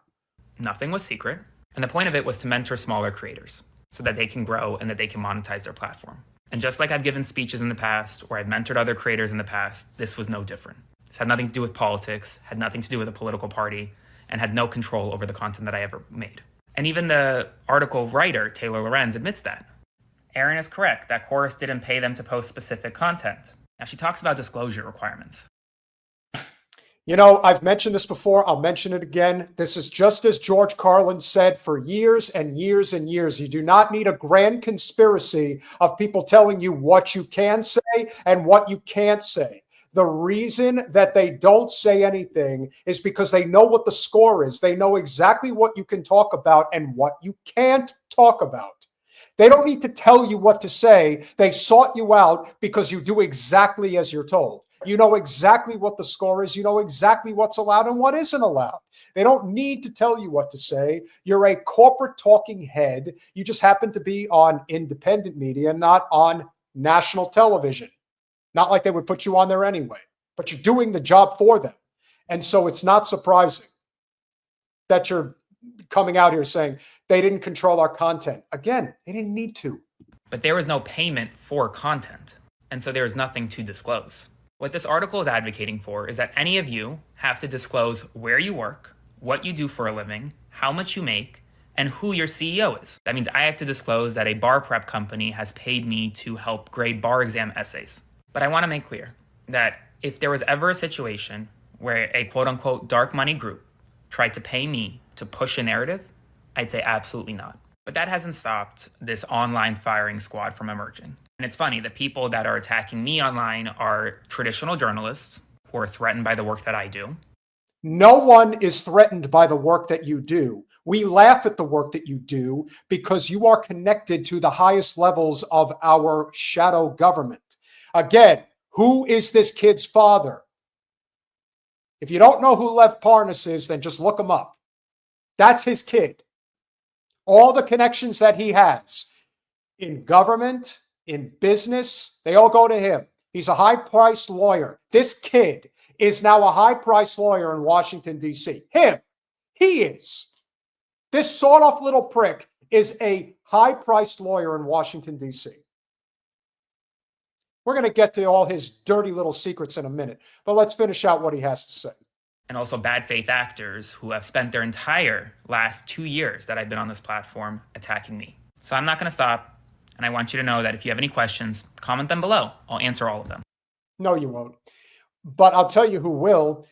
Nothing was secret. And the point of it was to mentor smaller creators so that they can grow and that they can monetize their platform. And just like I've given speeches in the past or I've mentored other creators in the past, this was no different. This had nothing to do with politics, had nothing to do with a political party, and had no control over the content that I ever made. And even the article writer, Taylor Lorenz, admits that. Aaron is correct that Chorus didn't pay them to post specific content. Now, she talks about disclosure requirements. You know, I've mentioned this before. I'll mention it again. This is just as George Carlin said for years and years and years. You do not need a grand conspiracy of people telling you what you can say and what you can't say. The reason that they don't say anything is because they know what the score is. They know exactly what you can talk about and what you can't talk about. They don't need to tell you what to say. They sought you out because you do exactly as you're told. You know exactly what the score is. You know exactly what's allowed and what isn't allowed. They don't need to tell you what to say. You're a corporate talking head. You just happen to be on independent media, not on national television. Not like they would put you on there anyway, but you're doing the job for them. And so it's not surprising that you're coming out here saying they didn't control our content. Again, they didn't need to. But there was no payment for content, and so there is nothing to disclose. What this article is advocating for is that any of you have to disclose where you work, what you do for a living, how much you make, and who your CEO is. That means I have to disclose that a bar prep company has paid me to help grade bar exam essays. But I want to make clear that if there was ever a situation where a quote-unquote dark money group tried to pay me to push a narrative, I'd say absolutely not. But that hasn't stopped this online firing squad from emerging. And it's funny, the people that are attacking me online are traditional journalists who are threatened by the work that I do. No one is threatened by the work that you do. We laugh at the work that you do because you are connected to the highest levels of our shadow government. Again, who is this kid's father? If you don't know who Lev Parnas is, then just look him up. That's his kid. All the connections that he has in government, in business, they all go to him. He's a high-priced lawyer. This kid is now a high-priced lawyer in Washington, D.C. Him. He is. This sawed-off little prick is a high-priced lawyer in Washington, D.C. We're going to get to all his dirty little secrets in a minute, but let's finish out what he has to say. And also bad faith actors who have spent their entire last 2 years that I've been on this platform attacking me. So I'm not going to stop, and I want you to know that if you have any questions, comment them below. I'll answer all of them. No, you won't. But I'll tell you who will.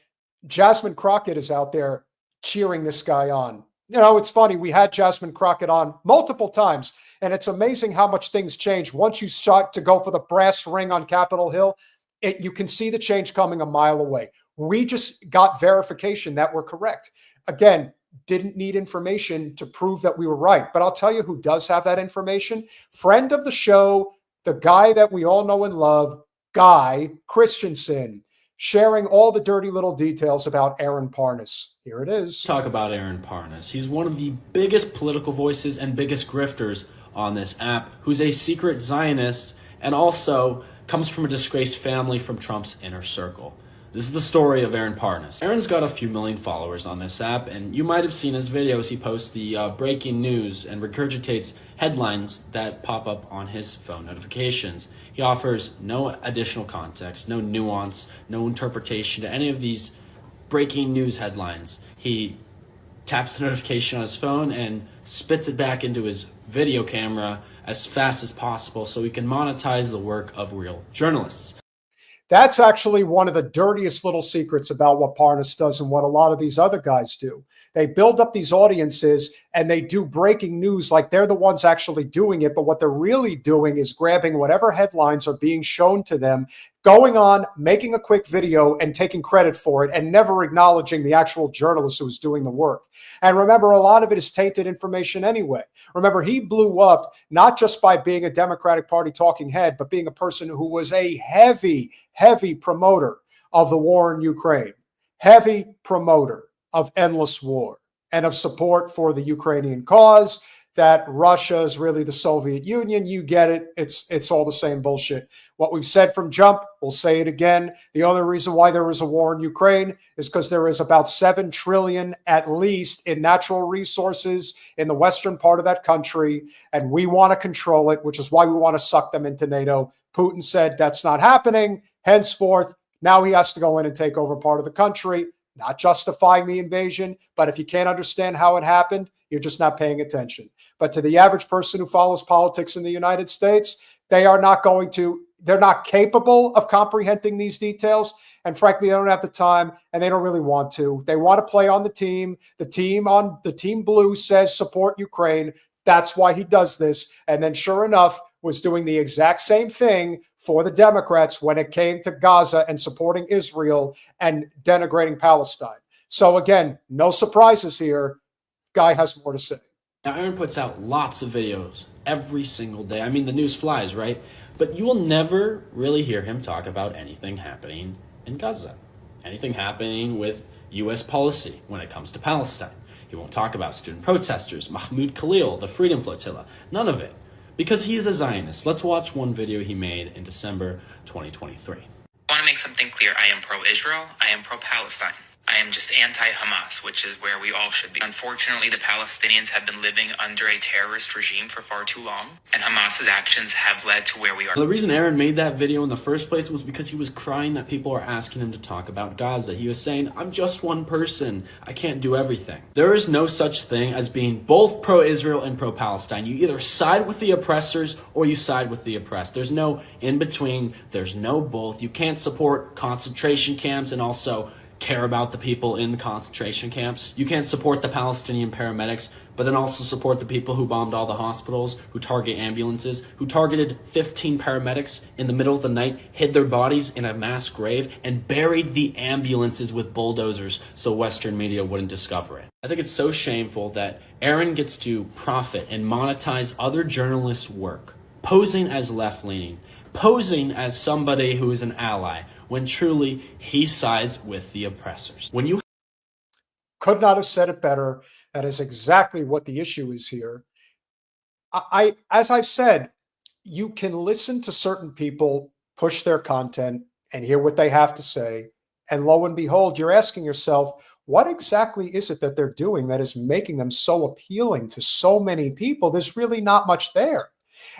Jasmine Crockett is out there cheering this guy on. You know, it's funny. We had Jasmine Crockett on multiple times, and it's amazing how much things change. Once you start to go for the brass ring on Capitol Hill, you can see the change coming a mile away. We just got verification that we're correct. Again, didn't need information to prove that we were right. But I'll tell you who does have that information. Friend of the show, the guy that we all know and love, Guy Christensen, sharing all the dirty little details about Aaron Parnas. Here it is. Talk about Aaron Parnas. He's one of the biggest political voices and biggest grifters on this app, who's a secret Zionist and also comes from a disgraced family from Trump's inner circle. This is the story of Aaron Parnas. Aaron's got a few million followers on this app, and you might have seen his videos. He posts the breaking news and regurgitates headlines that pop up on his phone notifications. He offers no additional context, no nuance, no interpretation to any of these breaking news headlines. He taps the notification on his phone and spits it back into his video camera as fast as possible so he can monetize the work of real journalists. That's actually one of the dirtiest little secrets about what Parnas does and what a lot of these other guys do. They build up these audiences and they do breaking news like they're the ones actually doing it. But what they're really doing is grabbing whatever headlines are being shown to them, going on, making a quick video and taking credit for it and never acknowledging the actual journalist who was doing the work. And remember, a lot of it is tainted information anyway. Remember, he blew up not just by being a Democratic Party talking head, but being a person who was a heavy promoter of the war in Ukraine, heavy promoter of endless war and of support for the Ukrainian cause, that Russia is really the Soviet Union. You get it. It's all the same bullshit. What we've said from jump, we'll say it again. The only reason why there is a war in Ukraine is because there is about 7 trillion at least in natural resources in the western part of that country, and we want to control it, which is why we want to suck them into NATO. Putin said that's not happening. Henceforth, now he has to go in and take over part of the country. Not justifying the invasion, but if you can't understand how it happened, you're just not paying attention. But to the average person who follows politics in the United States, they're not capable of comprehending these details. And frankly, they don't have the time and they don't really want to. They want to play on the team. The team blue says support Ukraine. That's why he does this. And then sure enough, was doing the exact same thing for the Democrats when it came to Gaza and supporting Israel and denigrating Palestine. So again, no surprises here. Guy has more to say. Now, Aaron puts out lots of videos every single day. I mean, the news flies, right? But you will never really hear him talk about anything happening in Gaza, anything happening with U.S. policy when it comes to Palestine. He won't talk about student protesters, Mahmoud Khalil, the Freedom Flotilla, none of it. Because he is a Zionist. Let's watch one video he made in December 2023. I want to make something clear. I am pro-Israel. I am pro-Palestine. I am just anti-Hamas, which is where we all should be. Unfortunately, the Palestinians have been living under a terrorist regime for far too long, and Hamas's actions have led to where we are. The reason Aaron made that video in the first place was because he was crying that people are asking him to talk about Gaza. He was saying, I'm just one person. I can't do everything. There is no such thing as being both pro-Israel and pro-Palestine. You either side with the oppressors or you side with the oppressed. There's no in between. There's no both. You can't support concentration camps and also care about the people in the concentration camps. You can't support the Palestinian paramedics, but then also support the people who bombed all the hospitals, who target ambulances, who targeted 15 paramedics in the middle of the night, hid their bodies in a mass grave, and buried the ambulances with bulldozers so Western media wouldn't discover it. I think it's so shameful that Aaron gets to profit and monetize other journalists' work, posing as left-leaning, posing as somebody who is an ally, when truly he sides with the oppressors. When you could not have said it better. That is exactly what the issue is here. As I've said, you can listen to certain people push their content and hear what they have to say. And lo and behold, you're asking yourself, what exactly is it that they're doing that is making them so appealing to so many people? There's really not much there.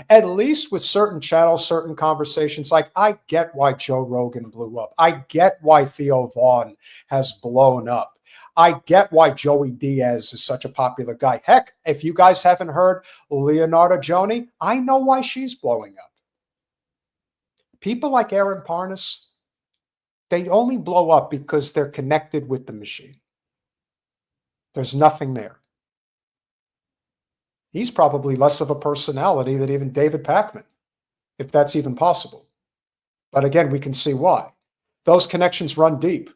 At least with certain channels, certain conversations, like I get why Joe Rogan blew up. I get why Theo Vaughn has blown up. I get why Joey Diaz is such a popular guy. Heck, if you guys haven't heard Leonardo Joni, I know why she's blowing up. People like Aaron Parnas, they only blow up because they're connected with the machine. There's nothing there. He's probably less of a personality than even David Pakman, if that's even possible. But again, we can see why. Those connections run deep.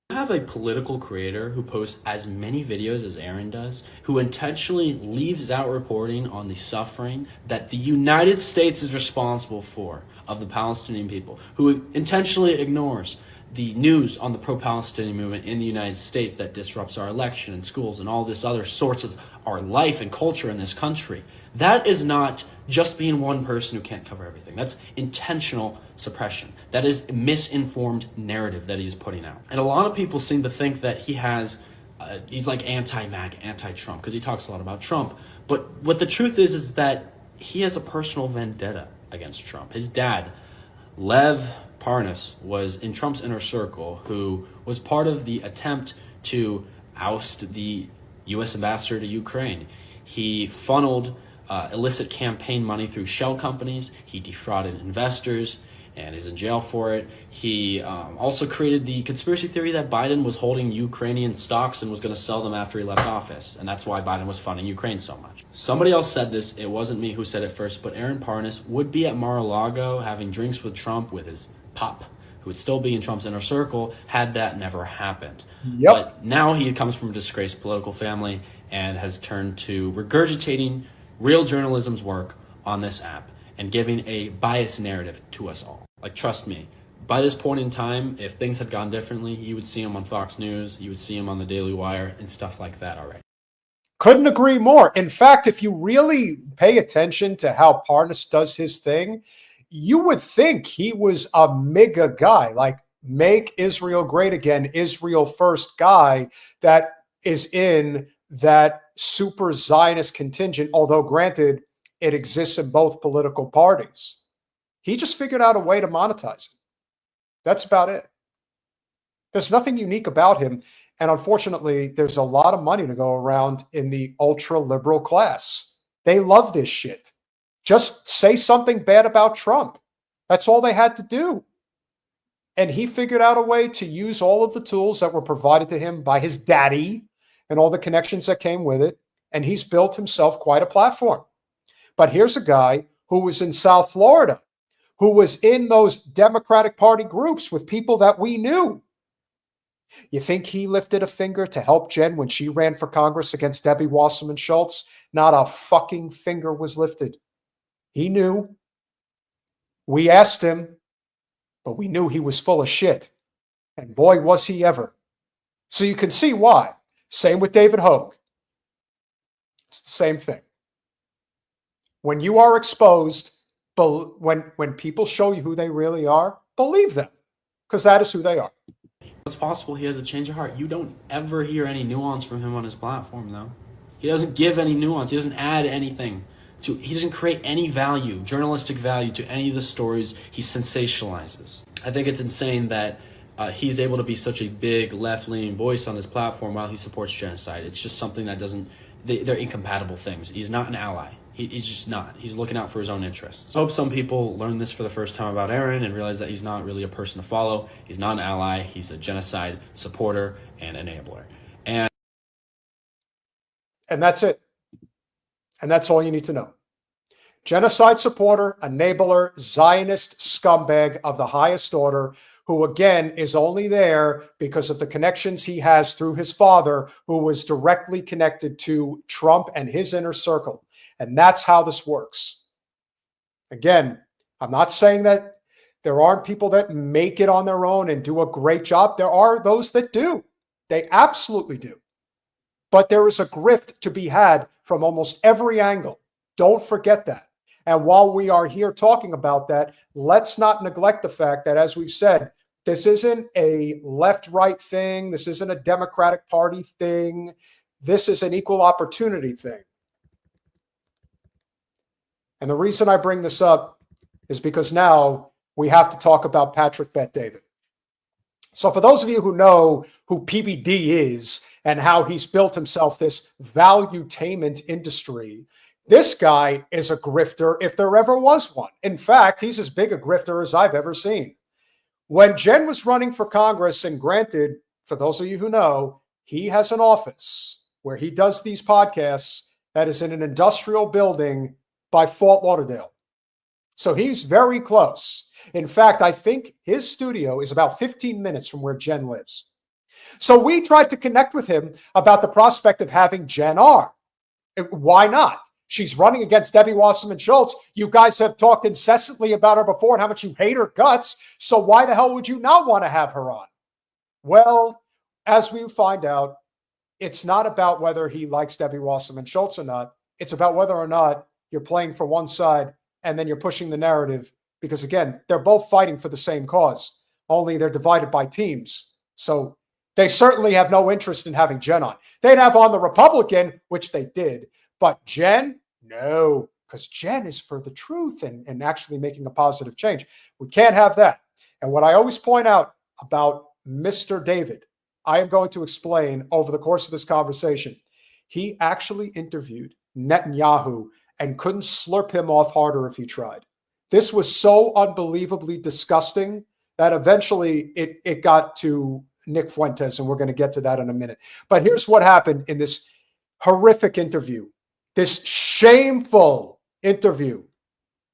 You have a political creator who posts as many videos as Aaron does, who intentionally leaves out reporting on the suffering that the United States is responsible for of the Palestinian people, who intentionally ignores the news on the pro-Palestinian movement in the United States that disrupts our election and schools and all this other sorts of our life and culture in this country. That is not just being one person who can't cover everything. That's intentional suppression. That is a misinformed narrative that he's putting out. And a lot of people seem to think that he's like anti-MAG, anti-Trump, because he talks a lot about Trump. But what the truth is that he has a personal vendetta against Trump. His dad, Lev Parnas, was in Trump's inner circle, who was part of the attempt to oust the U.S. ambassador to Ukraine. He funneled illicit campaign money through shell companies. He defrauded investors and is in jail for it. He also created the conspiracy theory that Biden was holding Ukrainian stocks and was going to sell them after he left office. And that's why Biden was funding Ukraine so much. Somebody else said this. It wasn't me who said it first, but Aaron Parnas would be at Mar-a-Lago having drinks with Trump with his pop, who would still be in Trump's inner circle had that never happened. Yep. But now he comes from a disgraced political family and has turned to regurgitating real journalism's work on this app and giving a biased narrative to us all. Like, trust me, by this point in time, if things had gone differently, you would see him on Fox News, you would see him on the Daily Wire and stuff like that already. Couldn't agree more. In fact, if you really pay attention to how Parnas does his thing, you would think he was a mega guy, like make Israel great again, Israel first guy that is in that super Zionist contingent, although granted, it exists in both political parties. He just figured out a way to monetize it. That's about it. There's nothing unique about him. And unfortunately, there's a lot of money to go around in the ultra-liberal class. They love this shit. Just say something bad about Trump. That's all they had to do. And he figured out a way to use all of the tools that were provided to him by his daddy and all the connections that came with it. And he's built himself quite a platform. But here's a guy who was in South Florida, who was in those Democratic Party groups with people that we knew. You think he lifted a finger to help Jen when she ran for Congress against Debbie Wasserman Schultz? Not a fucking finger was lifted. He knew. We asked him, but we knew he was full of shit. And boy, was he ever. So you can see why. Same with David Hogue. It's the same thing. When you are exposed, when people show you who they really are, believe them, because that is who they are. It's possible he has a change of heart. You don't ever hear any nuance from him on his platform, though. He doesn't give any nuance. He doesn't add anything. He doesn't create any value, journalistic value, to any of the stories he sensationalizes. I think it's insane that he's able to be such a big left-leaning voice on his platform while he supports genocide. It's just something that doesn't... They're incompatible things. He's not an ally. He's just not. He's looking out for his own interests. I hope some people learn this for the first time about Aaron and realize that he's not really a person to follow. He's not an ally. He's a genocide supporter and enabler. And that's it. And that's all you need to know. Genocide supporter, enabler, Zionist scumbag of the highest order, who again is only there because of the connections he has through his father, who was directly connected to Trump and his inner circle. And that's how this works. Again, I'm not saying that there aren't people that make it on their own and do a great job. There are those that do. They absolutely do. But there is a grift to be had from almost every angle. Don't forget that. And while we are here talking about that, let's not neglect the fact that, as we've said, this isn't a left-right thing. This isn't a Democratic Party thing. This is an equal opportunity thing. And the reason I bring this up is because now we have to talk about Patrick Bet-David. So for those of you who know who PBD is and how he's built himself this valuetainment industry, this guy is a grifter if there ever was one. In fact, he's as big a grifter as I've ever seen. When Jen was running for Congress, and granted, for those of you who know, he has an office where he does these podcasts that is in an industrial building by Fort Lauderdale. So he's very close. In fact, I think his studio is about 15 minutes from where Jen lives. So we tried to connect with him about the prospect of having Jen R. Why not? She's running against Debbie Wasserman Schultz. You guys have talked incessantly about her before and how much you hate her guts. So why the hell would you not want to have her on? Well, as we find out, it's not about whether he likes Debbie Wasserman Schultz or not. It's about whether or not you're playing for one side and then you're pushing the narrative, because again, they're both fighting for the same cause, only they're divided by teams. So they certainly have no interest in having Jen on. They'd have on the Republican, which they did, but Jen, no, because Jen is for the truth and actually making a positive change. We can't have that. And what I always point out about Mr. David, I am going to explain over the course of this conversation. He actually interviewed Netanyahu and couldn't slurp him off harder if he tried. This was so unbelievably disgusting that eventually it got to Nick Fuentes, and we're going to get to that in a minute. But here's what happened in this horrific interview, this shameful interview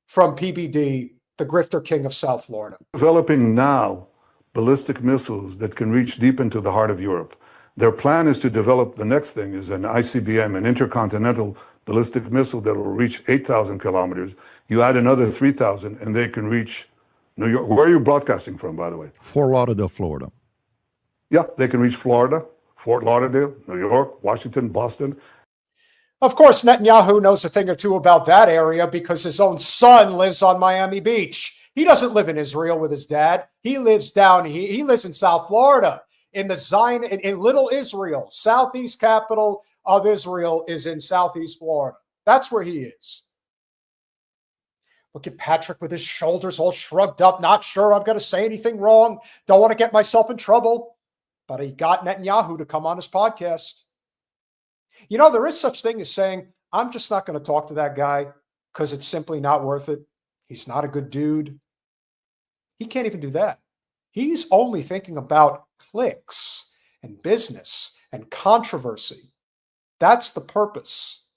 from PBD, the Grifter King of South Florida. Developing now ballistic missiles that can reach deep into the heart of Europe. Their plan is to develop, the next thing is an ICBM, an intercontinental ballistic missile that will reach 8,000 kilometers. You add another 3,000 and they can reach New York. Where are you broadcasting from, by the way? Fort Lauderdale, Florida. Yeah, they can reach Florida, Fort Lauderdale, New York, Washington, Boston. Of course, Netanyahu knows a thing or two about that area because his own son lives on Miami Beach. He doesn't live in Israel with his dad. He lives he lives in South Florida, in the Zion, in Little Israel. Southeast capital of Israel is in Southeast Florida. That's where he is. Look at Patrick with his shoulders all shrugged up, not sure I'm going to say anything wrong. Don't want to get myself in trouble. But he got Netanyahu to come on his podcast. You know, there is such thing as saying, I'm just not going to talk to that guy because it's simply not worth it. He's not a good dude. He can't even do that. He's only thinking about clicks and business and controversy. That's the purpose.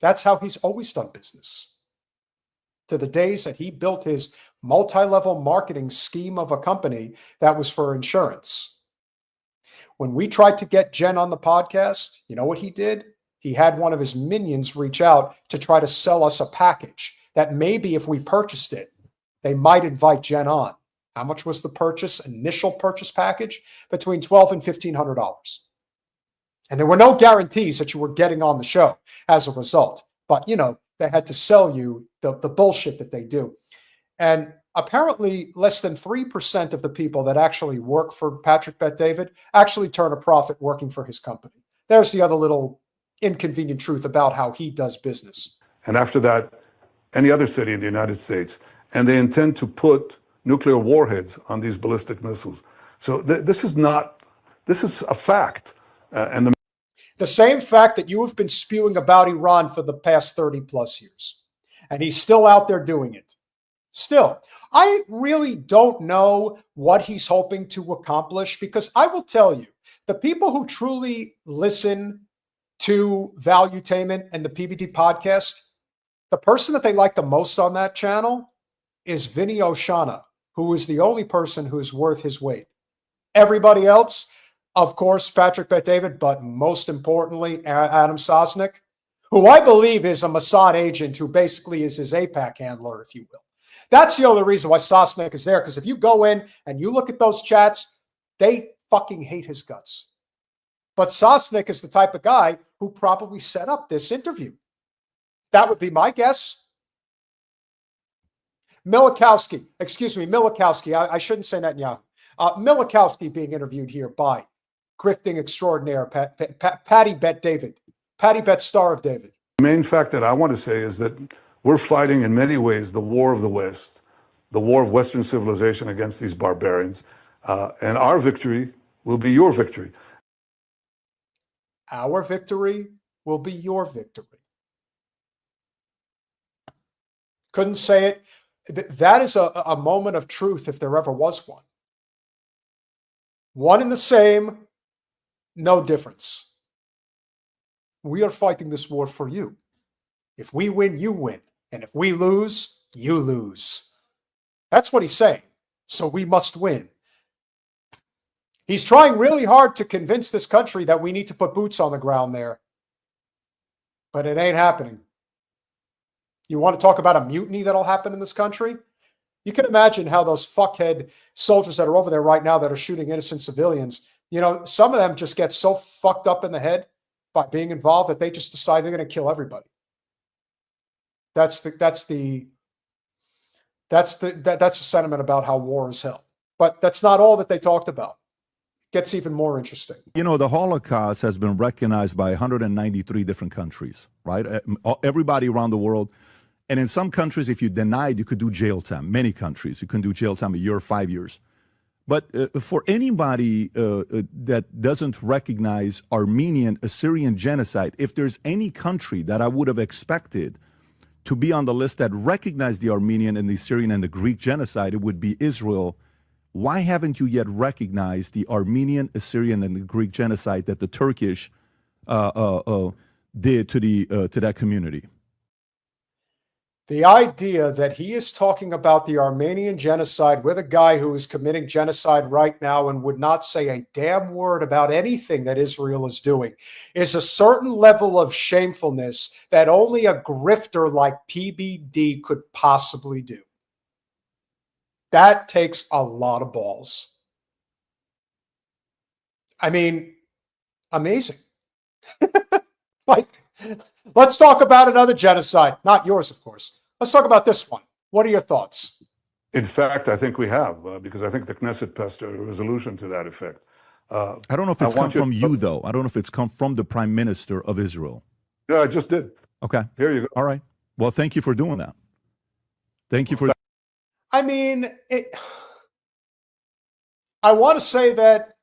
That's how he's always done business. To the days that he built his multi-level marketing scheme of a company that was for insurance. When we tried to get Jen on the podcast, you know what he did? He had one of his minions reach out to try to sell us a package that maybe if we purchased it, they might invite Jen on. How much was the initial purchase package? Between $1,200 and $1,500. And there were no guarantees that you were getting on the show as a result. But, you know, they had to sell you the bullshit that they do. And apparently less than 3% of the people that actually work for Patrick Bet-David actually turn a profit working for his company. There's the other little inconvenient truth about how he does business. And after that, any other city in the United States. And they intend to put nuclear warheads on these ballistic missiles. So this is a fact. And the same fact that you have been spewing about Iran for the past 30 plus years. And he's still out there doing it. Still, I really don't know what he's hoping to accomplish, because I will tell you, the people who truly listen to Valuetainment and the PBD podcast, the person that they like the most on that channel is Vinny Oshana, who is the only person who's worth his weight. Everybody else, of course, Patrick Bet-David, but most importantly, Adam Sosnick, who I believe is a Mossad agent who basically is his AIPAC handler, if you will. That's the only reason why Sosnick is there, because if you go in and you look at those chats, they fucking hate his guts. But Sosnick is the type of guy who probably set up this interview. That would be my guess. Milikowski, I shouldn't say Netanyahu. Milikowski being interviewed here by grifting extraordinaire Patty Bet-David, Patty Bet Star of David. the main fact that I want to say is that we're fighting in many ways the war of the West, the war of Western civilization against these barbarians. And our victory will be your victory. Our victory will be your victory. Couldn't say it. That is a moment of truth if there ever was one. One and the same, no difference. We are fighting this war for you. If we win, you win. And if we lose, you lose. That's what he's saying. So we must win. He's trying really hard to convince this country that we need to put boots on the ground there. But it ain't happening. You want to talk about a mutiny that'll happen in this country? You can imagine how those fuckhead soldiers that are over there right now that are shooting innocent civilians, you know, some of them just get so fucked up in the head by being involved that they just decide they're going to kill everybody. That's the sentiment about how war is held. But that's not all that they talked about. It gets even more interesting. You know, the Holocaust has been recognized by 193 different countries, right? Everybody around the world. And in some countries, if you denied, you could do jail time. Many countries, you can do jail time a year, 5 years. But for anybody that doesn't recognize Armenian, Assyrian genocide, if there's any country that I would have expected to be on the list that recognized the Armenian and the Assyrian and the Greek genocide, it would be Israel. Why haven't you yet recognized the Armenian, Assyrian, and the Greek genocide that the Turkish did to that community? The idea that he is talking about the Armenian genocide with a guy who is committing genocide right now and would not say a damn word about anything that Israel is doing is a certain level of shamefulness that only a grifter like PBD could possibly do. That takes a lot of balls. I mean, amazing. Like, let's talk about another genocide. Not yours, of course. Let's talk about this one. What are your thoughts? In fact, I think we have, because I think the Knesset passed a resolution to that effect. I don't know if it's come from you, though. I don't know if it's come from the Prime Minister of Israel. Yeah, I just did. Okay. Here you go. All right. Well, thank you for doing that. Thank you for... I mean, I want to say that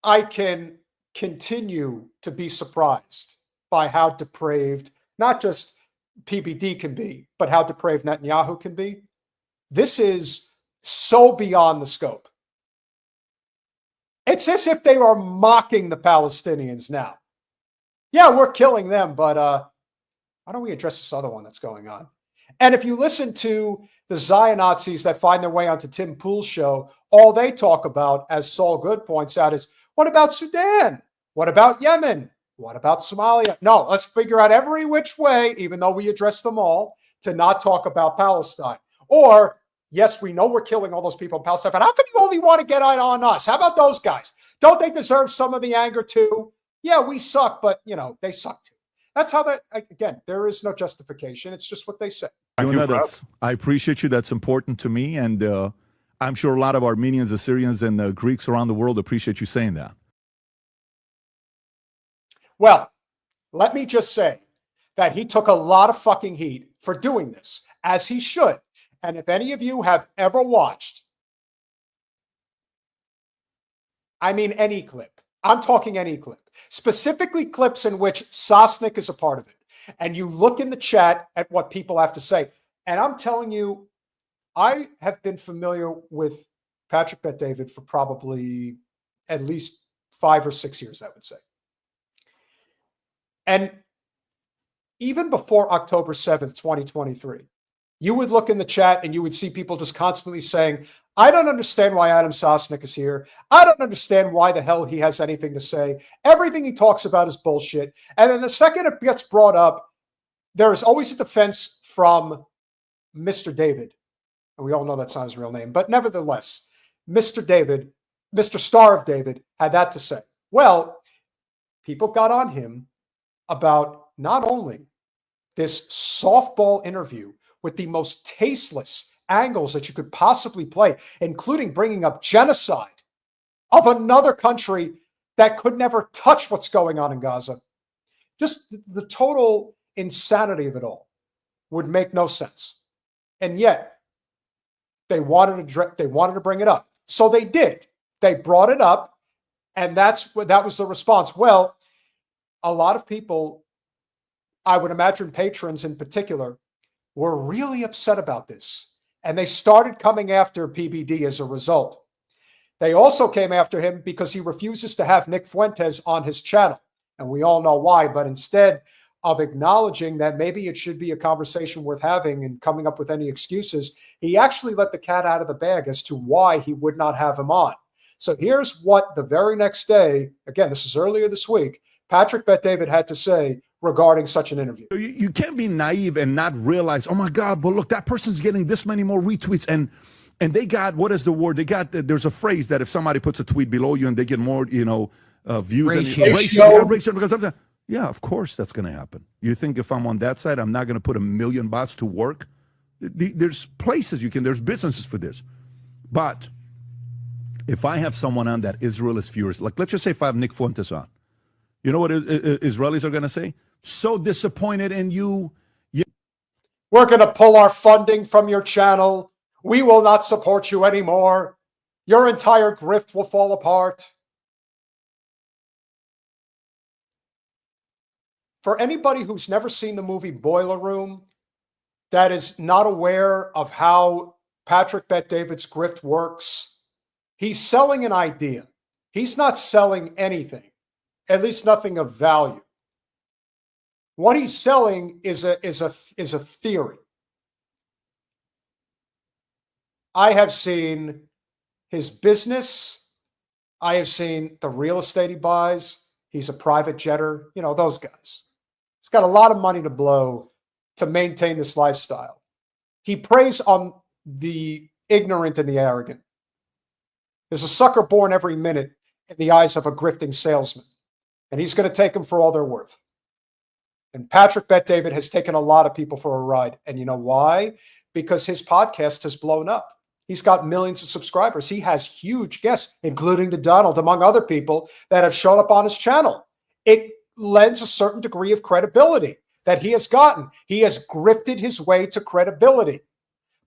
I can continue to be surprised by how depraved, not just PBD can be, but how depraved Netanyahu can be. This is so beyond the scope. It's as if they are mocking the Palestinians now. Yeah, we're killing them, but why don't we address this other one that's going on? And if you listen to the Zionazis that find their way onto Tim Pool's show, all they talk about, as Saul Good points out, is what about Sudan? What about Yemen? What about Somalia? No, let's figure out every which way, even though we address them all, to not talk about Palestine. Or, yes, we know we're killing all those people in Palestine, but how come you only want to get on us? How about those guys? Don't they deserve some of the anger too? Yeah, we suck, but, you know, they suck too. That's how that, again, there is no justification. It's just what they say. I appreciate you. That's important to me. And I'm sure a lot of Armenians, Assyrians, and Greeks around the world appreciate you saying that. Well, let me just say that he took a lot of fucking heat for doing this, as he should. And if any of you have ever watched, I mean any clip, I'm talking any clip, specifically clips in which Sosnick is a part of it, and you look in the chat at what people have to say, and I'm telling you, I have been familiar with Patrick Bet-David for probably at least 5 or 6 years, I would say. And even before October 7th, 2023, you would look in the chat and you would see people just constantly saying, I don't understand why Adam Sosnick is here. I don't understand why the hell he has anything to say. Everything he talks about is bullshit. And then the second it gets brought up, there is always a defense from Mr. David. And we all know that's not his real name. But nevertheless, Mr. David, Mr. Star of David, had that to say. Well, people got on him about not only this softball interview with the most tasteless angles that you could possibly play, including bringing up genocide of another country that could never touch what's going on in Gaza. Just the total insanity of it all would make no sense. And yet they wanted to bring it up. So they did. They brought it up, and that was the response. Well, a lot of people, I would imagine patrons in particular, were really upset about this. And they started coming after PBD as a result. They also came after him because he refuses to have Nick Fuentes on his channel. And we all know why. But instead of acknowledging that maybe it should be a conversation worth having and coming up with any excuses, he actually let the cat out of the bag as to why he would not have him on. So here's what the very next day, again, this is earlier this week, Patrick Bet-David had to say regarding such an interview. You can't be naive and not realize, oh my God, but look, that person's getting this many more retweets. And they got, what is the word? They got, there's a phrase that if somebody puts a tweet below you and they get more, views. Ratio. Yeah, of course that's going to happen. You think if I'm on that side, I'm not going to put 1 million bots to work? There's places there's businesses for this. But if I have someone on that Israel is furious, like let's just say if I have Nick Fuentes on, you know what Israelis are going to say? So disappointed in you. We're going to pull our funding from your channel. We will not support you anymore. Your entire grift will fall apart. For anybody who's never seen the movie Boiler Room, that is not aware of how Patrick Bet-David's grift works, he's selling an idea. He's not selling anything. At least nothing of value. What he's selling is a theory. I have seen his business. I have seen the real estate he buys. He's a private jetter. You know, those guys. He's got a lot of money to blow to maintain this lifestyle. He preys on the ignorant and the arrogant. There's a sucker born every minute in the eyes of a grifting salesman. And he's going to take them for all they're worth. And Patrick Bet-David has taken a lot of people for a ride. And you know why? Because his podcast has blown up. He's got millions of subscribers. He has huge guests, including the Donald, among other people that have shown up on his channel. It lends a certain degree of credibility that he has gotten. He has grifted his way to credibility.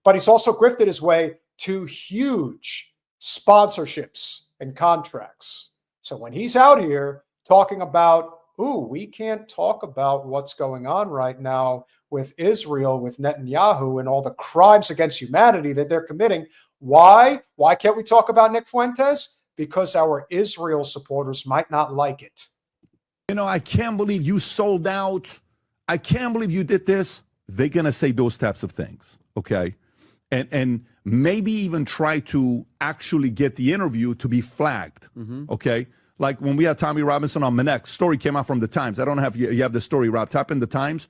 But he's also grifted his way to huge sponsorships and contracts. So when he's out here talking about, we can't talk about what's going on right now with Israel, with Netanyahu, and all the crimes against humanity that they're committing. Why? Why can't we talk about Nick Fuentes? Because our Israel supporters might not like it. I can't believe you sold out. I can't believe you did this. They're going to say those types of things, okay? And maybe even try to actually get the interview to be flagged, okay? Like when we had Tommy Robinson on Minnect, story came out from the Times. I don't know if you have the story, Rob. Type in the Times.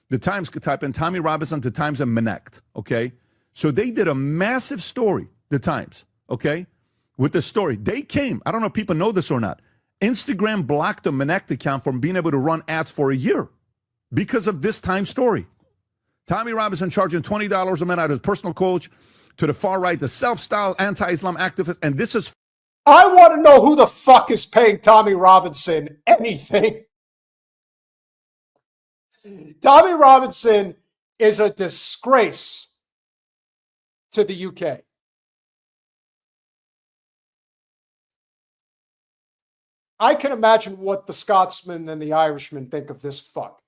The Times could type in Tommy Robinson to Times and Minnect, okay? So they did a massive story, the Times, okay? With the story. They came, I don't know if people know this or not, Instagram blocked the Minnect account from being able to run ads for a year because of this Times story. Tommy Robinson charging $20 a minute as personal coach to the far right, the self-styled anti-Islam activist. And this is... I want to know who the fuck is paying Tommy Robinson anything. Tommy Robinson is a disgrace to the UK. I can imagine what the Scotsman and the Irishman think of this fuck.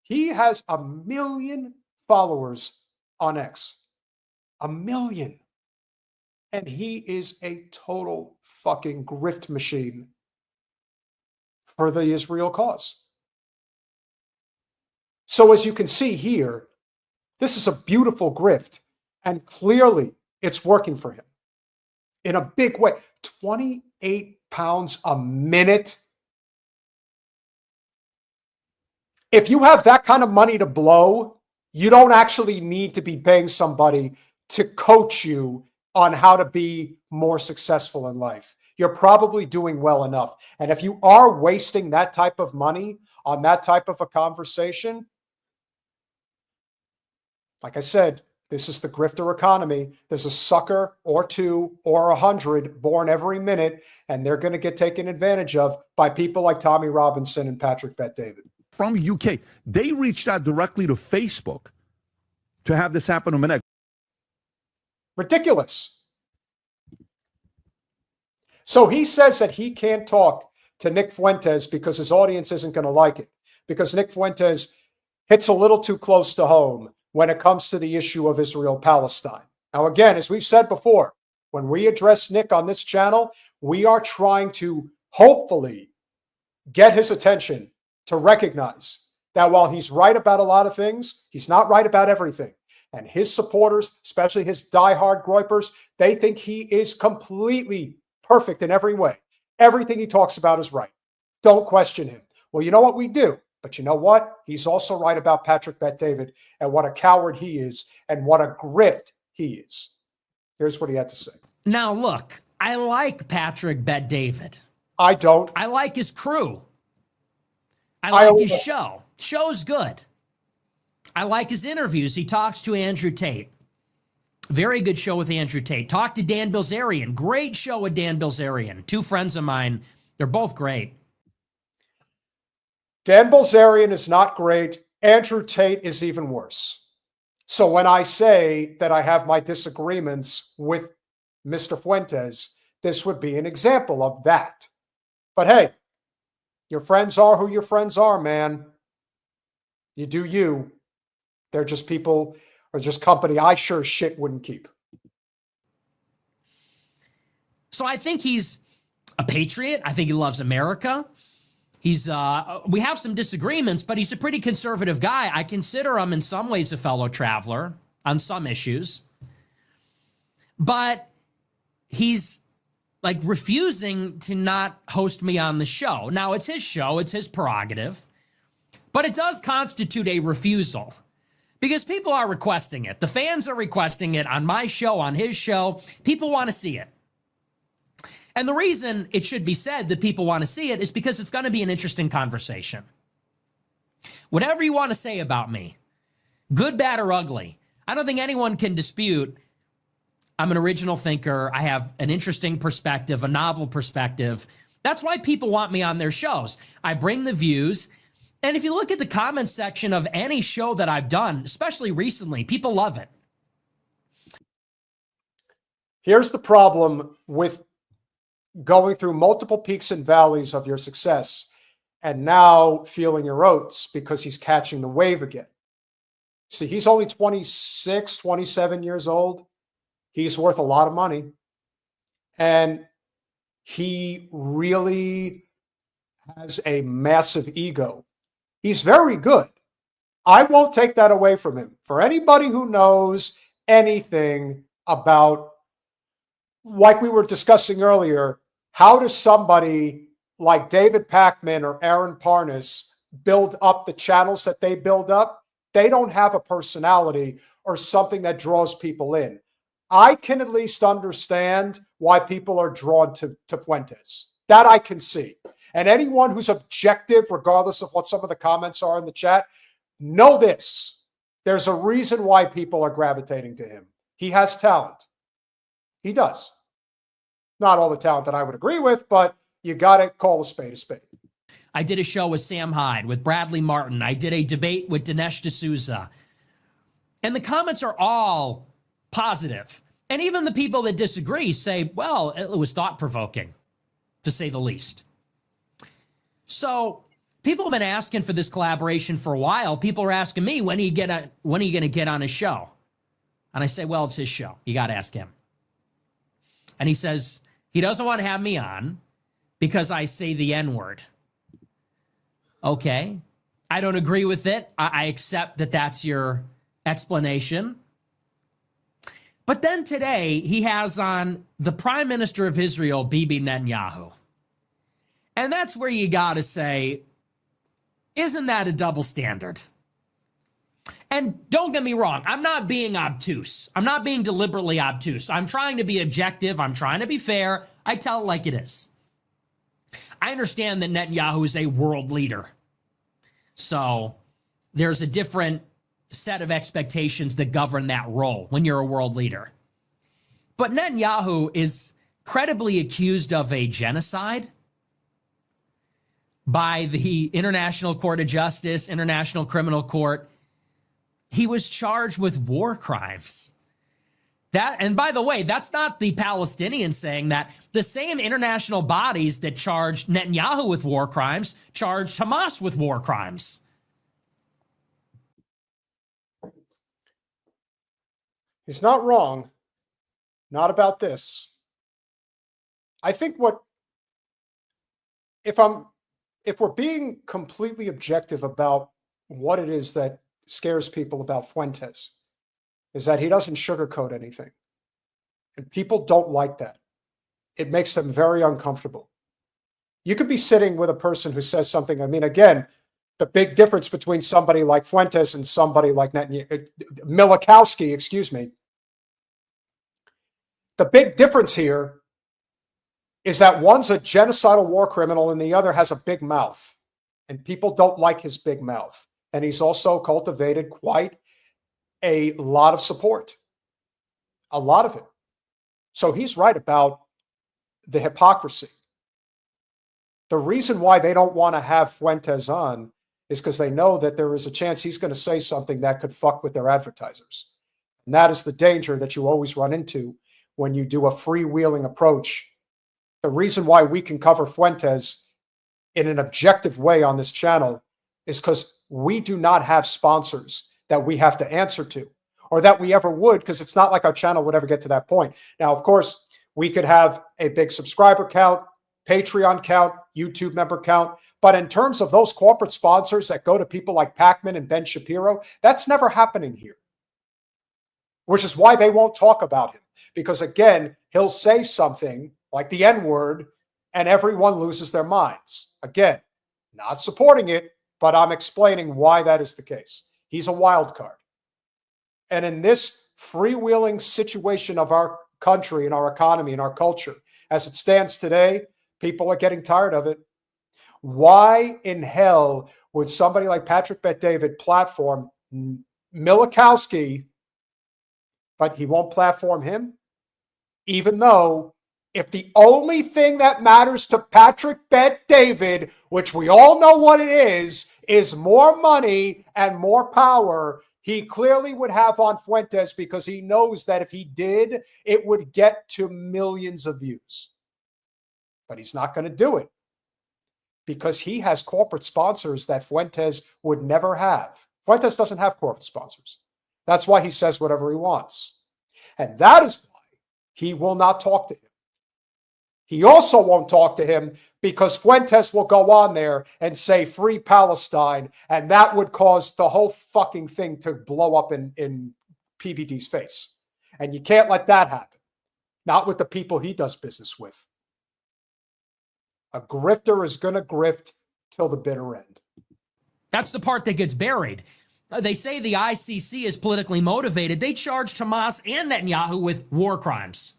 He has 1 million followers on X. 1 million. And he is a total fucking grift machine for the Israel cause. So as you can see here, this is a beautiful grift. And clearly it's working for him in a big way. 28 pounds a minute. If you have that kind of money to blow, you don't actually need to be paying somebody to coach you on how to be more successful in life. You're probably doing well enough. And if you are wasting that type of money on that type of a conversation, like I said, this is the grifter economy. There's a sucker or two or 100 born every minute, and they're going to get taken advantage of by people like Tommy Robinson and Patrick Bet-David. From UK, they reached out directly to Facebook to have this happen to Minek. Ridiculous. So he says that he can't talk to Nick Fuentes because his audience isn't going to like it, because Nick Fuentes hits a little too close to home when it comes to the issue of Israel-Palestine. Now, again, as we've said before, when we address Nick on this channel, we are trying to hopefully get his attention to recognize that while he's right about a lot of things, he's not right about everything. And his supporters, especially his diehard groypers, they think he is completely perfect in every way. Everything he talks about is right. Don't question him. Well, you know what we do? But you know what? He's also right about Patrick Bet-David and what a coward he is and what a grift he is. Here's what he had to say. Now, look, I like Patrick Bet-David. I don't. I like his crew. I like his show. Show's good. I like his interviews. He talks to Andrew Tate. Very good show with Andrew Tate. Talk to Dan Bilzerian. Great show with Dan Bilzerian. Two friends of mine. They're both great. Dan Bilzerian is not great. Andrew Tate is even worse. So when I say that I have my disagreements with Mr. Fuentes, this would be an example of that. But hey, your friends are who your friends are, man. You do you. They're just people or just company I sure shit wouldn't keep. So I think he's a patriot. I think he loves America. He's we have some disagreements, but he's a pretty conservative guy. I consider him in some ways a fellow traveler on some issues. But he's like refusing to not host me on the show. Now, it's his show, it's his prerogative, but it does constitute a refusal because people are requesting it. The fans are requesting it on my show, on his show. People want to see it. And the reason it should be said that people want to see it is because it's going to be an interesting conversation. Whatever you want to say about me, good, bad, or ugly, I don't think anyone can dispute I'm an original thinker. I have an interesting perspective, a novel perspective. That's why people want me on their shows. I bring the views. And if you look at the comments section of any show that I've done, especially recently, people love it. Here's the problem with going through multiple peaks and valleys of your success and now feeling your oats because he's catching the wave again. See, he's only 26, 27 years old. He's worth a lot of money. And he really has a massive ego. He's very good. I won't take that away from him. For anybody who knows anything about, like we were discussing earlier, how does somebody like David Pakman or Aaron Parnas build up the channels that they build up? They don't have a personality or something that draws people in. I can at least understand why people are drawn to Fuentes. That I can see. And anyone who's objective, regardless of what some of the comments are in the chat, know this. There's a reason why people are gravitating to him. He has talent. He does. Not all the talent that I would agree with, but you got to call a spade a spade. I did a show with Sam Hyde, with Bradley Martin. I did a debate with Dinesh D'Souza. And the comments are all positive. And even the people that disagree say, well, it was thought-provoking, to say the least. So people have been asking for this collaboration for a while. People are asking me, when are you going to get on his show? And I say, well, it's his show. You got to ask him. And he says he doesn't want to have me on because I say the N-word. Okay. I don't agree with it. I accept that that's your explanation. But then today he has on the Prime Minister of Israel, Bibi Netanyahu. And that's where you got to say, isn't that a double standard? And don't get me wrong, I'm not being obtuse. I'm not being deliberately obtuse. I'm trying to be objective. I'm trying to be fair. I tell it like it is. I understand that Netanyahu is a world leader. So there's a different set of expectations that govern that role when you're a world leader. But Netanyahu is credibly accused of a genocide by the International Court of Justice, International Criminal Court. He was charged with war crimes. And by the way, that's not the Palestinians saying that. The same international bodies that charged Netanyahu with war crimes charged Hamas with war crimes. He's not wrong. Not about this. I think if we're being completely objective about what it is that scares people about Fuentes, is that he doesn't sugarcoat anything. And people don't like that. It makes them very uncomfortable. You could be sitting with a person who says something. I mean, again, the big difference between somebody like Fuentes and somebody like Milikowski, excuse me. The big difference here is that one's a genocidal war criminal and the other has a big mouth. And people don't like his big mouth. And he's also cultivated quite a lot of support. A lot of it. So he's right about the hypocrisy. The reason why they don't want to have Fuentes on is because they know that there is a chance he's going to say something that could fuck with their advertisers. And that is the danger that you always run into when you do a freewheeling approach. The reason why we can cover Fuentes in an objective way on this channel is because we do not have sponsors that we have to answer to, or that we ever would, because it's not like our channel would ever get to that point. Now, of course, we could have a big subscriber count, Patreon count, YouTube member count, but in terms of those corporate sponsors that go to people like Pakman and Ben Shapiro, that's never happening here, which is why they won't talk about him. Because again, he'll say something like the N-word and everyone loses their minds. Again, not supporting it, but I'm explaining why that is the case. He's a wild card. And in this freewheeling situation of our country and our economy and our culture, as it stands today, people are getting tired of it. Why in hell would somebody like Patrick Bet-David platform Milikowski, but he won't platform him? Even though if the only thing that matters to Patrick Bet-David, which we all know what it is more money and more power, he clearly would have on Fuentes, because he knows that if he did, it would get to millions of views. But he's not going to do it because he has corporate sponsors that Fuentes would never have. Fuentes doesn't have corporate sponsors. That's why he says whatever he wants. And that is why he will not talk to him. He also won't talk to him because Fuentes will go on there and say free Palestine, and that would cause the whole fucking thing to blow up in PBD's face. And you can't let that happen. Not with the people he does business with. A grifter is going to grift till the bitter end. That's the part that gets buried. They say the ICC is politically motivated. They charged Hamas and Netanyahu with war crimes.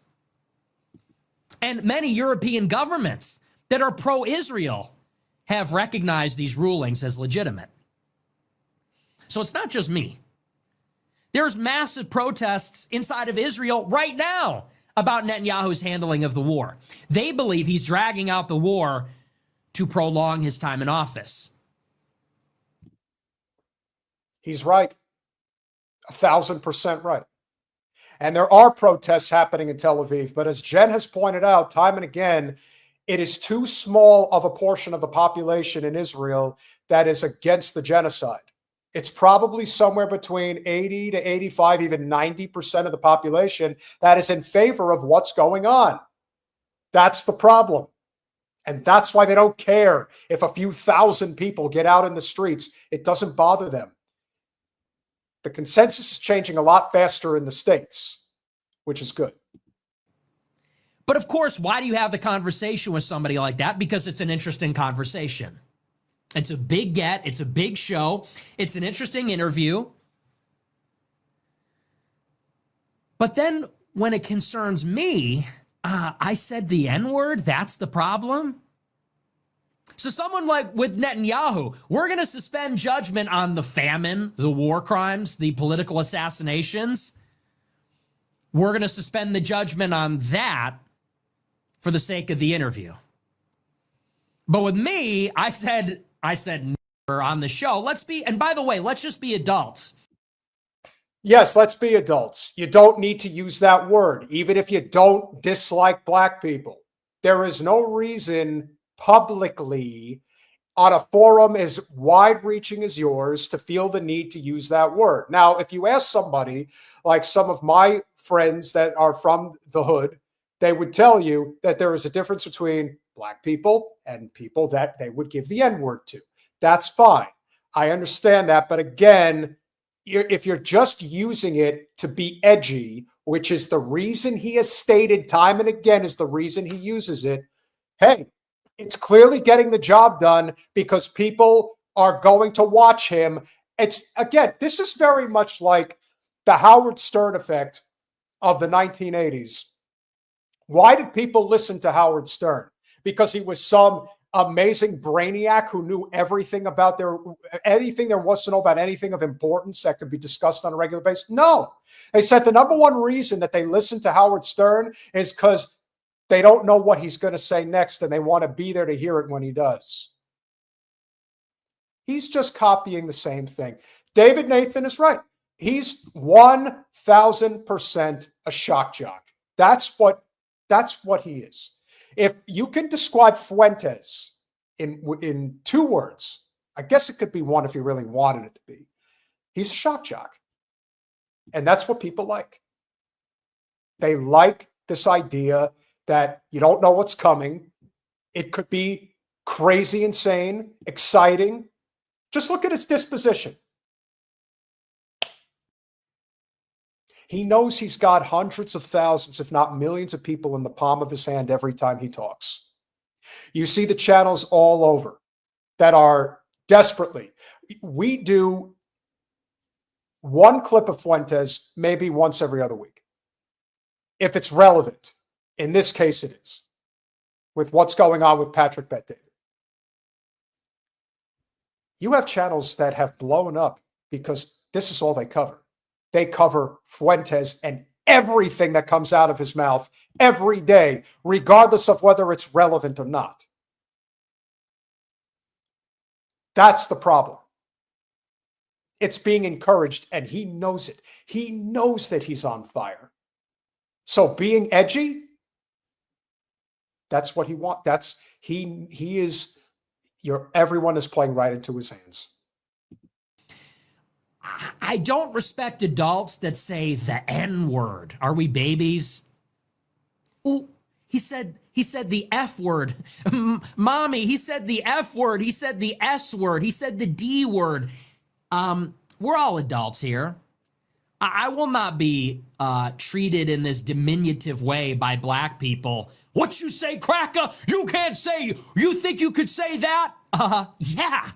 And many European governments that are pro-Israel have recognized these rulings as legitimate. So it's not just me. There's massive protests inside of Israel right now about Netanyahu's handling of the war. They believe he's dragging out the war to prolong his time in office. He's right. 1,000% right. And there are protests happening in Tel Aviv, but as Jen has pointed out time and again, it is too small of a portion of the population in Israel that is against the genocide. It's probably somewhere between 80 to 85, even 90% of the population that is in favor of what's going on. That's the problem. And that's why they don't care if a few thousand people get out in the streets. It doesn't bother them. The consensus is changing a lot faster in the States, which is good. But of course, why do you have the conversation with somebody like that? Because it's an interesting conversation. It's a big get. It's a big show. It's an interesting interview. But then when it concerns me, I said the N-word. That's the problem. So someone like with Netanyahu, we're going to suspend judgment on the famine, the war crimes, the political assassinations. We're going to suspend the judgment on that for the sake of the interview. But with me, I said never on the show. And by the way, let's just be adults. Yes, let's be adults. You don't need to use that word, even if you don't dislike black people. There is no reason publicly on a forum as wide-reaching as yours to feel the need to use that word. Now, if you ask somebody, like some of my friends that are from the hood, they would tell you that there is a difference between black people and people that they would give the N-word to. That's fine. I understand that. But again, if you're just using it to be edgy, which is the reason he has stated time and again is the reason he uses it, hey, it's clearly getting the job done because people are going to watch him. It's, again, this is very much like the Howard Stern effect of the 1980s. Why did people listen to Howard Stern? Because he was some amazing brainiac who knew everything about anything there was to know about anything of importance that could be discussed on a regular basis? No. They said the number one reason that they listen to Howard Stern is because they don't know what he's going to say next and they want to be there to hear it when he does. He's just copying the same thing. David Nathan is right. He's 1,000% a shock jock. That's what he is. If you can describe Fuentes in two words, I guess it could be one if you really wanted it to be. He's a shock jock. And that's what people like. They like this idea that you don't know what's coming. It could be crazy, insane, exciting. Just look at his disposition. He knows he's got hundreds of thousands, if not millions of people in the palm of his hand every time he talks. You see the channels all over that are desperately. We do one clip of Fuentes maybe once every other week. If it's relevant. In this case, it is. With what's going on with Patrick Bet-David. You have channels that have blown up because this is all they cover. They cover Fuentes and everything that comes out of his mouth every day, regardless of whether it's relevant or not. That's the problem. It's being encouraged, and he knows it. He knows that he's on fire. So being edgy, that's what he wants. He is everyone is playing right into his hands. I don't respect adults that say the N-word. Are we babies? Ooh, he said the F word. Mommy, he said the F word. He said the S word. He said the D word. We're all adults here. I will not be treated in this diminutive way by black people. What you say, cracker? You can't say. You think you could say that? Yeah.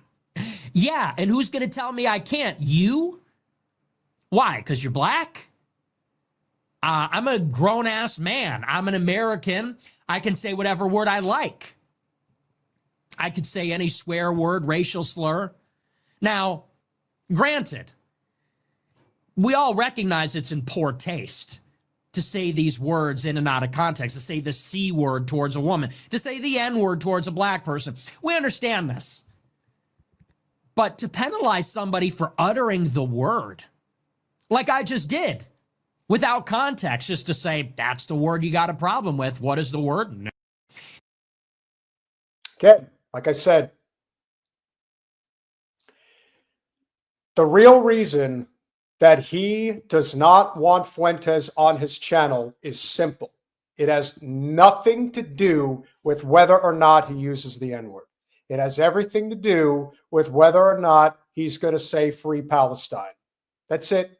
Yeah, and who's going to tell me I can't? You? Why? Because you're black? I'm a grown-ass man. I'm an American. I can say whatever word I like. I could say any swear word, racial slur. Now, granted, we all recognize it's in poor taste to say these words in and out of context, to say the C word towards a woman, to say the N word towards a black person. We understand this. But to penalize somebody for uttering the word, like I just did, without context, just to say, that's the word you got a problem with. What is the word? No. Okay, like I said, the real reason that he does not want Fuentes on his channel is simple. It has nothing to do with whether or not he uses the N-word. It has everything to do with whether or not he's going to say free Palestine. That's it.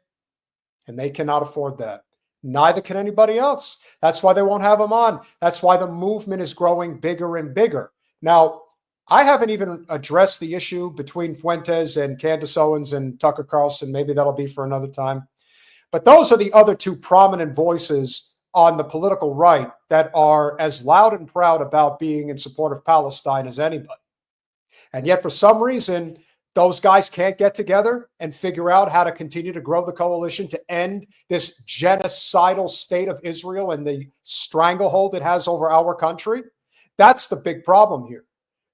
And they cannot afford that. Neither can anybody else. That's why they won't have him on. That's why the movement is growing bigger and bigger. Now, I haven't even addressed the issue between Fuentes and Candace Owens and Tucker Carlson. Maybe that'll be for another time. But those are the other two prominent voices on the political right that are as loud and proud about being in support of Palestine as anybody. And yet, for some reason, those guys can't get together and figure out how to continue to grow the coalition to end this genocidal state of Israel and the stranglehold it has over our country. That's the big problem here.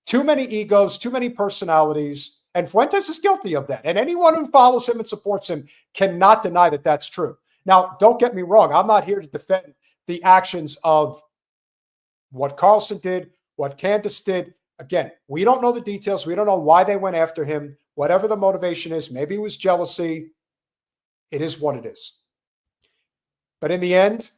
Too many egos, too many personalities, and Fuentes is guilty of that. And anyone who follows him and supports him cannot deny that that's true. Now, don't get me wrong. I'm not here to defend the actions of what Carlson did, what Candace did. Again, we don't know the details. We don't know why they went after him. Whatever the motivation is, maybe it was jealousy. It is what it is. But in the end,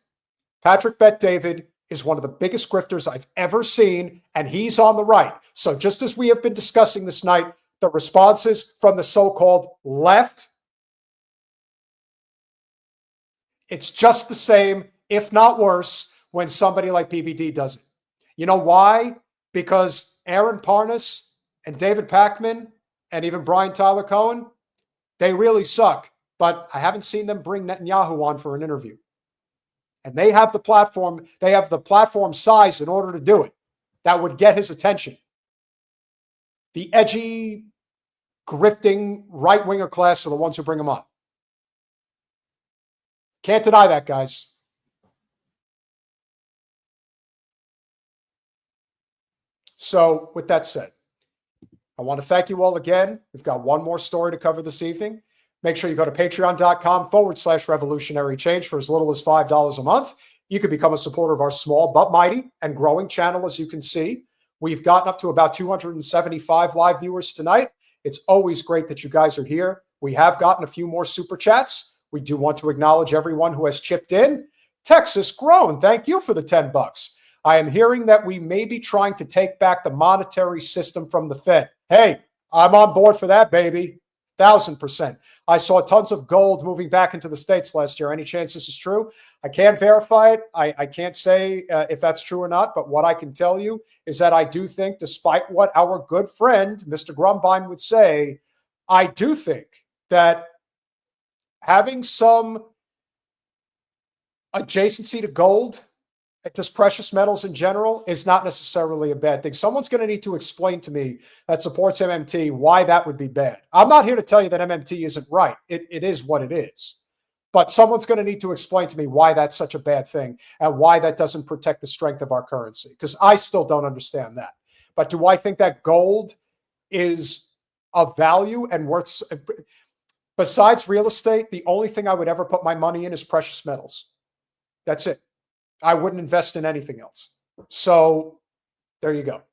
Patrick Bet-David is one of the biggest grifters I've ever seen, and he's on the right. So just as we have been discussing this night, the responses from the so-called left, it's just the same, if not worse, when somebody like PBD does it. You know why? Because Aaron Parnas and David Pakman and even Brian Tyler Cohen, they really suck. But I haven't seen them bring Netanyahu on for an interview. And they have the platform size in order to do it. That would get his attention. The edgy, grifting right-winger class are the ones who bring him on. Can't deny that, guys. So with that said, I want to thank you all again. We've got one more story to cover this evening. Make sure you go to patreon.com/revolutionary change for as little as $5 a month. You can become a supporter of our small but mighty and growing channel, as you can see. We've gotten up to about 275 live viewers tonight. It's always great that you guys are here. We have gotten a few more super chats. We do want to acknowledge everyone who has chipped in. Texas Grown, thank you for the $10. I am hearing that we may be trying to take back the monetary system from the Fed. Hey, I'm on board for that, baby. 1,000%. I saw tons of gold moving back into the States last year. Any chance this is true? I can't verify it. I can't say if that's true or not, but what I can tell you is that I do think, despite what our good friend, Mr. Grumbine, would say, I do think that having some adjacency to gold, just precious metals in general, is not necessarily a bad thing. Someone's going to need to explain to me that supports MMT why that would be bad. I'm not here to tell you that MMT isn't right. It is what it is. But someone's going to need to explain to me why that's such a bad thing and why that doesn't protect the strength of our currency, because I still don't understand that. But do I think that gold is of value and worth? Besides real estate, the only thing I would ever put my money in is precious metals. That's it. I wouldn't invest in anything else. So there you go.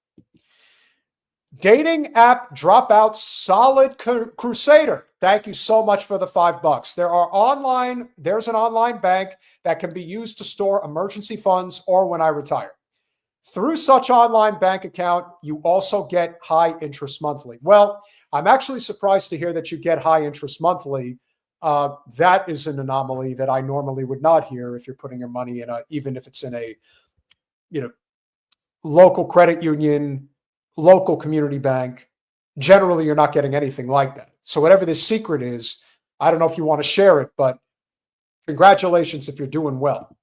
Dating app dropout solid crusader. Thank you so much for the $5. There's an online bank that can be used to store emergency funds or when I retire. Through such online bank account, you also get high interest monthly. Well, I'm actually surprised to hear that you get high interest monthly. That is an anomaly that I normally would not hear if you're putting your money in even if it's in a, local credit union, local community bank. Generally, you're not getting anything like that. So whatever this secret is, I don't know if you want to share it, but congratulations if you're doing well.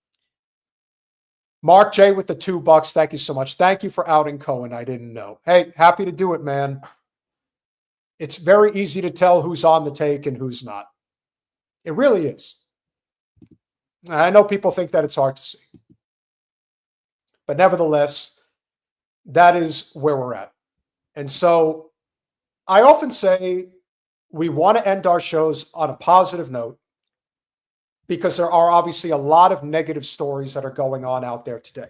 Mark J with the $2. Thank you so much. Thank you for outing Cohen. I didn't know. Hey, happy to do it, man. It's very easy to tell who's on the take and who's not. It really is. And I know people think that it's hard to see. But nevertheless, that is where we're at. And so I often say we want to end our shows on a positive note because there are obviously a lot of negative stories that are going on out there today.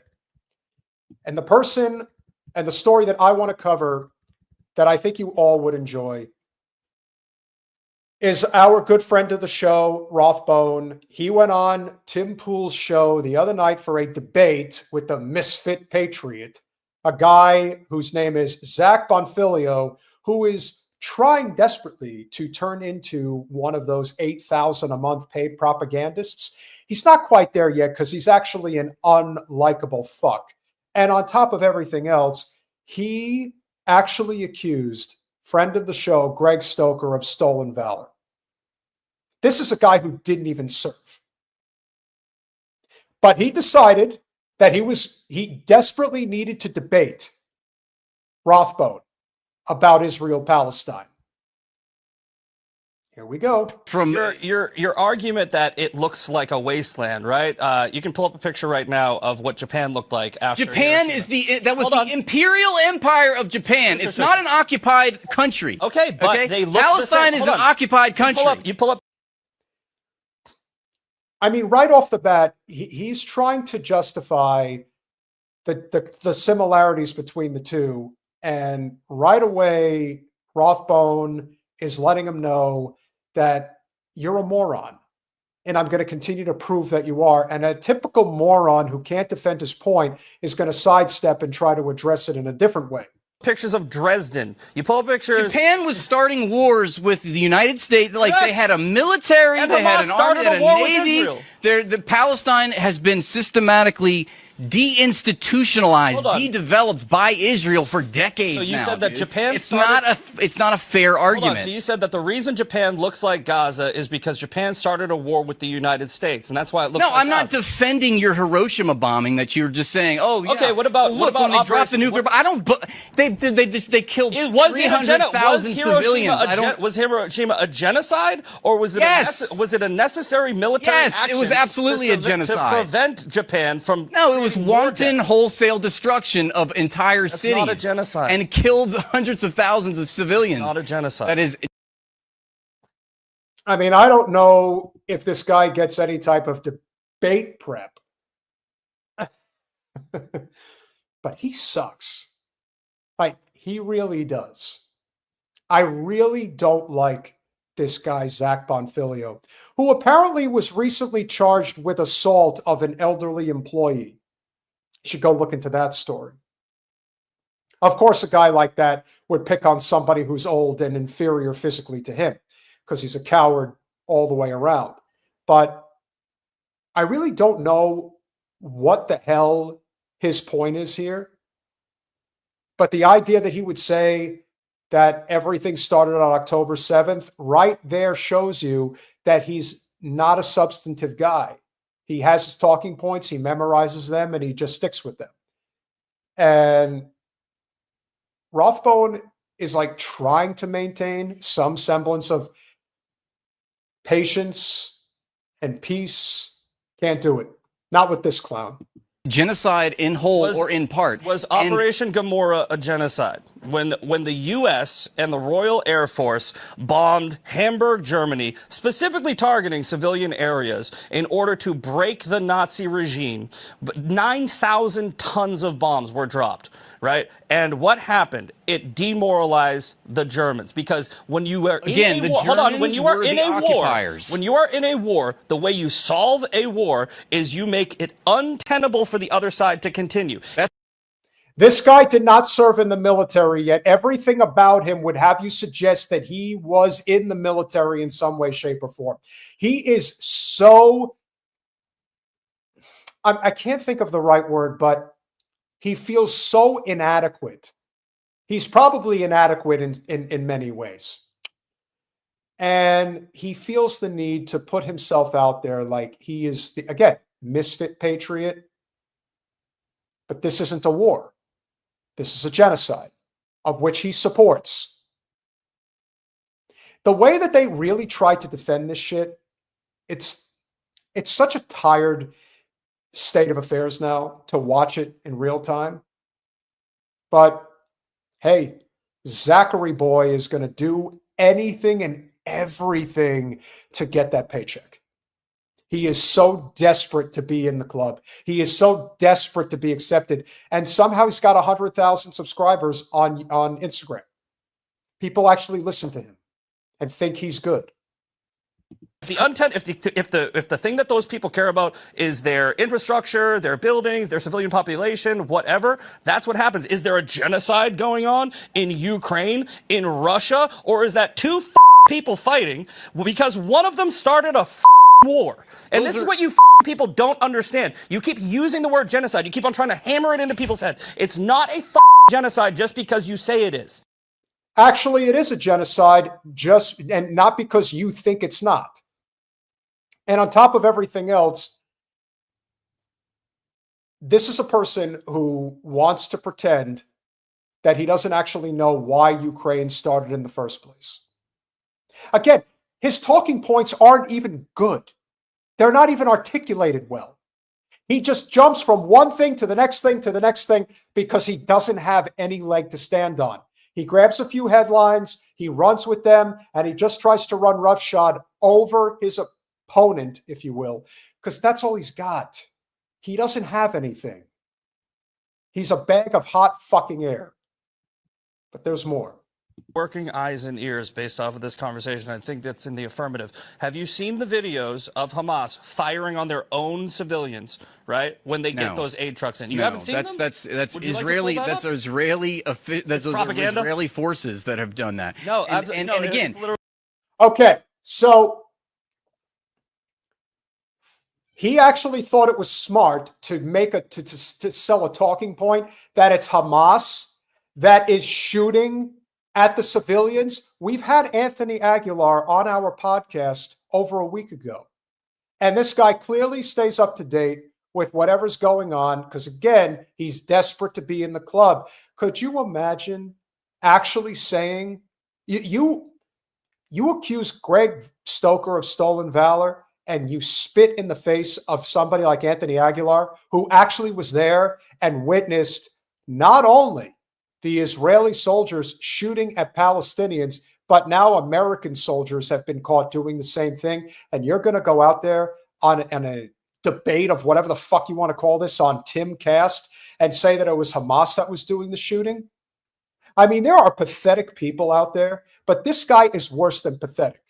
And the person and the story that I want to cover that I think you all would enjoy is our good friend of the show, Rathbone. He went on Tim Pool's show the other night for a debate with the Misfit Patriot, a guy whose name is Zach Bonfilio, who is trying desperately to turn into one of those 8,000 a month paid propagandists. He's not quite there yet because he's actually an unlikable fuck. And on top of everything else, he actually accused friend of the show, Greg Stoker, of stolen valor. This is a guy who didn't even serve. But he decided that he desperately needed to debate Rathbone about Israel-Palestine. Here we go. From your argument that it looks like a wasteland, right? You can pull up a picture right now of what Japan looked like after Japan Hiroshima. is the imperial empire of Japan. It's not an occupied country. Okay, but they look Palestine is an occupied country. You pull up. I mean, right off the bat, he's trying to justify the similarities between the two. And right away, Rathbone is letting him know that you're a moron. And I'm going to continue to prove that you are. And a typical moron who can't defend his point is going to sidestep and try to address it in a different way. Pictures of Dresden. You pull up pictures. Japan was starting wars with the United States. Like they had a military, they had an army, they had a navy. The Palestine has been systematically deinstitutionalized, de-developed by Israel for decades now. So you said that Japan it's not a fair argument. So you said that the reason Japan looks like Gaza is because Japan started a war with the United States, and that's why it looks like I'm Gaza. not defending your Hiroshima bombing that you're just saying, oh, yeah. Okay, what about when they dropped the nuclear bomb? I don't they killed 300,000 civilians. Was Hiroshima a genocide, or was it was it a necessary military action? Yes, it was absolutely a genocide. To prevent Japan from No, it was wanton wholesale destruction of entire cities. Not a genocide. And killed hundreds of thousands of civilians. Not a genocide. That is. I mean, I don't know if this guy gets any type of debate prep, but he sucks. Like, he really does. I really don't like this guy, Zach Bonfilio, who apparently was recently charged with assault of an elderly employee. You should go look into that story. Of course, a guy like that would pick on somebody who's old and inferior physically to him because he's a coward all the way around. But I really don't know what the hell his point is here. But the idea that he would say that everything started on October 7th, right there shows you that he's not a substantive guy. He has his talking points, he memorizes them, and he just sticks with them. And Rathbone is like trying to maintain some semblance of patience and peace. Can't do it. Not with this clown. Genocide in whole or in part. Was Operation Gomorrah a genocide? When the U.S. and the Royal Air Force bombed Hamburg, Germany, specifically targeting civilian areas in order to break the Nazi regime, 9,000 tons of bombs were dropped, right? And what happened? It demoralized the Germans because when you were in a war, when you are in a war, the way you solve a war is you make it untenable for the other side to continue. This guy did not serve in the military, yet everything about him would have you suggest that he was in the military in some way, shape, or form. He is so, I can't think of the right word, but he feels so inadequate. He's probably inadequate in many ways. And he feels the need to put himself out there like he is, again, misfit patriot. But this isn't a war. This is a genocide, of which he supports. The way that they really try to defend this shit it's such a tired state of affairs now to watch it in real time. But hey, Zachary Boy is going to do anything and everything to get that paycheck. He is so desperate to be in the club. He is so desperate to be accepted. And somehow he's got 100,000 subscribers on Instagram. People actually listen to him and think he's good. The intent, if the thing that those people care about is their infrastructure, their buildings, their civilian population, whatever, that's what happens. Is there a genocide going on in Ukraine, in Russia, or is that two people fighting because one of them started a war? And this is what you people don't understand. You keep using the word genocide. You keep on trying to hammer it into people's head. It's not a genocide just because you say it is. Actually, it is a genocide, and not because you think it's not. And on top of everything else, this is a person who wants to pretend that he doesn't actually know why Ukraine started in the first place. Again, his talking points aren't even good. They're not even articulated well. He just jumps from one thing to the next thing to the next thing because he doesn't have any leg to stand on. He grabs a few headlines, he runs with them, and he just tries to run roughshod over his opponent, if you will, because that's all he's got. He doesn't have anything. He's a bag of hot fucking air. But there's more. Working eyes and ears based off of this conversation. I think that's in the affirmative. Have you seen the videos of Hamas firing on their own civilians, right? When they get those aid trucks in. You haven't seen them? That's Israeli. That's Israeli. That's those Israeli forces that have done that. No, and again. Okay, so he actually thought it was smart to make to sell a talking point that it's Hamas that is shooting at the civilians. We've had Anthony Aguilar on our podcast over a week ago. And this guy clearly stays up to date with whatever's going on because, again, he's desperate to be in the club. Could you imagine actually saying, you accuse Greg Stoker of stolen valor and you spit in the face of somebody like Anthony Aguilar, who actually was there and witnessed not only the Israeli soldiers shooting at Palestinians, but now American soldiers have been caught doing the same thing. And you're going to go out there on a debate of whatever the fuck you want to call this on Timcast and say that it was Hamas that was doing the shooting? I mean, there are pathetic people out there, but this guy is worse than pathetic.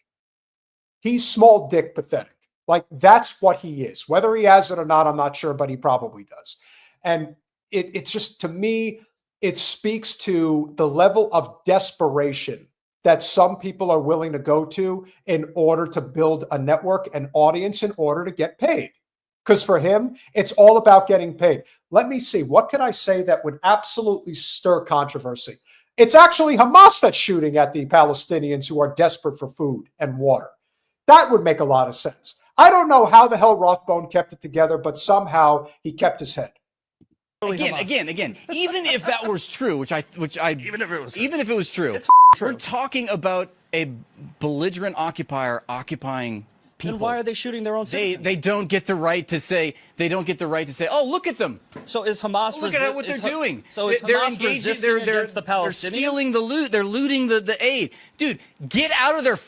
He's small dick pathetic. Like, that's what he is. Whether he has it or not, I'm not sure, but he probably does. And it's just, to me, it speaks to the level of desperation that some people are willing to go to in order to build a network, an audience, in order to get paid. Because for him, it's all about getting paid. Let me see. What can I say that would absolutely stir controversy? It's actually Hamas that's shooting at the Palestinians who are desperate for food and water. That would make a lot of sense. I don't know how the hell Rathbone kept it together, but somehow he kept his head. Again. Even if that was true, even if it was true, we're talking about a belligerent occupier occupying people. Then why are they shooting their own citizens? They don't get the right to say. They don't get the right to say, "Oh, look at them." So is Hamas? Look at what they're doing. So is they're Hamas engaging. against the Palestinians? They're stealing the loot. They're looting the aid. Dude, get out of their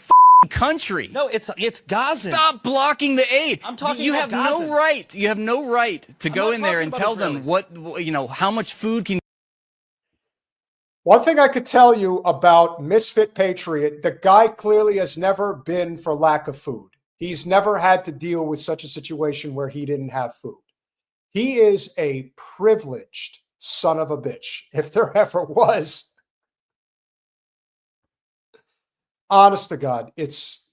country. No, it's Gaza. Stop blocking the aid. I'm talking. You about have Gazans. no right. You have no right to go in there and tell Israelis. them how much food can. One thing I could tell you about Misfit Patriot, the guy clearly has never been for lack of food. He's never had to deal with such a situation where he didn't have food. He is a privileged son of a bitch, if there ever was. Honest to God, it's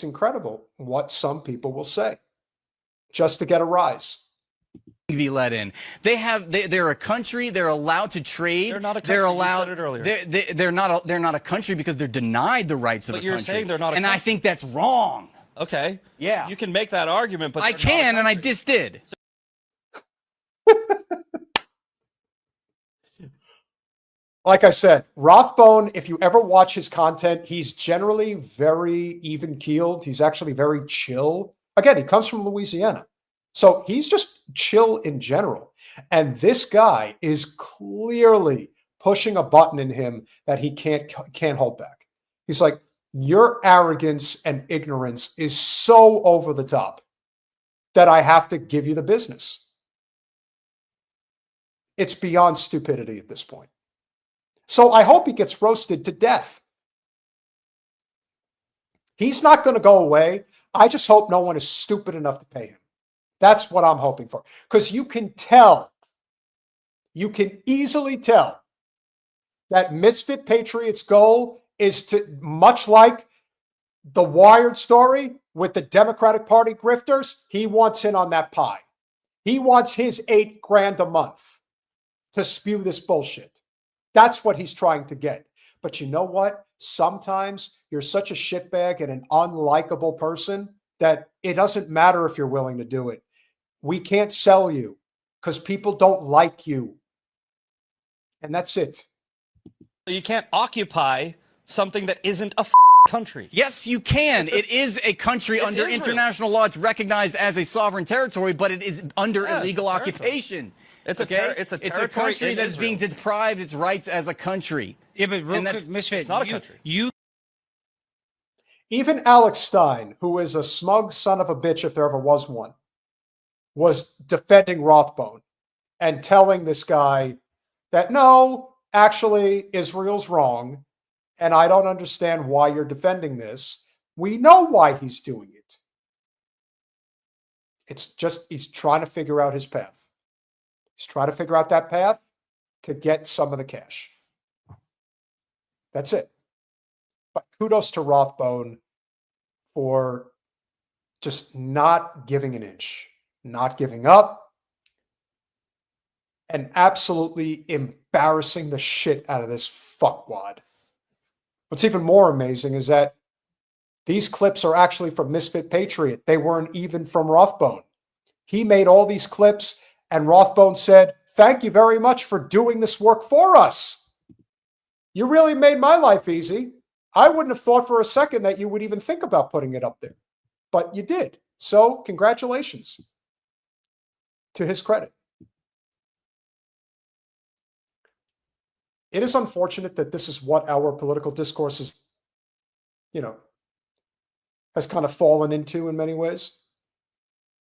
incredible what some people will say just to get a rise. Be let in. They're a country. They're allowed to trade. They're not a country. They're allowed. You said it earlier. They're not a country because they're denied the rights of a country. But you're saying they're not a and country. I think that's wrong. Okay. Yeah. You can make that argument, but I can, and I just did. Like I said, Rathbone, if you ever watch his content, he's generally very even-keeled. He's actually very chill Again, he comes from Louisiana. So he's just chill in general. And this guy is clearly pushing a button in him that he can't hold back. He's like, your arrogance and ignorance is so over the top that I have to give you the business. It's beyond stupidity at this point. So I hope he gets roasted to death. He's not going to go away. I just hope no one is stupid enough to pay him. That's what I'm hoping for. Because you can tell, you can easily tell that Misfit Patriot's goal is to, much like the Wired story with the Democratic Party grifters, he wants in on that pie. He wants his $8 grand a month to spew this bullshit. That's what he's trying to get. But you know what? Sometimes you're such a shitbag and an unlikable person that it doesn't matter if you're willing to do it. We can't sell you because people don't like you. And that's it. You can't occupy something that isn't a country. Yes, you can. It is a country under Israel. International law. It's recognized as a sovereign territory, but it is under illegal occupation. It's okay? It's a It's a country that's being deprived its rights as a country. Yeah, but real And quick, Misfit, it's not a country. Even Alex Stein, who is a smug son of a bitch if there ever was one, was defending Rathbone and telling this guy that, no, actually, Israel's wrong, and I don't understand why you're defending this. We know why he's doing it. It's just he's trying to figure out his path. He's trying to figure out that path to get some of the cash. That's it. But kudos to Rathbone for just not giving an inch, not giving up, and absolutely embarrassing the shit out of this fuckwad. What's even more amazing is that these clips are actually from Misfit Patriot. They weren't even from Rathbone. He made all these clips, and Rathbone said, "Thank you very much for doing this work for us. You really made my life easy. I wouldn't have thought for a second that you would even think about putting it up there. But you did. So congratulations." To his credit. It is unfortunate that this is what our political discourse is, has kind of fallen into in many ways.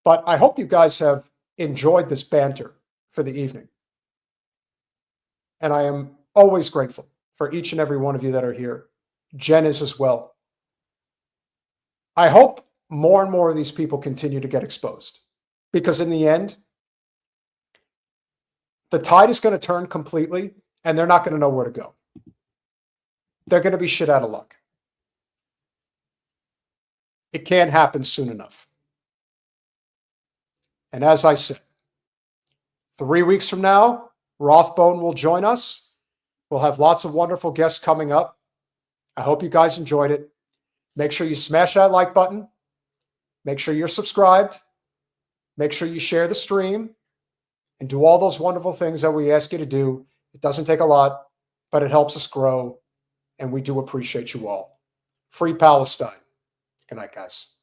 But I hope you guys have enjoyed this banter for the evening. And I am always grateful for each and every one of you that are here. Jen is as well. I hope more and more of these people continue to get exposed, because in the end, the tide is going to turn completely and they're not going to know where to go. They're going to be shit out of luck. It can't happen soon enough. And as I said, 3 weeks from now, Rathbone will join us. We'll have lots of wonderful guests coming up. I hope you guys enjoyed it. Make sure you smash that like button. Make sure you're subscribed. Make sure you share the stream and do all those wonderful things that we ask you to do. It doesn't take a lot, but it helps us grow, and we do appreciate you all. Free Palestine. Good night, guys.